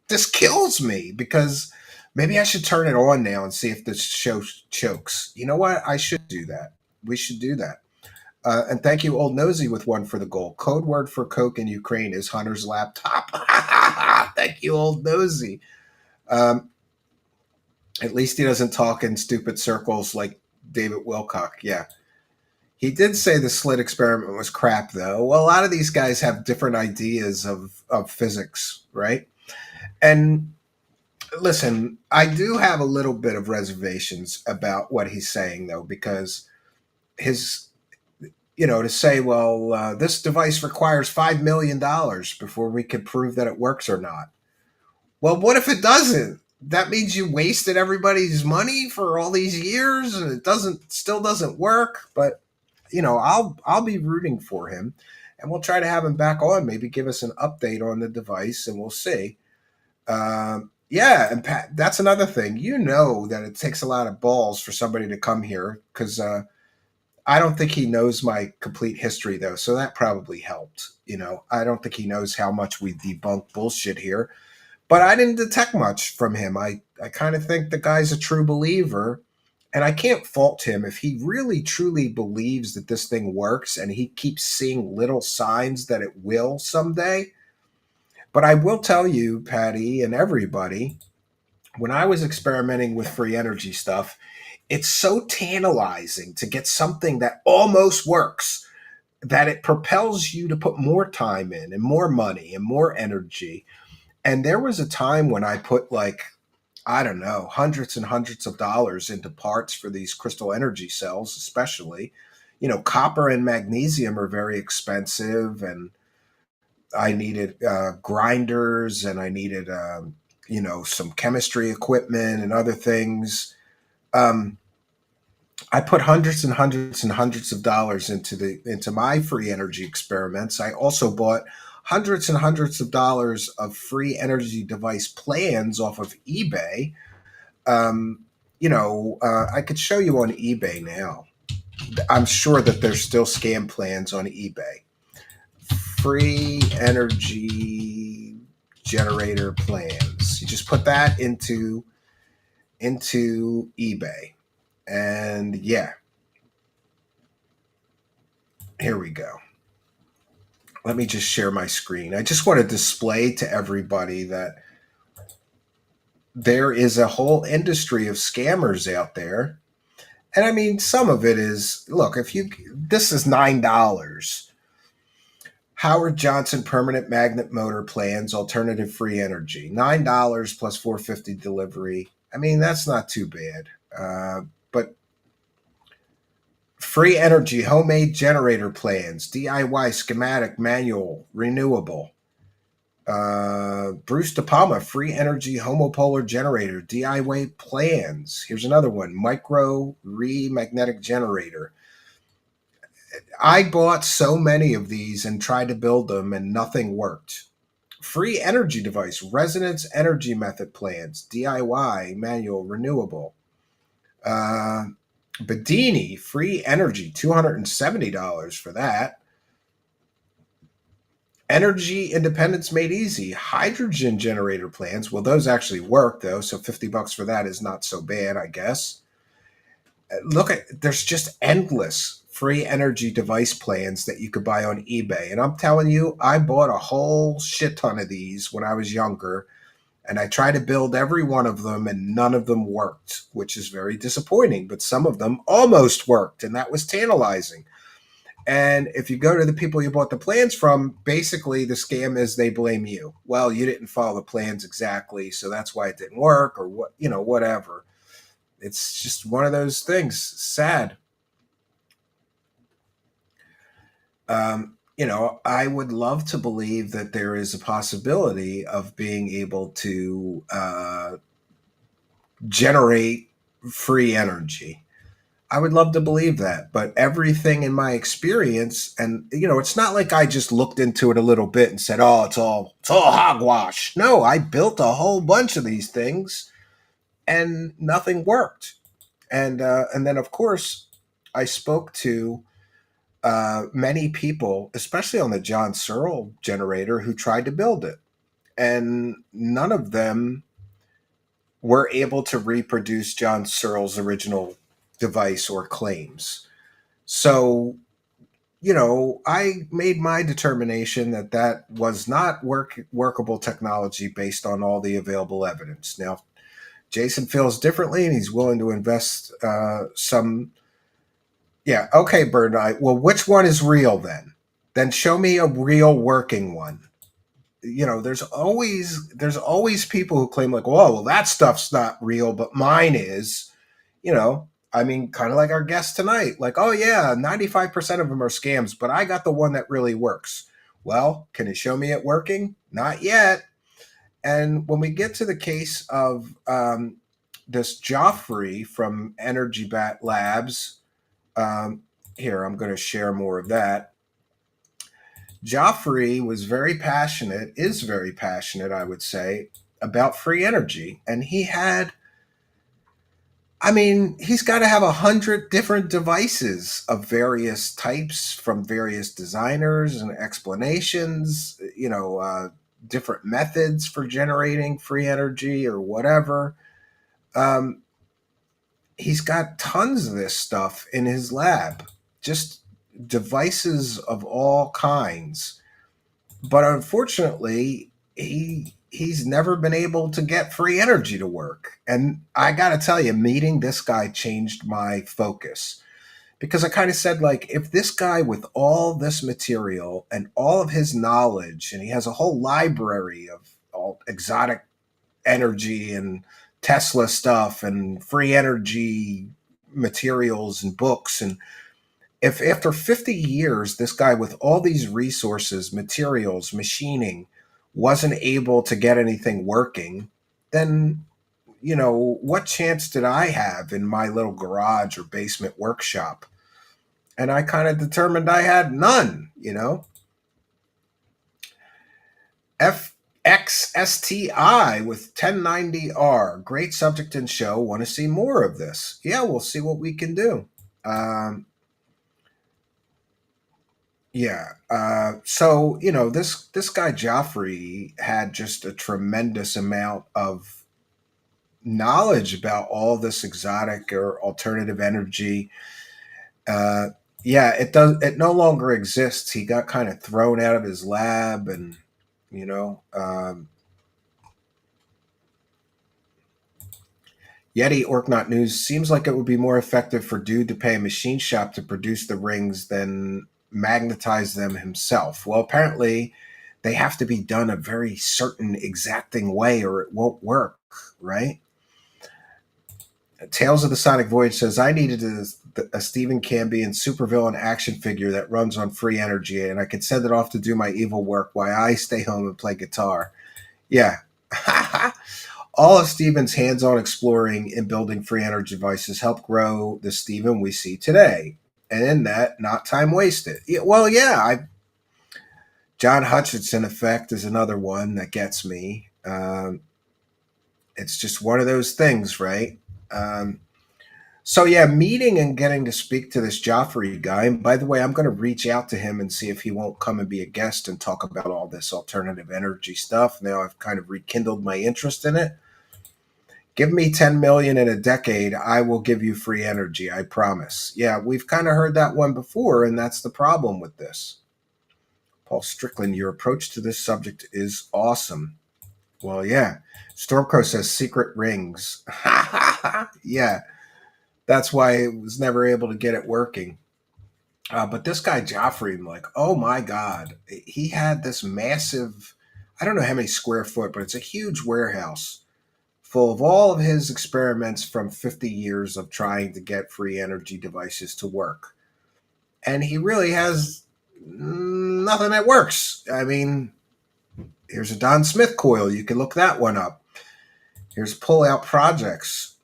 this kills me because Maybe I should turn it on now and see if this show chokes. You know what? I should do that. We should do that. And thank you, Old Nosy, with one for the goal. Code word for Coke in Ukraine is Hunter's laptop. Thank you, Old Nosy. Um, at least he doesn't talk in stupid circles like David Wilcock. Yeah. He did say the slit experiment was crap, though. Well, a lot of these guys have different ideas of physics, right? And listen, I do have a little bit of reservations about what he's saying, though, because his, to say, well, this device requires $5 million before we can prove that it works or not. Well, what if it doesn't? That means you wasted everybody's money for all these years and it still doesn't work. But I'll be rooting for him, and we'll try to have him back on. Maybe give us an update on the device, and we'll see. Yeah, and Pat, that's another thing. You know that it takes a lot of balls for somebody to come here because I don't think he knows my complete history, though, so that probably helped. I don't think he knows how much we debunk bullshit here, but I didn't detect much from him. I kind of think the guy's a true believer, and I can't fault him if he really truly believes that this thing works and he keeps seeing little signs that it will someday. But I will tell you, Patty, and everybody, when I was experimenting with free energy stuff, it's so tantalizing to get something that almost works that it propels you to put more time in and more money and more energy. And there was a time when I put I don't know, hundreds and hundreds of dollars into parts for these crystal energy cells, especially. Copper and magnesium are very expensive, and I needed grinders, and I needed, some chemistry equipment and other things. Um, I put hundreds and hundreds and hundreds of dollars into my free energy experiments. I also bought hundreds and hundreds of dollars of free energy device plans off of eBay. I could show you on eBay now. I'm sure that there's still scam plans on eBay. Free energy generator plans. You just put that into eBay. And yeah, here we go. Let me just share my screen. I just want to display to everybody that there is a whole industry of scammers out there. And I mean, some of it is, look, this is $9. Howard Johnson permanent magnet motor plans, alternative free energy, $9 plus $4.50 delivery. I mean, that's not too bad. But free energy homemade generator plans, DIY schematic manual renewable. Bruce De Palma free energy homopolar generator DIY plans. Here's another one, micro magnetic generator. I bought so many of these and tried to build them and nothing worked. Free energy device, resonance energy method plans, DIY manual renewable. Bedini free energy, $270 for that. Energy independence made easy. Hydrogen generator plans. Well, those actually work though, so $50 for that is not so bad, I guess. There's just endless free energy device plans that you could buy on eBay. And I'm telling you, I bought a whole shit ton of these when I was younger, and I tried to build every one of them, and none of them worked, which is very disappointing. But some of them almost worked, and that was tantalizing. And if you go to the people you bought the plans from, basically the scam is they blame you. Well, you didn't follow the plans exactly, so that's why it didn't work, or whatever. It's just one of those things. Sad. I would love to believe that there is a possibility of being able to generate free energy. I would love to believe that, but everything in my experience, and it's not like I just looked into it a little bit and said, "Oh, it's all hogwash." No, I built a whole bunch of these things, and nothing worked. And then, of course, I spoke to many people, especially on the John Searl generator, who tried to build it, and none of them were able to reproduce John Searle's original device or claims. So, I made my determination that that was not workable technology based on all the available evidence. Now, Jason feels differently, and he's willing to invest some. Yeah, okay, Bird Eye. Well, which one is real then? Then show me a real working one. There's always people who claim like, well, that stuff's not real, but mine is. I mean, kind of like our guest tonight. Like, oh yeah, 95% of them are scams, but I got the one that really works. Well, can you show me it working? Not yet. And when we get to the case of this Joffrey from Energy Bat Labs, um, here, I'm going to share more of that. Joffrey was very passionate, is very passionate, I would say, about free energy. And he's got to have 100 different devices of various types from various designers and explanations, different methods for generating free energy or whatever. Um, he's got tons of this stuff in his lab, just devices of all kinds. But unfortunately, he's never been able to get free energy to work. And I got to tell you, meeting this guy changed my focus because I kind of said, like, if this guy with all this material and all of his knowledge, and he has a whole library of all exotic energy and Tesla stuff and free energy materials and books, and if after 50 years this guy with all these resources, materials, machining wasn't able to get anything working, then what chance did I have in my little garage or basement workshop? And I kind of determined I had none. FXSTI with 1090R. Great subject and show. Want to see more of this? Yeah, we'll see what we can do. Yeah. So this guy Joffrey had just a tremendous amount of knowledge about all this exotic or alternative energy. Yeah, it no longer exists. He got kind of thrown out of his lab, and you know, um, Yeti Orknot News seems like it would be more effective for Dude to pay a machine shop to produce the rings than magnetize them himself. Well, apparently they have to be done a very certain exacting way or it won't work, right? Tales of the Sonic Voyage says, I needed a Stephen Cambion supervillain action figure that runs on free energy, and I could send it off to do my evil work while I stay home and play guitar. Yeah. All of Stephen's hands-on exploring and building free energy devices helped grow the Stephen we see today. And in that, not time wasted. Yeah, well, yeah, John Hutchinson effect is another one that gets me. It's just one of those things, right? So yeah, meeting and getting to speak to this Joffrey guy. And by the way, I'm going to reach out to him and see if he won't come and be a guest and talk about all this alternative energy stuff. Now I've kind of rekindled my interest in it. Give me 10 million in a decade, I will give you free energy, I promise. Yeah, we've kind of heard that one before, and that's the problem with this. Paul Strickland, your approach to this subject is awesome. Well, yeah. Stormcrow says secret rings. Yeah, that's why I was never able to get it working. But this guy Joffrey, I'm like, oh my God. He had this massive, I don't know how many square foot, but it's a huge warehouse full of all of his experiments from 50 years of trying to get free energy devices to work. And he really has nothing that works. I mean, here's a Don Smith coil. You can look that one up. Here's pull-out projects.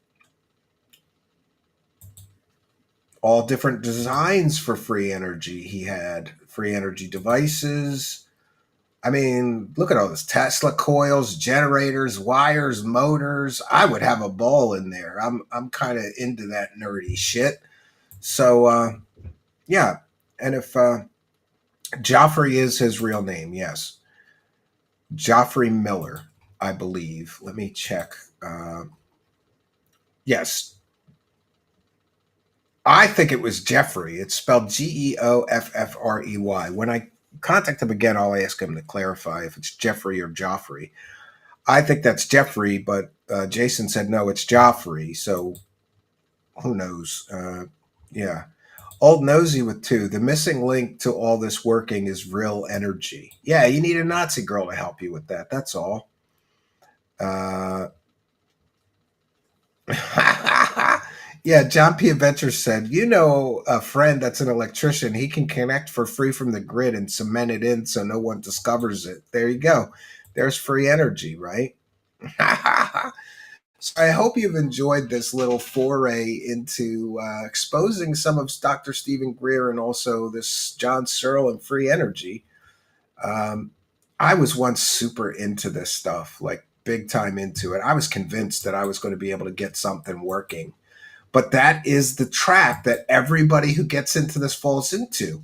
All different designs for free energy. He had free energy devices. I mean, look at all this Tesla coils, generators, wires, motors. I would have a ball in there. I'm kind of into that nerdy shit. So yeah, and if Joffrey is his real name, yes, Joffrey Miller, I believe. Let me check. Yes. I think it was Jeffrey. It's spelled Geoffrey. When I contact him again, I'll ask him to clarify if it's Jeffrey or Joffrey. I think that's Jeffrey, but Jason said no, it's Joffrey. So who knows? Yeah. Old Nosy with two. The missing link to all this working is real energy. Yeah, you need a Nazi girl to help you with that. That's all. Uh, yeah, John P. Adventure said, you know, a friend that's an electrician, he can connect for free from the grid and cement it in so no one discovers it. There you go. There's free energy, right? So I hope you've enjoyed this little foray into exposing some of Dr. Stephen Greer and also this John Searl and free energy. Um, I was once super into this stuff, like big time into it. I was convinced that I was going to be able to get something working. But that is the trap that everybody who gets into this falls into.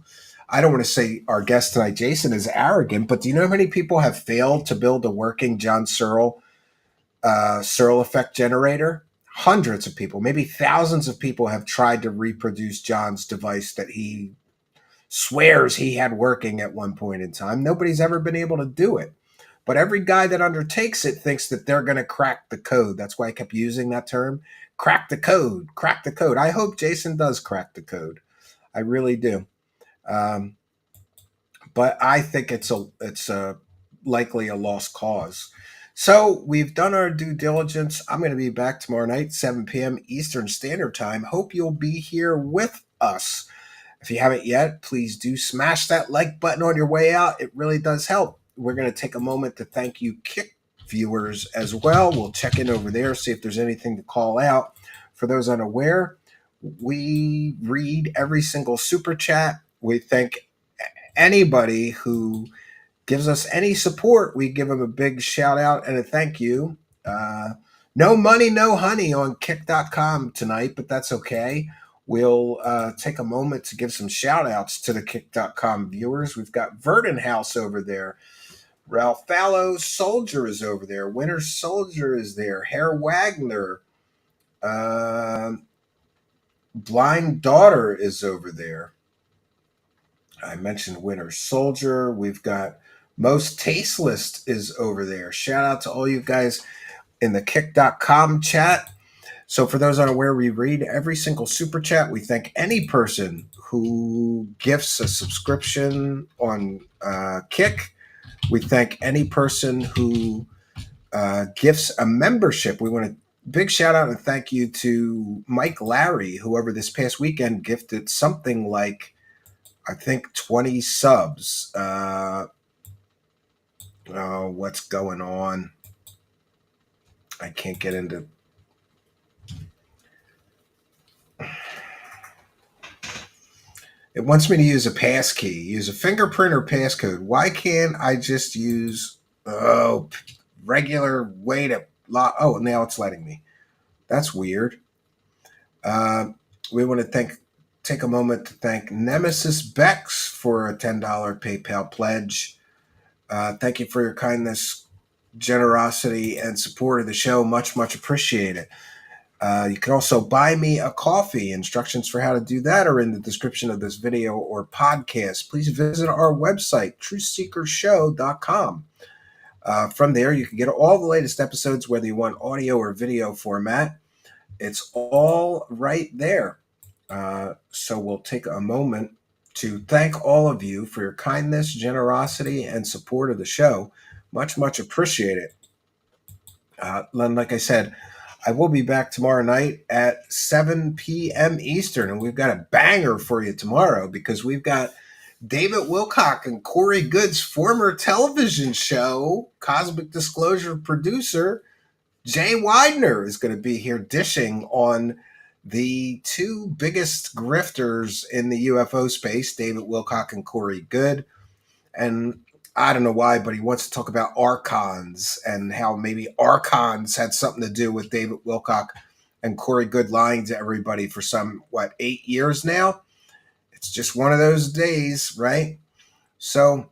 I don't want to say our guest tonight, Jason, is arrogant, but do you know how many people have failed to build a working John Searle effect generator? Hundreds of people, maybe thousands of people have tried to reproduce John's device that he swears he had working at one point in time. Nobody's ever been able to do it. But every guy that undertakes it thinks that they're going to crack the code. That's why I kept using that term. Crack the code, crack the code. I hope Jason does crack the code. I really do. Um, but I think it's a likely a lost cause. So we've done our due diligence. I'm going to be back tomorrow night, 7 p.m. Eastern Standard Time. Hope you'll be here with us. If you haven't yet, please do smash that like button on your way out. It really does help. We're going to take a moment to thank you, Kick viewers, as well. We'll check in over there, see if there's anything to call out. For those unaware, we read every single super chat. We thank anybody who gives us any support. We give them a big shout out and a thank you. No money, no honey on kick.com tonight, but that's okay. We'll take a moment to give some shout outs to the kick.com viewers. We've got Verdon House over there. Ralph Fallow Soldier is over there. Winter Soldier is there. Herr Wagner. Uh, Blind Daughter is over there. I mentioned Winter Soldier. We've got Most Tasteless is over there. Shout out to all you guys in the kick.com chat. So for those unaware, we read every single super chat. We thank any person who gifts a subscription on Kick. We thank any person who gifts a membership. We want to big shout out and thank you to Mike Larry, whoever this past weekend gifted something like, I think, 20 subs. What's going on? I can't get into. It wants me to use a pass key, use a fingerprint or passcode. Why can't I just use regular way to lock? Oh, now it's letting me. That's weird. We want to take a moment to thank Nemesis Bex for a $10 PayPal pledge. Thank you for your kindness, generosity, and support of the show. Much, much appreciated. You can also buy me a coffee. Instructions for how to do that are in the description of this video or podcast. Please visit our website, truthseekershow.com. From there, you can get all the latest episodes, whether you want audio or video format. It's all right there. So we'll take a moment to thank all of you for your kindness, generosity, and support of the show. Much, much appreciated. Like I said, I will be back tomorrow night at 7 p.m. Eastern, and we've got a banger for you tomorrow because we've got David Wilcock and Corey Good's former television show, Cosmic Disclosure producer, Jay Widener, is going to be here dishing on the two biggest grifters in the UFO space, David Wilcock and Corey Good. And I don't know why, but he wants to talk about archons and how maybe archons had something to do with David Wilcock and Corey Good lying to everybody for 8 years now? It's just one of those days, right? So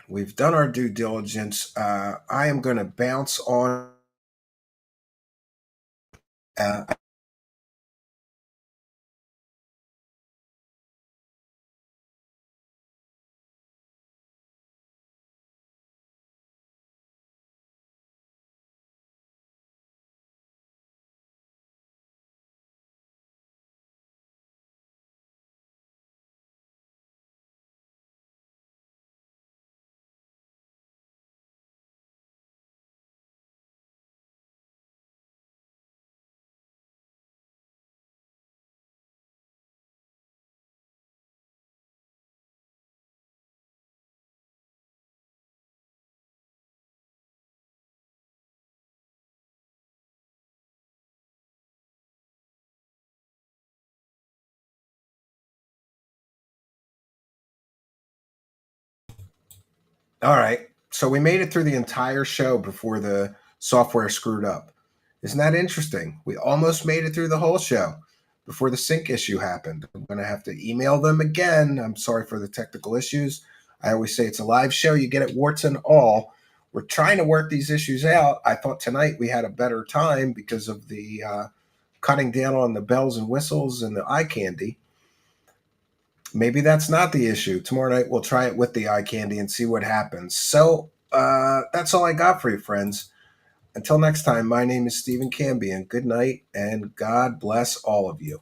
we've done our due diligence. I am going to bounce on Uh, all right. So we made it through the entire show before the software screwed up. Isn't that interesting? We almost made it through the whole show before the sync issue happened. I'm going to have to email them again. I'm sorry for the technical issues. I always say it's a live show. You get it warts and all. We're trying to work these issues out. I thought tonight we had a better time because of the cutting down on the bells and whistles and the eye candy. Maybe that's not the issue. Tomorrow night we'll try it with the eye candy and see what happens. So that's all I got for you, friends. Until next time, my name is Stephen Cambion. Good night and God bless all of you.